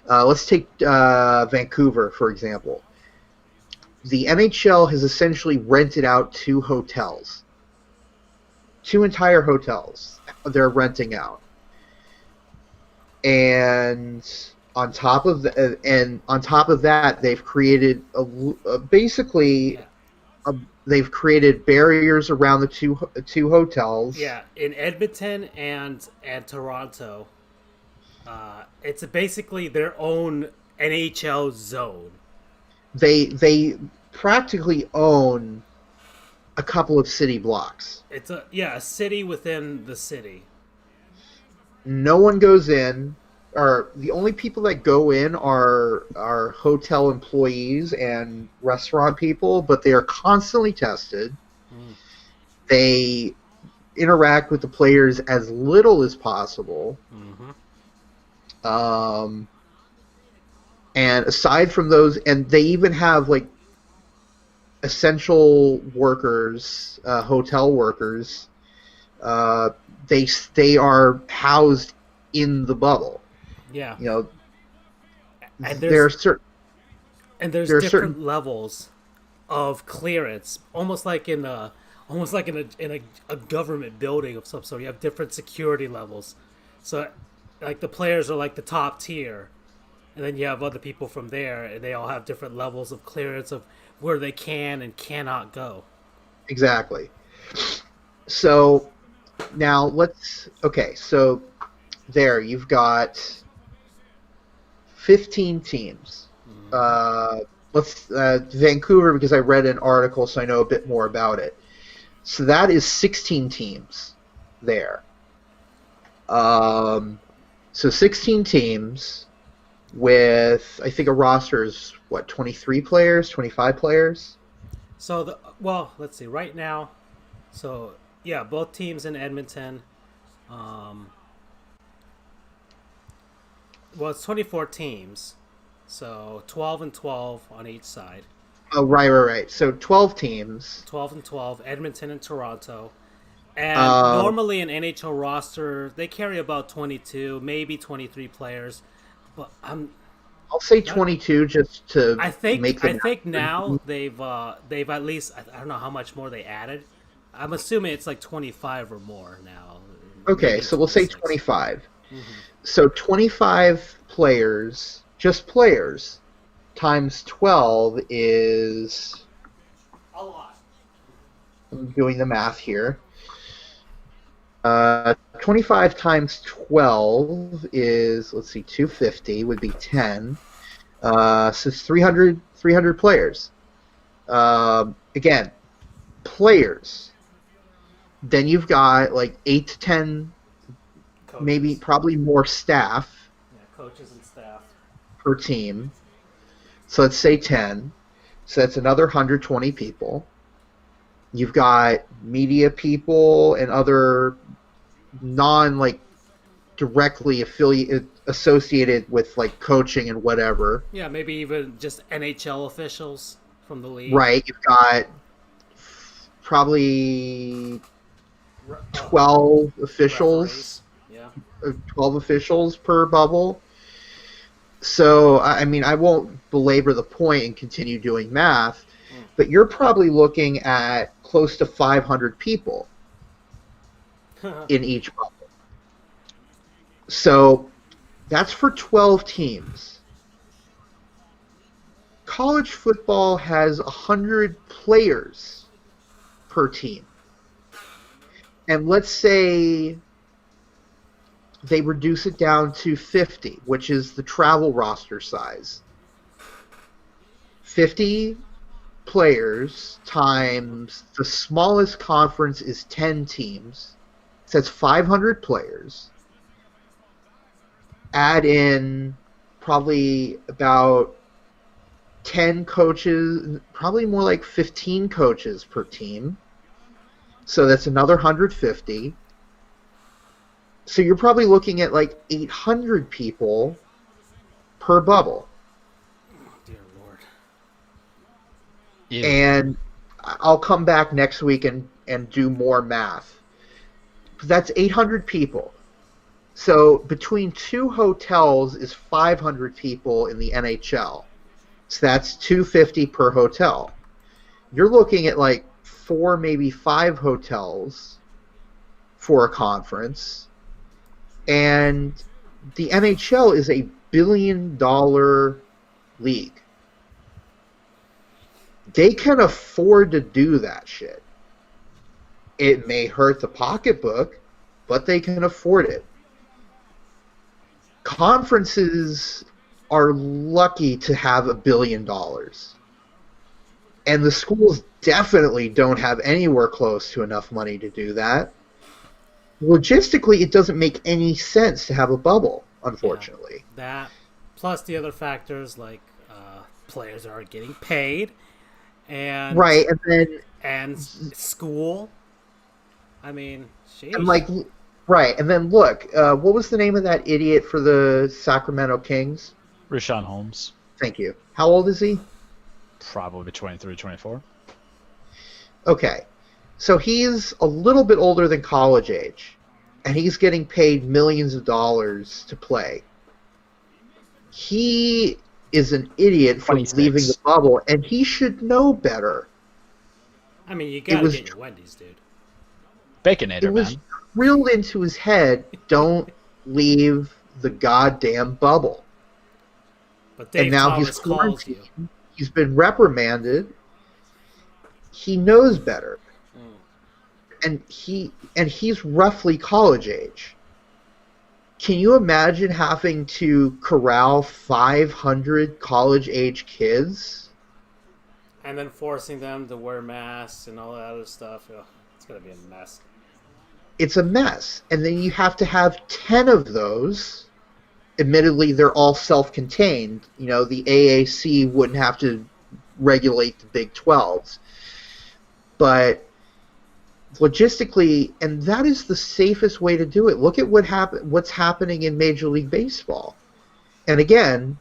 Let's take Vancouver, for example. The NHL has essentially rented out two hotels. Two entire hotels they're renting out. And on top of that, they've created they've created barriers around the two hotels. Yeah, in Edmonton and Toronto, it's basically their own NHL zone. They practically own a couple of city blocks. It's a city within the city. No one goes in, or the only people that go in are hotel employees and restaurant people, but they are constantly tested. They interact with the players as little as possible. And aside from those, and they even have like essential workers, hotel workers. They are housed in the bubble. Yeah. You know, And there's there's different levels of clearance, almost like in a government building of some sort. You have different security levels. So, like the players are like the top tier, and then you have other people from there, and they all have different levels of clearance of where they can and cannot go. Exactly. So now so there you've got 15 teams. Vancouver, because I read an article, so I know a bit more about it. So that is 16 teams there. So 16 teams with, I think, a roster is, 23 players, 25 players? So, let's see. Right now, so, yeah, both teams in Edmonton. It's 24 teams. So 12 and 12 on each side. Oh, right. So 12 teams. 12 and 12, Edmonton and Toronto. And normally an NHL roster, they carry about 22, maybe 23 players. But I'll say 22 just to make the... I think now they've at least, I don't know how much more they added. I'm assuming it's like 25 or more now. Okay, so we'll say 25. Mm-hmm. So 25 players, just players, times 12 is... a lot. I'm doing the math here. 25 times 12 is, 250 would be 10. So it's 300 players. Again, players. Then you've got like 8 to 10, coaches. Probably more staff. Yeah, coaches and staff. Per team. So let's say 10. So that's another 120 people. You've got media people and other directly associated with coaching and whatever. Yeah, maybe even just NHL officials from the league. Right. You've got probably 12 officials. Yeah. 12 officials per bubble. So, I won't belabor the point and continue doing math, but you're probably looking at close to 500 people in each bubble. So, that's for 12 teams. College football has 100 players per team. And let's say they reduce it down to 50, which is the travel roster size. 50 players times the smallest conference is 10 teams. So that's 500 players. Add in probably about 10 coaches, probably more like 15 coaches per team. So that's another 150. So you're probably looking at 800 people per bubble. Oh, dear Lord. Yeah. And I'll come back next week and do more math. That's 800 people. So between two hotels is 500 people in the NHL. So that's 250 per hotel. You're looking at 4, maybe 5 hotels for a conference. And the NHL is a $1 billion league. They can afford to do that shit. It may hurt the pocketbook, but they can afford it. Conferences are lucky to have $1 billion. And the schools definitely don't have anywhere close to enough money to do that. Logistically, it doesn't make any sense to have a bubble, unfortunately. Yeah, that, plus the other factors players aren't getting paid, and right, and school. Sheesh. And right, and then look, what was the name of that idiot for the Sacramento Kings? Richaun Holmes. Thank you. How old is he? Probably 23, 24. Okay. So he's a little bit older than college age, and he's getting paid millions of dollars to play. He is an idiot for 26. leaving the bubble, and he should know better. I mean, you gotta get your Wendy's, dude. Baconator, It was man. drilled into his head, don't leave the goddamn bubble. But Dave And now Thomas he's calls you. quarantined. He's been reprimanded. He knows better. And he's roughly college age. Can you imagine having to corral 500 college age kids? And then forcing them to wear masks and all that other stuff. Ugh, it's gonna be a mess. It's a mess. And then you have to have 10 of those. Admittedly, they're all self-contained. You know, the AAC wouldn't have to regulate the Big 12s. But logistically, and that is the safest way to do it. Look at what's happening in Major League Baseball. And again,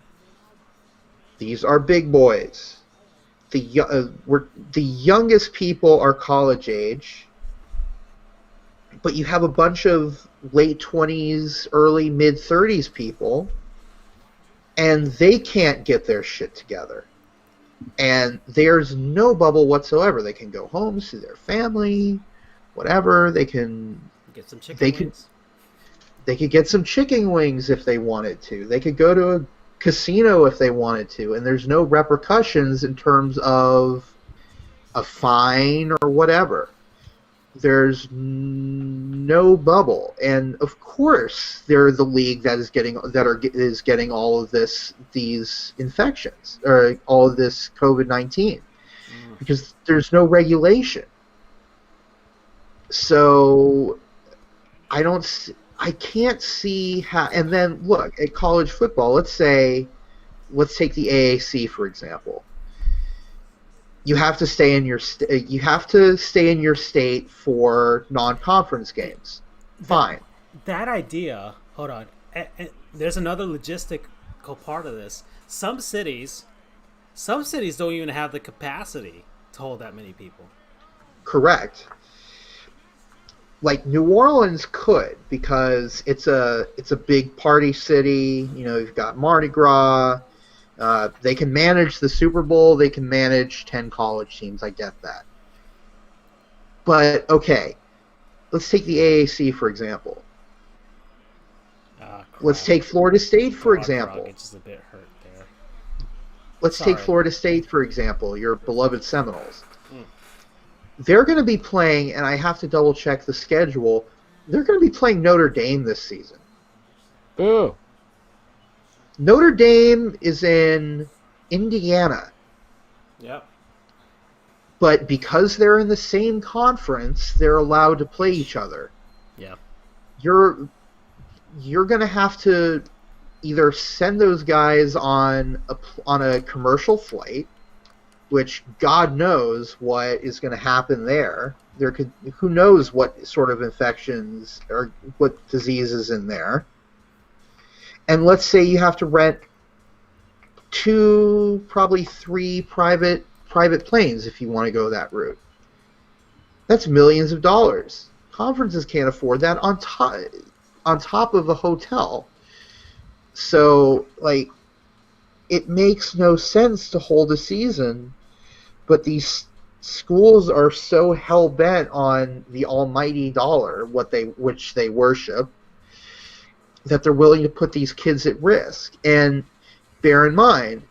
these are big boys. The youngest people are college age, but you have a bunch of late 20s, early mid-30s people, and they can't get their shit together. And there's no bubble whatsoever. They can go home, see their family, whatever. They can Get some chicken wings. They could get some chicken wings if they wanted to. They could go to a casino if they wanted to, and there's no repercussions in terms of a fine or whatever. There's no bubble, and of course they're the league that is getting all of these infections or all of this COVID-19 because there's no regulation. So I can't see how. And then look at college football. Let's take the AAC for example. You have to stay in your state for non-conference games. Fine. That idea. Hold on. There's another logistical part of this. Some cities don't even have the capacity to hold that many people. Correct. Like New Orleans could, because it's a big party city. You know, you've got Mardi Gras. They can manage the Super Bowl. They can manage 10 college teams. I get that. But, okay, let's take the AAC, for example. Let's take Florida State, for example. It's just a bit hurt there. Let's take Florida State, for example, your beloved Seminoles. They're going to be playing, and I have to double-check the schedule, they're going to be playing Notre Dame this season. Boo. Notre Dame is in Indiana. Yep. But because they're in the same conference, they're allowed to play each other. Yeah. You're going to have to either send those guys on a commercial flight, which God knows what is going to happen there. Who knows what sort of infections or what diseases in there. And let's say you have to rent 2, probably 3 private planes if you want to go that route. That's millions of dollars. Conferences can't afford that on top of a hotel. So, like, it makes no sense to hold a season, but these schools are so hell-bent on the almighty dollar, which they worship, that they're willing to put these kids at risk. And bear in mind,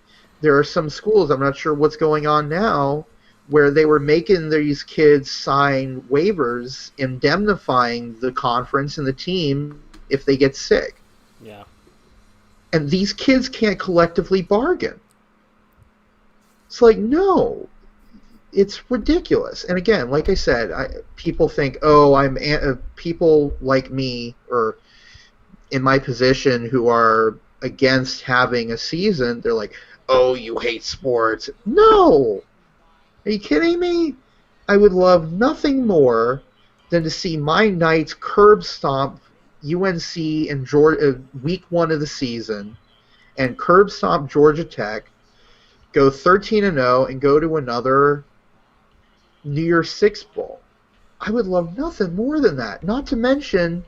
there are some schools, I'm not sure what's going on now, where they were making these kids sign waivers indemnifying the conference and the team if they get sick. Yeah. And these kids can't collectively bargain. It's like, no. It's ridiculous. And again, like I said, people think, people like me or in my position who are against having a season, they're like, oh, you hate sports. No! Are you kidding me? I would love nothing more than to see my Knights curb stomp UNC in Georgia, week 1 of the season, and curb stomp Georgia Tech, go 13-0 and go to another New Year's Six Bowl. I would love nothing more than that. Not to mention,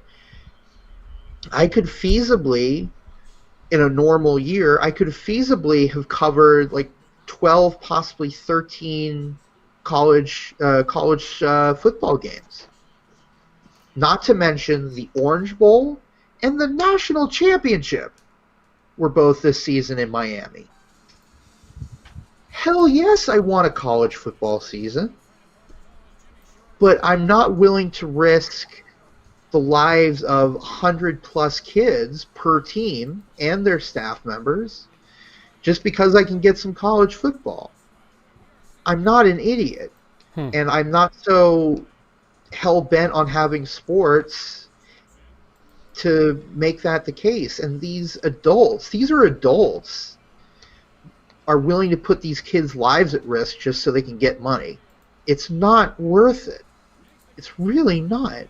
I could feasibly, in a normal year, I could feasibly have covered like 12, possibly 13 college football games. Not to mention the Orange Bowl and the National Championship were both this season in Miami. Hell yes, I want a college football season. But I'm not willing to risk the lives of 100-plus kids per team and their staff members just because I can get some college football. I'm not an idiot. And I'm not so hell-bent on having sports to make that the case. And these are adults, are willing to put these kids' lives at risk just so they can get money. It's not worth it. It's really not.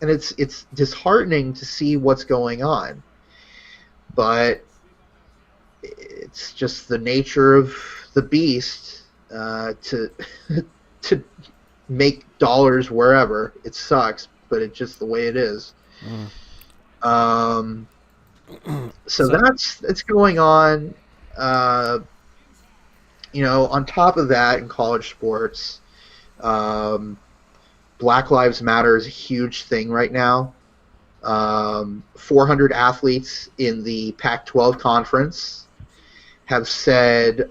And it's disheartening to see what's going on. But it's just the nature of the beast to make dollars wherever. It sucks, but it's just the way it is. So that's going on. On top of that, in college sports, Black Lives Matter is a huge thing right now. 400 athletes in the Pac-12 conference have said,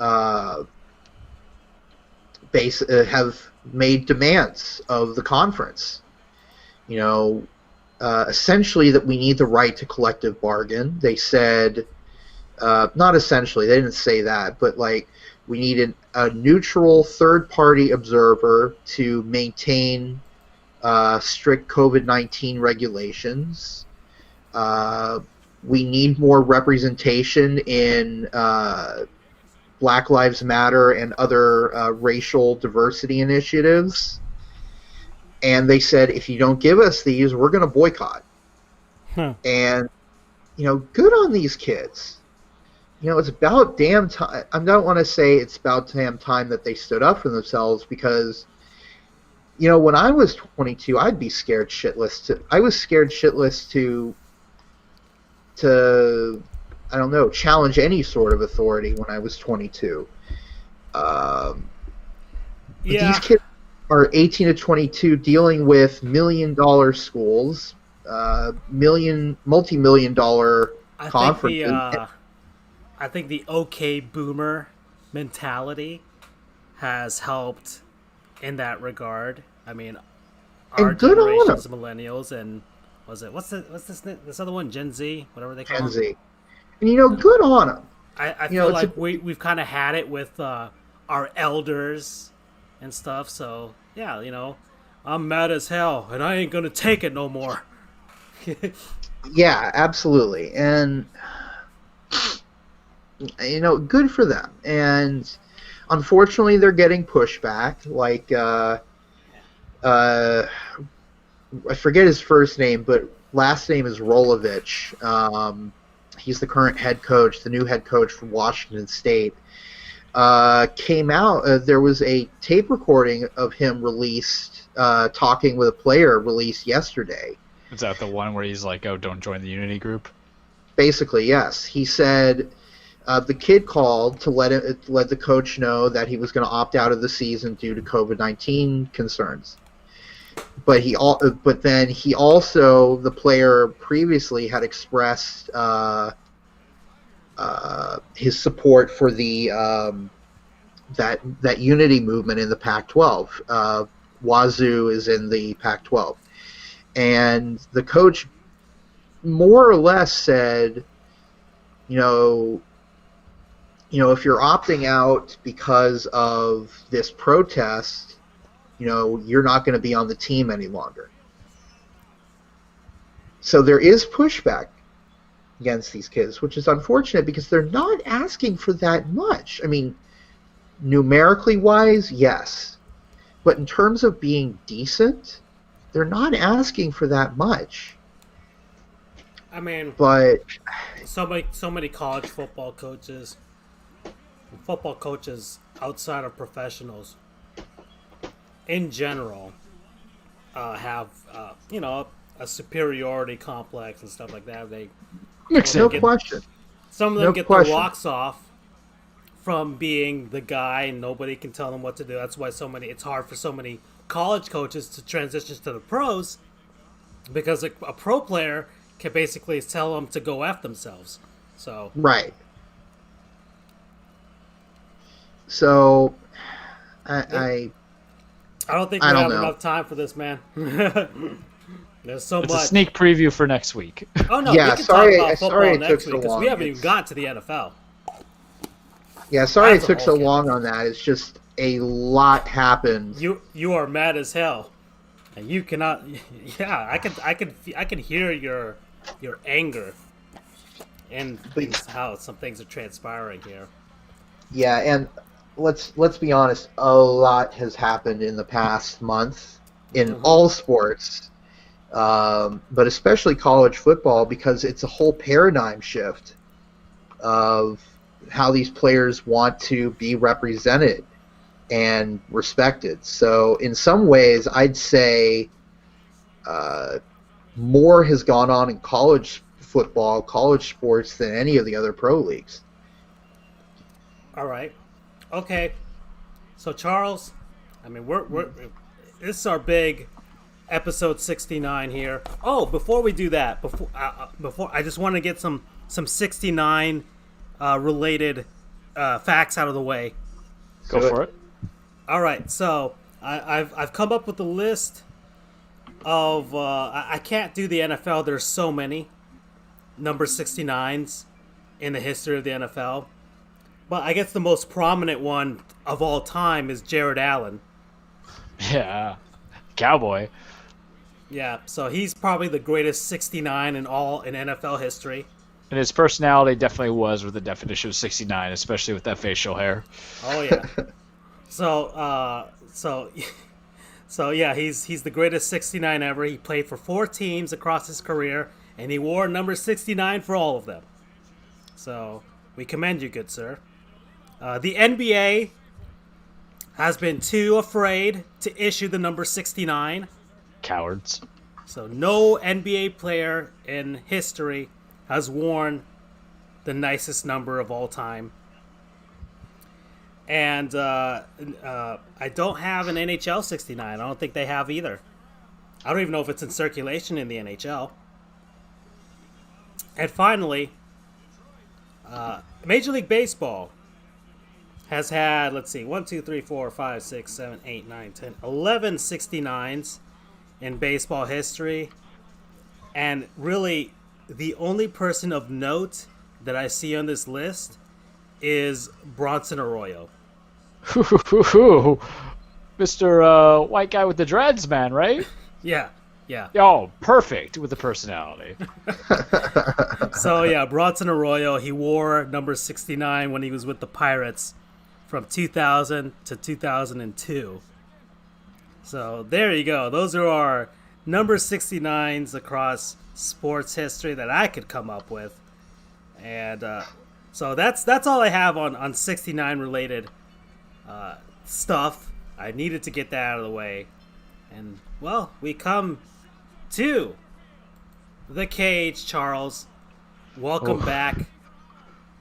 have made demands of the conference. Essentially that we need the right to collective bargain. They said, not essentially, they didn't say that, but like we need a neutral third-party observer to maintain strict COVID-19 regulations. We need more representation in Black Lives Matter and other racial diversity initiatives. And they said, if you don't give us these, we're going to boycott. And, good on these kids. It's about damn time. I don't want to say it's about damn time that they stood up for themselves because, when I was 22, I'd be scared shitless I was scared shitless to I don't know, challenge any sort of authority when I was 22. These kids are 18 to 22 dealing with $1 million schools, multi-million dollar conferences. I think the OK Boomer mentality has helped in that regard. I mean, our generation's millennials, and what's this other one, Gen Z, whatever they call Gen it. Z. And good on them. I feel like we've kind of had it with our elders and stuff. So yeah, I'm mad as hell, and I ain't gonna take it no more. Yeah, absolutely, and good for them. And unfortunately, they're getting pushback. Like, I forget his first name, but last name is Rolovich. He's the current head coach, the new head coach from Washington State. Came out. There was a tape recording of him released, talking with a player, released yesterday. Is that the one where he's like, "Oh, don't join the Unity group"? Basically, yes. He said the kid called to let the coach know that he was going to opt out of the season due to COVID-19 concerns. But then he also, the player previously had expressed his support for the that unity movement in the Pac-12. Wazoo is in the Pac-12, and the coach more or less said, if you're opting out because of this protest, you're not going to be on the team any longer. So there is pushback against these kids, which is unfortunate because they're not asking for that much. I mean, numerically wise, yes. But in terms of being decent, they're not asking for that much. I mean, but so many college football coaches football coaches outside of professionals in general have a superiority complex and stuff like that. No question. Some of them get their rocks off from being the guy, and nobody can tell them what to do. That's why it's hard for so many college coaches to transition to the pros, because a pro player can basically tell them to go F themselves. So right. So I don't think we have enough time for this, man. There's so much. It's a sneak preview for next week. Oh no, yeah, we can talk about football sorry next week because we haven't even got to the NFL. Yeah, sorry it took so long on that. It's just a lot happened. You are mad as hell, and you cannot. Yeah, I can hear your anger, and how some things are transpiring here. Yeah, and let's be honest. A lot has happened in the past month in all sports, but especially college football, because it's a whole paradigm shift of how these players want to be represented and respected. So in some ways, I'd say more has gone on in college football, college sports, than any of the other pro leagues. All right. Okay. So Charles, I mean, this is our big episode 69 here. Oh, before we do that, before I just want to get some 69 related facts out of the way. Go for it. All right, so I've come up with a list of I can't do the NFL. There's so many number 69s in the history of the NFL, but I guess the most prominent one of all time is Jared Allen. Yeah, Cowboy. Yeah, so he's probably the greatest 69 in NFL history. And his personality definitely was with the definition of 69, especially with that facial hair. Oh yeah. So yeah, he's the greatest 69 ever. He played for 4 teams across his career, and he wore number 69 for all of them. So we commend you, good sir. The NBA has been too afraid to issue the number 69. Cowards. So no NBA player in history has worn the nicest number of all time. And I don't have an NHL 69. I don't think they have either. I don't even know if it's in circulation in the NHL. And finally, Major League Baseball has had, 1, 2, 3, 4, 5, 6, 7, 8, 9, 10, 11 69s in baseball history. And really, the only person of note that I see on this list is Bronson Arroyo. Mr. White guy with the dreads, man, right? Yeah. Oh, perfect with the personality. So, yeah, Bronson Arroyo, he wore number 69 when he was with the Pirates from 2000 to 2002. So, there you go. Those are our number 69s across sports history that I could come up with. And so that's all I have on 69 related stuff. I needed to get that out of the way. And, well, we come to the cage, Charles. Welcome back.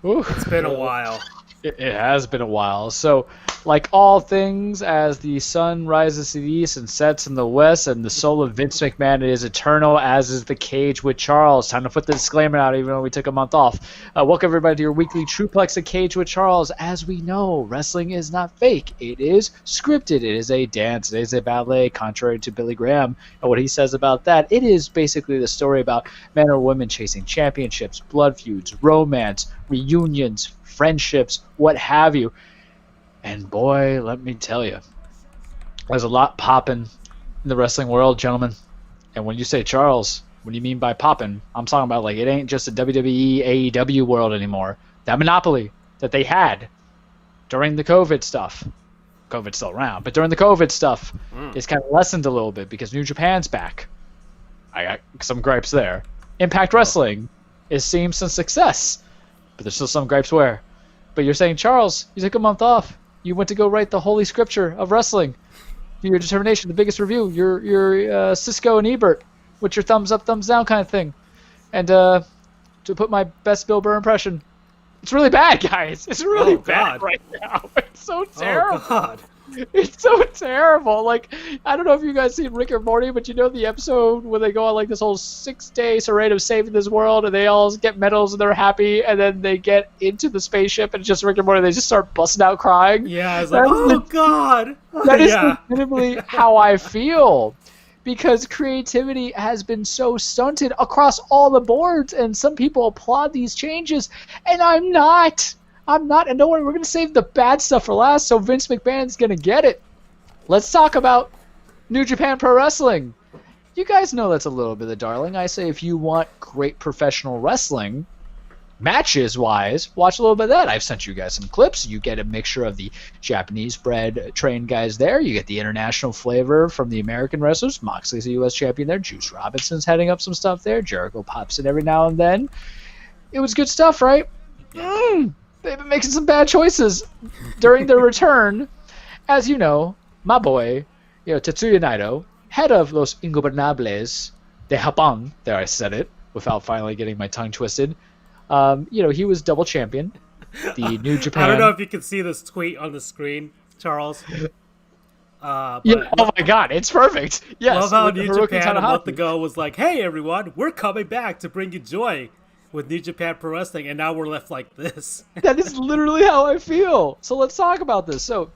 It's been a while. It has been a while. So, like all things, as the sun rises to the east and sets in the west, and the soul of Vince McMahon is eternal, as is the cage with Charles. Time to put the disclaimer out, even though we took a month off. Welcome, everybody, to your weekly Truplex of Cage with Charles. As we know, wrestling is not fake. It is scripted. It is a dance. It is a ballet, contrary to Billy Graham and what he says about that. It is basically the story about men or women chasing championships, blood feuds, romance, reunions, friendships, what have you. And boy, let me tell you, there's a lot popping in the wrestling world, gentlemen. And when you say Charles, what do you mean by popping? I'm talking about, like, it ain't just a WWE, AEW world anymore. That monopoly that they had during the COVID stuff. COVID's still around, but during the COVID stuff, it's kind of lessened a little bit because New Japan's back. I got some gripes there. Impact Wrestling is seeing some success, but there's still some gripes where But you're saying, Charles, you took a month off. You went to go write the holy scripture of wrestling. Your determination, the biggest review. Your Cisco and Ebert with your thumbs up, thumbs down kind of thing. And to put my best Bill Burr impression, it's really bad, guys. It's really bad right now. It's so terrible. Oh, God. It's so terrible. Like, I don't know if you guys seen Rick and Morty, but you know the episode where they go on like this whole 6-day charade of saving this world, and they all get medals and they're happy, and then they get into the spaceship and it's just Rick and Morty. They just start busting out crying. Yeah, I was like, oh God. That is legitimately how I feel, because creativity has been so stunted across all the boards, and some people applaud these changes, and I'm not. And don't worry, we're going to save the bad stuff for last, so Vince McMahon's going to get it. Let's talk about New Japan Pro Wrestling. You guys know that's a little bit of the darling. I say if you want great professional wrestling, matches-wise, watch a little bit of that. I've sent you guys some clips. You get a mixture of the Japanese-bred trained guys there. You get the international flavor from the American wrestlers. Moxley's a U.S. champion there. Juice Robinson's heading up some stuff there. Jericho pops in every now and then. It was good stuff, right? They've been making some bad choices during their return. As you know, my boy, Tetsuya Naito, head of Los Ingobernables de Japón, there I said it, without finally getting my tongue twisted. He was double champion. The New Japan... I don't know if you can see this tweet on the screen, Charles. Oh my God, it's perfect. Yes. Love how New Japan a month ago was like, hey everyone, we're coming back to bring you joy with New Japan Pro Wrestling, and now we're left like this. That is literally how I feel. So let's talk about this. So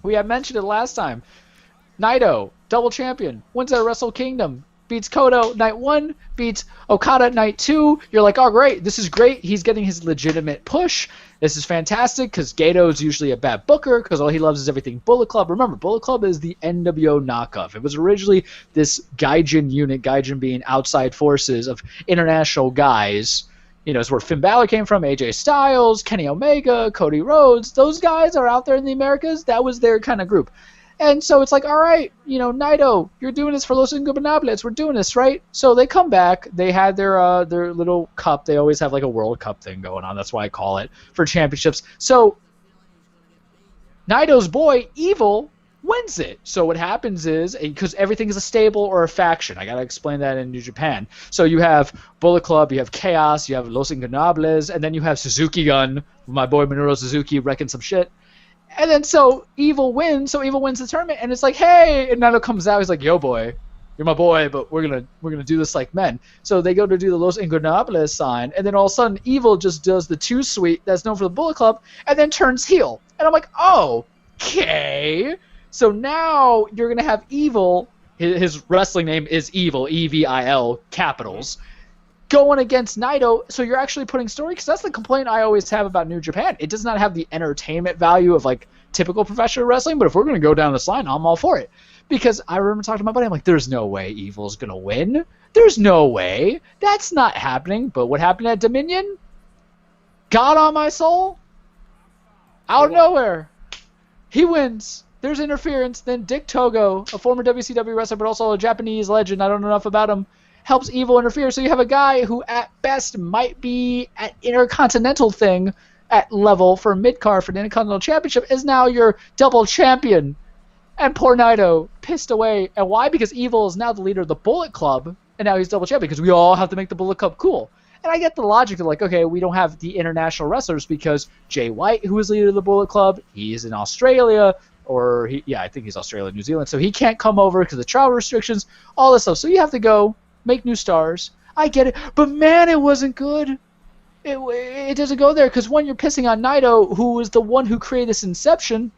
we had mentioned it last time. Naito, double champion, wins at Wrestle Kingdom, beats Kodo night 1, beats Okada night 2. You're like, oh great, this is great. He's getting his legitimate push. This is fantastic, because Gato's usually a bad booker, because all he loves is everything Bullet Club. Remember, Bullet Club is the NWO knockoff. It was originally this Gaijin unit, Gaijin being outside forces of international guys. It's where Finn Balor came from, AJ Styles, Kenny Omega, Cody Rhodes. Those guys are out there in the Americas. That was their kind of group. And so it's like, all right, Naito, you're doing this for Los Ingobernables. We're doing this, right? So they come back. They had their little cup. They always have like a World Cup thing going on. That's why I call it, for championships. So Naito's boy, Evil, wins it. So what happens is, because everything is a stable or a faction, I gotta explain that in New Japan. So you have Bullet Club, you have Chaos, you have Los Ingobernables, and then you have Suzuki Gun, my boy Minoru Suzuki wrecking some shit. And then so Evil wins the tournament, and it's like, hey, and Naito comes out, he's like, yo boy, you're my boy, but we're gonna do this like men. So they go to do the Los Ingobernables sign, and then all of a sudden Evil just does the 2-sweet that's known for the Bullet Club, and then turns heel. And I'm like, oh, okay. So now you're going to have Evil, his wrestling name is Evil, E-V-I-L, capitals, going against Naito. So you're actually putting story, because that's the complaint I always have about New Japan. It does not have the entertainment value of like typical professional wrestling, but if we're going to go down this line, I'm all for it. Because I remember talking to my buddy, I'm like, there's no way Evil's going to win. There's no way. That's not happening. But what happened at Dominion? God on my soul? Out of nowhere. He wins. There's interference. Then Dick Togo, a former WCW wrestler, but also a Japanese legend, I don't know enough about him, helps Evil interfere. So you have a guy who at best might be at Intercontinental thing at level for mid-card for the Intercontinental Championship, is now your double champion. And poor Naito pissed away. And why? Because Evil is now the leader of the Bullet Club, and now he's double champion, because we all have to make the Bullet Club cool. And I get the logic of like, okay, we don't have the international wrestlers because Jay White, who is leader of the Bullet Club, he's in Australia, I think he's Australia, New Zealand, so he can't come over because of travel restrictions, all this stuff. So you have to go make new stars. I get it, but man, it wasn't good. It doesn't go there, because one, you're pissing on Naito, who was the one who created this inception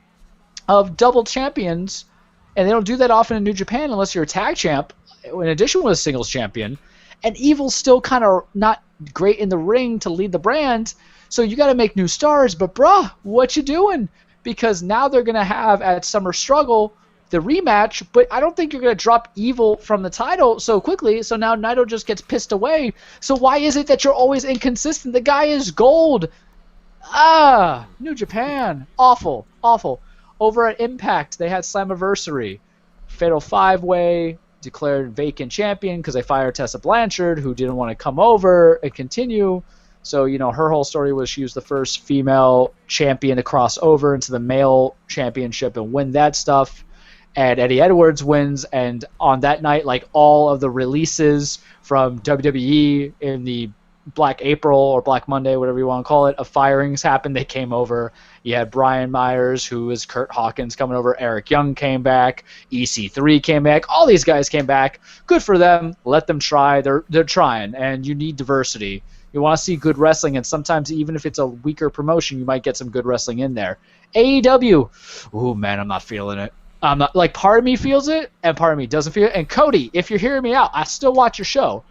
of double champions, and they don't do that often in New Japan unless you're a tag champ, in addition with a singles champion. And Evil's still kind of not great in the ring to lead the brand, so you got to make new stars. But bruh, what you doing? Because now they're going to have at Summer Struggle the rematch, but I don't think you're going to drop Evil from the title so quickly, so now Naito just gets pissed away. So why is it that you're always inconsistent? The guy is gold. New Japan. Awful. Over at Impact, they had Slammiversary. Fatal 5-Way, declared vacant champion because they fired Tessa Blanchard, who didn't want to come over and continue. So, her whole story was she was the first female champion to cross over into the male championship and win that stuff. And Eddie Edwards wins, and on that night, like all of the releases from WWE in the Black April or Black Monday, whatever you want to call it, of firings happened. They came over. You had Brian Myers, who was Kurt Hawkins, coming over. Eric Young came back. EC3 came back. All these guys came back. Good for them. Let them try. They're trying, and you need diversity. You want to see good wrestling, and sometimes even if it's a weaker promotion, you might get some good wrestling in there. AEW, ooh, man, I'm not feeling it. I'm not, like, part of me feels it, and part of me doesn't feel it. And Cody, if you're hearing me out, I still watch your show.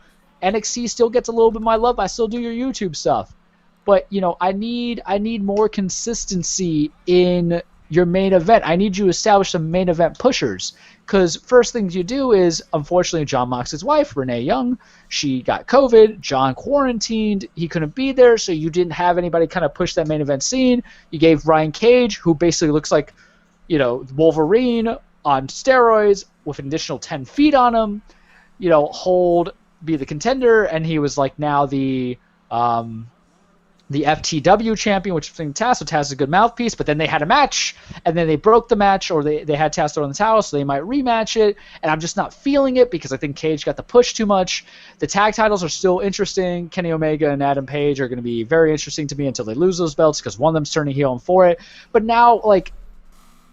NXT still gets a little bit of my love. I still do your YouTube stuff. But, I need more consistency in your main event. I need you to establish some main event pushers. Because first things you do is, unfortunately, John Moxley's wife, Renee Young, she got COVID. John quarantined. He couldn't be there, so you didn't have anybody kind of push that main event scene. You gave Ryan Cage, who basically looks like, Wolverine on steroids with an additional 10 feet on him, be the contender, and he was like now the FTW champion, which is Taz. So Taz is a good mouthpiece, but then they had a match, and then they broke the match, or they had Taz throw in the towel, so they might rematch it, and I'm just not feeling it because I think Cage got the push too much. The tag titles are still interesting. Kenny Omega and Adam Page are going to be very interesting to me until they lose those belts because one of them's turning heel and for it. But now, like,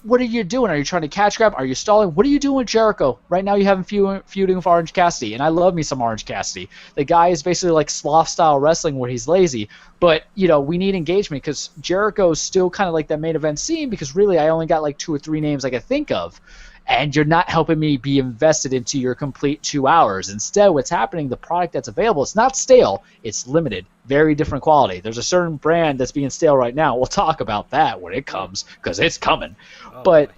what are you doing? Are you trying to catch grab? Are you stalling? What are you doing with Jericho? Right now you have him feuding with Orange Cassidy, and I love me some Orange Cassidy. The guy is basically like sloth-style wrestling where he's lazy. But, we need engagement because Jericho's still kind of like that main event scene because really I only got like 2 or 3 names I can think of. And you're not helping me be invested into your complete 2 hours. Instead, what's happening, the product that's available, it's not stale, it's limited. Very different quality. There's a certain brand that's being stale right now. We'll talk about that when it comes, because it's coming. But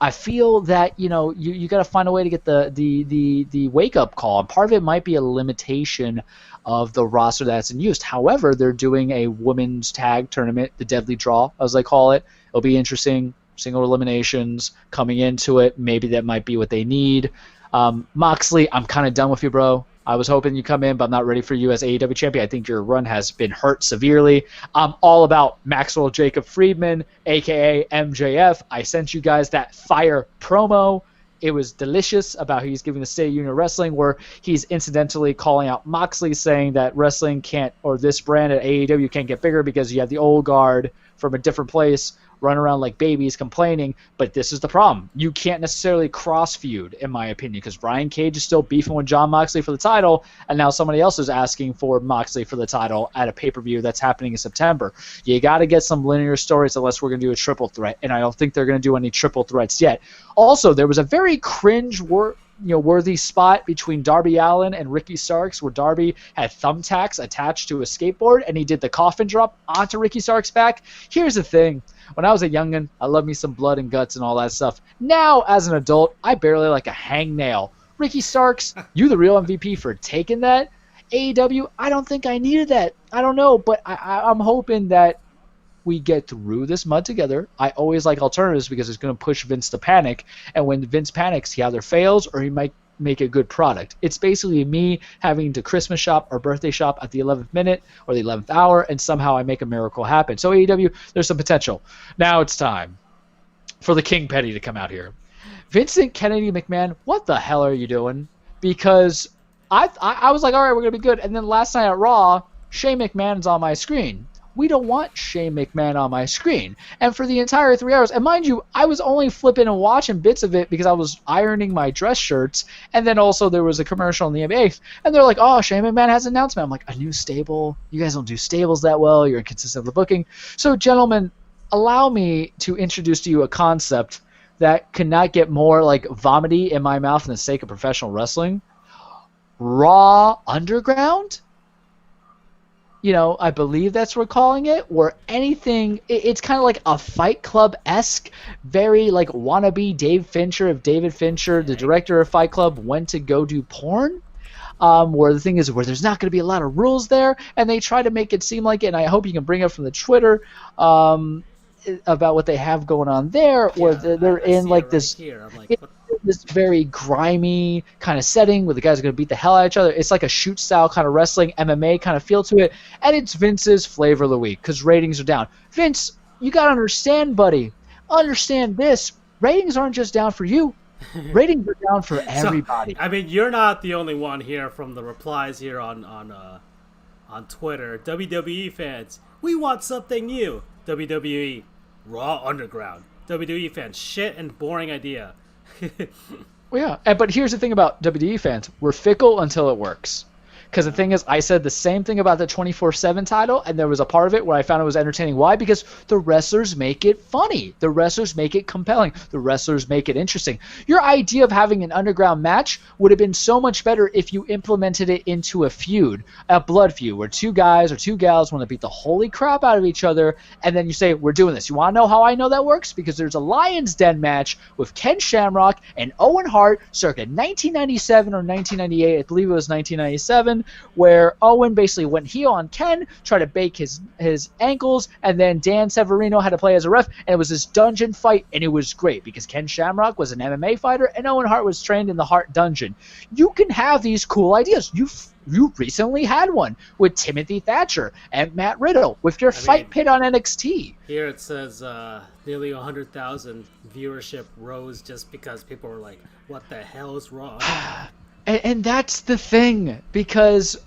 I feel that, you got to find a way to get the wake-up call. And part of it might be a limitation of the roster that's in use. However, they're doing a women's tag tournament, the Deadly Draw, as they call it. It'll be interesting. Single eliminations coming into it. Maybe that might be what they need. Moxley, I'm kind of done with you, bro. I was hoping you come in, but I'm not ready for you as AEW champion. I think your run has been hurt severely. I'm all about Maxwell Jacob Friedman, a.k.a. MJF. I sent you guys that fire promo. It was delicious about how he's giving the State of Union Wrestling, where he's incidentally calling out Moxley, saying that wrestling can't, or this brand at AEW can't get bigger because you have the old guard from a different place run around like babies complaining, but this is the problem. You can't necessarily cross-feud, in my opinion, because Brian Cage is still beefing with John Moxley for the title, and now somebody else is asking for Moxley for the title at a pay-per-view that's happening in September. You got to get some linear stories unless we're going to do a triple threat, and I don't think they're going to do any triple threats yet. Also, there was a very worthy spot between Darby Allin and Ricky Starks where Darby had thumbtacks attached to a skateboard and he did the coffin drop onto Ricky Starks' back. Here's the thing. When I was a youngin', I loved me some blood and guts and all that stuff. Now, as an adult, I barely like a hangnail. Ricky Starks, you the real MVP for taking that. AEW, I don't think I needed that. I don't know, but I'm hoping that we get through this mud together. I always like alternatives because it's going to push Vince to panic. And when Vince panics, he either fails or he might make a good product. It's basically me having to Christmas shop or birthday shop at the 11th minute or the 11th hour, and somehow I make a miracle happen. So AEW, there's some potential. Now it's time for the King Petty to come out here. Vincent Kennedy McMahon, what the hell are you doing? Because I was like, all right, we're going to be good. And then last night at Raw, Shane McMahon's on my screen. We don't want Shane McMahon on my screen. And for the entire 3 hours, and mind you, I was only flipping and watching bits of it because I was ironing my dress shirts, and then also there was a commercial in the 8th, and they're like, oh, Shane McMahon has an announcement. I'm like, a new stable? You guys don't do stables that well. You're inconsistent with the booking. So, gentlemen, allow me to introduce to you a concept that cannot get more, like, vomity in my mouth for the sake of professional wrestling. Raw Underground? I believe that's what we're calling it, or anything. It's kind of like a Fight Club-esque, very like wannabe Dave Fincher. If David Fincher, the director of Fight Club, went to go do porn, where the thing is where there's not going to be a lot of rules there, and they try to make it seem like it, and I hope you can bring up from the Twitter about what they have going on there, where they're in like this. Here. I'm like, this very grimy kind of setting where the guys are going to beat the hell out of each other. It's like a shoot style kind of wrestling, MMA kind of feel to it. And it's Vince's flavor of the week because ratings are down. Vince, you got to understand, buddy. Understand this. Ratings aren't just down for you. Ratings are down for everybody. So, I mean, you're not the only one here from the replies here on Twitter. WWE fans, we want something new. WWE, Raw Underground. WWE fans, shit and boring idea. Well, yeah, but here's the thing about WWE fans. We're fickle until it works. Because the thing is, I said the same thing about the 24/7 title, and there was a part of it where I found it was entertaining. Why? Because the wrestlers make it funny. The wrestlers make it compelling. The wrestlers make it interesting. Your idea of having an underground match would have been so much better if you implemented it into a feud, a blood feud, where two guys or two gals want to beat the holy crap out of each other, and then you say, we're doing this. You want to know how I know that works? Because there's a Lion's Den match with Ken Shamrock and Owen Hart circa 1997 or 1998. I believe it was 1997. Where Owen basically went heel on Ken, tried to bake his ankles, and then Dan Severino had to play as a ref, and it was this dungeon fight, and it was great because Ken Shamrock was an MMA fighter, and Owen Hart was trained in the Hart Dungeon. You can have these cool ideas. You recently had one with Timothy Thatcher and Matt Riddle with your Fight Pit on NXT. Here it says nearly 100,000 viewership rose just because people were like, what the hell is wrong? And that's the thing, because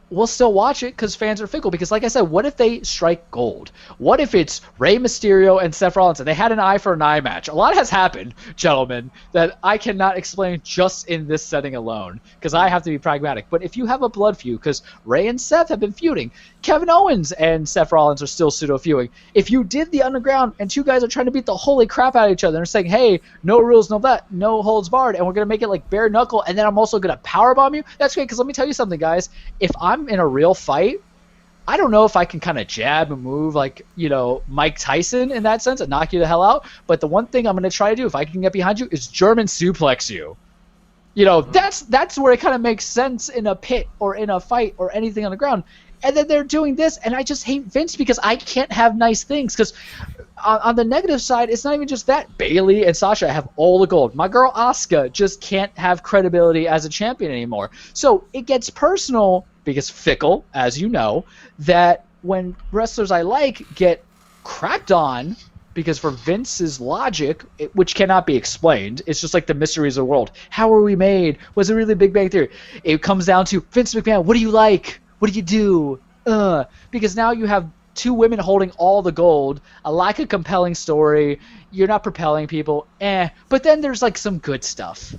we'll still watch it because fans are fickle. Because like I said, what if they strike gold? What if it's Rey Mysterio and Seth Rollins and they had an eye for an eye match? A lot has happened, gentlemen, that I cannot explain just in this setting alone because I have to be pragmatic. But if you have a blood feud, because Rey and Seth have been feuding, Kevin Owens and Seth Rollins are still pseudo-feuding. If you did the underground and two guys are trying to beat the holy crap out of each other and saying, hey, no rules, no that, no holds barred, and we're going to make it like bare knuckle, and then I'm also going to powerbomb you, that's great. Because let me tell you something, guys. If I'm in a real fight, I don't know if I can kind of jab and move like, Mike Tyson in that sense and knock you the hell out. But the one thing I'm going to try to do, if I can get behind you, is German suplex you. That's where it kind of makes sense in a pit or in a fight or anything on the ground. And then they're doing this, and I just hate Vince because I can't have nice things. Because on the negative side, it's not even just that. Bayley and Sasha have all the gold. My girl Asuka just can't have credibility as a champion anymore. So it gets personal because fickle, as you know, that when wrestlers I like get crapped on because for Vince's logic, which cannot be explained, it's just like the mysteries of the world. How were we made? Was it really Big Bang Theory? It comes down to Vince McMahon, what do you like? What do you do? Because now you have two women holding all the gold, a lack of compelling story, you're not propelling people, But then there's like some good stuff.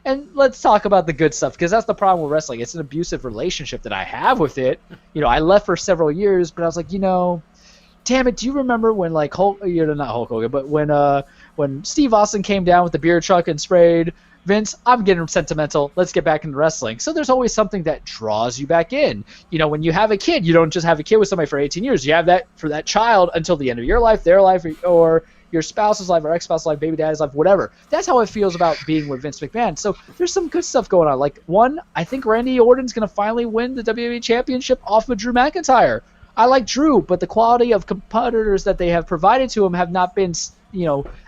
And let's talk about the good stuff, because that's the problem with wrestling. It's an abusive relationship that I have with it. I left for several years, but I was like, damn it, do you remember when like not Hulk Hogan, but when Steve Austin came down with the beer truck and sprayed Vince, I'm getting sentimental. Let's get back into wrestling. So there's always something that draws you back in. When you have a kid, you don't just have a kid with somebody for 18 years. You have that for that child until the end of your life, their life, or your spouse's life, or ex-spouse's life, baby daddy's life, whatever. That's how it feels about being with Vince McMahon. So there's some good stuff going on. Like, one, I think Randy Orton's going to finally win the WWE Championship off of Drew McIntyre. I like Drew, but the quality of competitors that they have provided to him have not been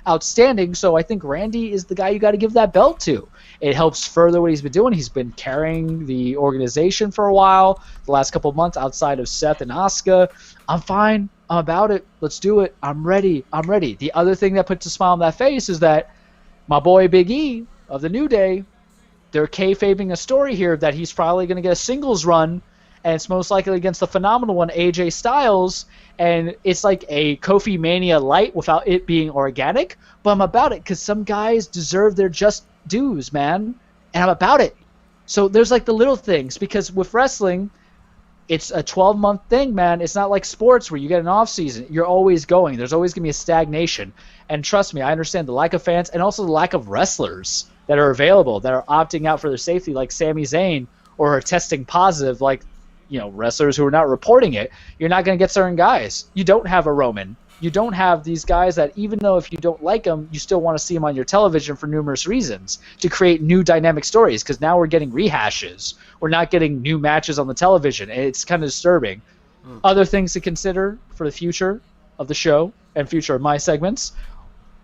outstanding. So I think Randy is the guy you got to give that belt to. It helps further what he's been doing. He's been carrying the organization for a while, the last couple of months outside of Seth and Asuka. I'm fine. I'm about it. Let's do it. I'm ready. The other thing that puts a smile on that face is that my boy Big E of the New Day, they're kayfabing a story here that he's probably going to get a singles run, and it's most likely against the phenomenal one, AJ Styles, and it's like a Kofi Mania light without it being organic, but I'm about it because some guys deserve their just dues, man, and I'm about it. So there's like the little things, because with wrestling, it's a 12-month thing, man. It's not like sports where you get an off season. You're always going. There's always going to be a stagnation. And trust me, I understand the lack of fans and also the lack of wrestlers that are available, that are opting out for their safety, like Sami Zayn, or are testing positive, like wrestlers who are not reporting it. You're not going to get certain guys. You don't have a Roman. You don't have these guys that, even though if you don't like them, you still want to see them on your television for numerous reasons, to create new dynamic stories, because now we're getting rehashes. We're not getting new matches on the television, and it's kind of disturbing. Other things to consider for the future of the show and future of my segments.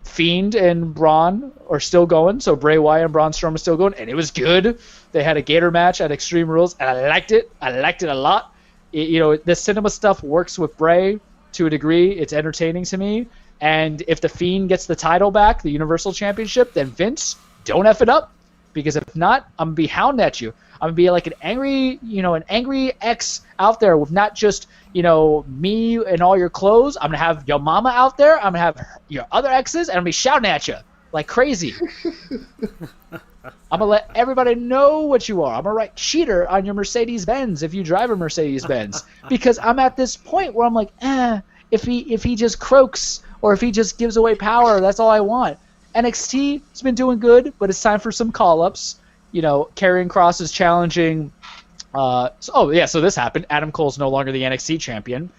Fiend and Braun are still going, so Bray Wyatt and Braun Strowman are still going, and it was good. They had a Gator match at Extreme Rules, and I liked it. I liked it a lot. The cinema stuff works with Bray to a degree. It's entertaining to me. And if the Fiend gets the title back, the Universal Championship, then Vince, don't F it up. Because if not, I'm going to be hounding at you. I'm going to be like an angry ex out there with not just, me and all your clothes. I'm going to have your mama out there. I'm going to have your other exes, and I'm going to be shouting at you like crazy. I'm going to let everybody know what you are. I'm going to write cheater on your Mercedes-Benz if you drive a Mercedes-Benz. Because I'm at this point where I'm like, if he just croaks or if he just gives away power, that's all I want. NXT has been doing good, but it's time for some call-ups. Karrion Kross is challenging. So this happened. Adam Cole's no longer the NXT champion.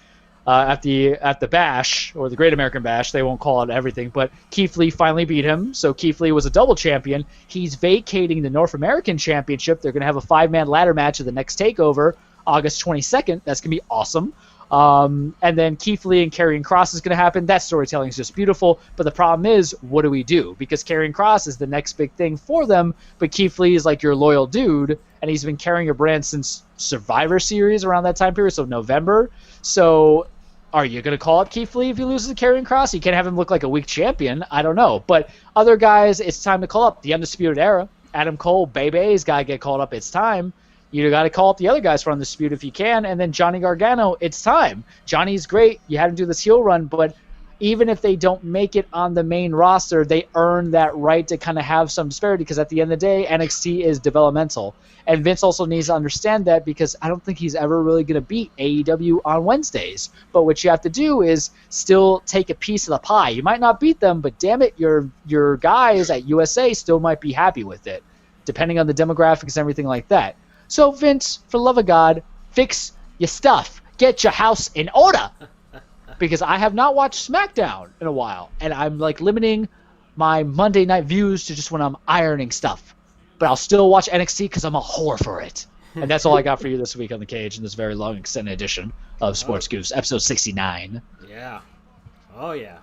At the Bash, or the Great American Bash, they won't call it everything, but Keith Lee finally beat him. So Keith Lee was a double champion. He's vacating the North American Championship. They're going to have a 5-man ladder match at the next TakeOver, August 22nd. That's going to be awesome. And then Keith Lee and Karrion Kross is going to happen. That storytelling is just beautiful. But the problem is, what do we do? Because Karrion Kross is the next big thing for them, but Keith Lee is like your loyal dude, and he's been carrying a brand since Survivor Series around that time period, so November. So are you going to call up Keith Lee if he loses to Karrion Kross? You can't have him look like a weak champion. I don't know. But other guys, it's time to call up the Undisputed Era. Adam Cole, Bebe's got to get called up. It's time. You got to call up the other guys for Undisputed if you can. And then Johnny Gargano, it's time. Johnny's great. You had him do this heel run, but even if they don't make it on the main roster, they earn that right to kind of have some disparity, because at the end of the day, NXT is developmental. And Vince also needs to understand that, because I don't think he's ever really going to beat AEW on Wednesdays. But what you have to do is still take a piece of the pie. You might not beat them, but damn it, your guys at USA still might be happy with it, depending on the demographics and everything like that. So, Vince, for the love of God, fix your stuff. Get your house in order. Because I have not watched SmackDown in a while, and I'm limiting my Monday night views to just when I'm ironing stuff. But I'll still watch NXT because I'm a whore for it. And that's all I got for you this week on The Cage in this very long extended edition of Sports Goofs, episode 69. Yeah. Oh, yeah.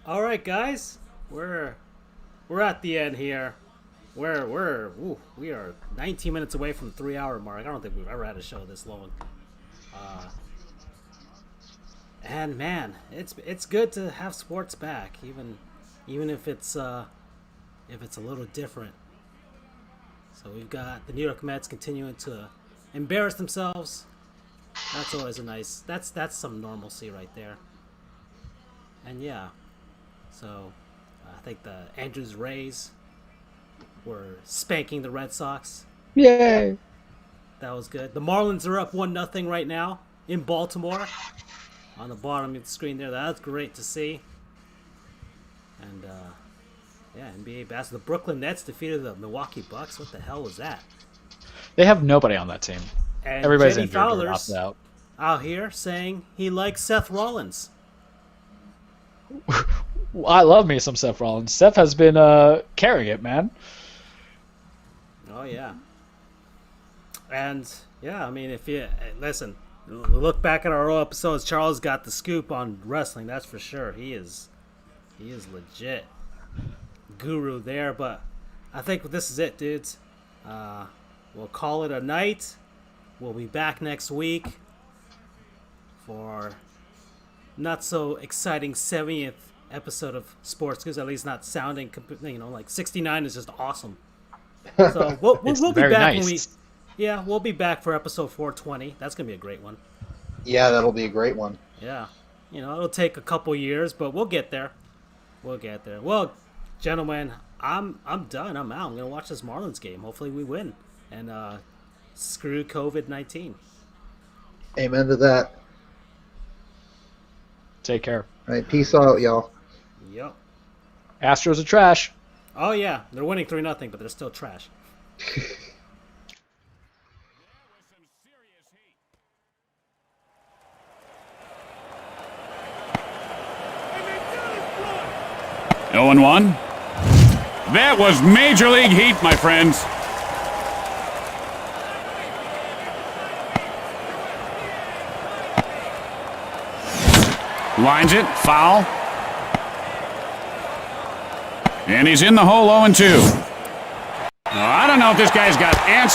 All right, guys. We're at the end here. We are 19 minutes away from the 3-hour mark. I don't think we've ever had a show this long. And man, it's good to have sports back, even if it's a little different. So we've got the New York Mets continuing to embarrass themselves. That's always that's some normalcy right there. And yeah, so I think the Andrews Rays were spanking the Red Sox. Yay! That was good. The Marlins are up 1-0 right now in Baltimore. On the bottom of the screen there, that's great to see. And NBA basketball. The Brooklyn Nets defeated the Milwaukee Bucks. What the hell was that? They have nobody on that team. And Everybody's Jenny injured. Fowler's out here saying he likes Seth Rollins. I love me some Seth Rollins. Seth has been carrying it, man. Oh yeah. And yeah, I mean, if you listen. Look back at our old episodes. Charles got the scoop on wrestling, that's for sure. He is legit guru there. But I think this is it, dudes. We'll call it a night. We'll be back next week for not so exciting 70th episode of Sports Goofs. At least not sounding, like 69 is just awesome. So we'll be back nice. We'll be back for episode 420. That's going to be a great one. Yeah, that'll be a great one. Yeah. It'll take a couple years, but we'll get there. Well, gentlemen, I'm done. I'm out. I'm going to watch this Marlins game. Hopefully we win. And screw COVID-19. Amen to that. Take care. All right, peace out, y'all. Yep. Astros are trash. Oh, yeah. They're winning 3-0, but they're still trash. Oh, 0-1. That was Major League Heat, my friends. Lines it, foul. And he's in the hole 0-2. I don't know if this guy's got answers.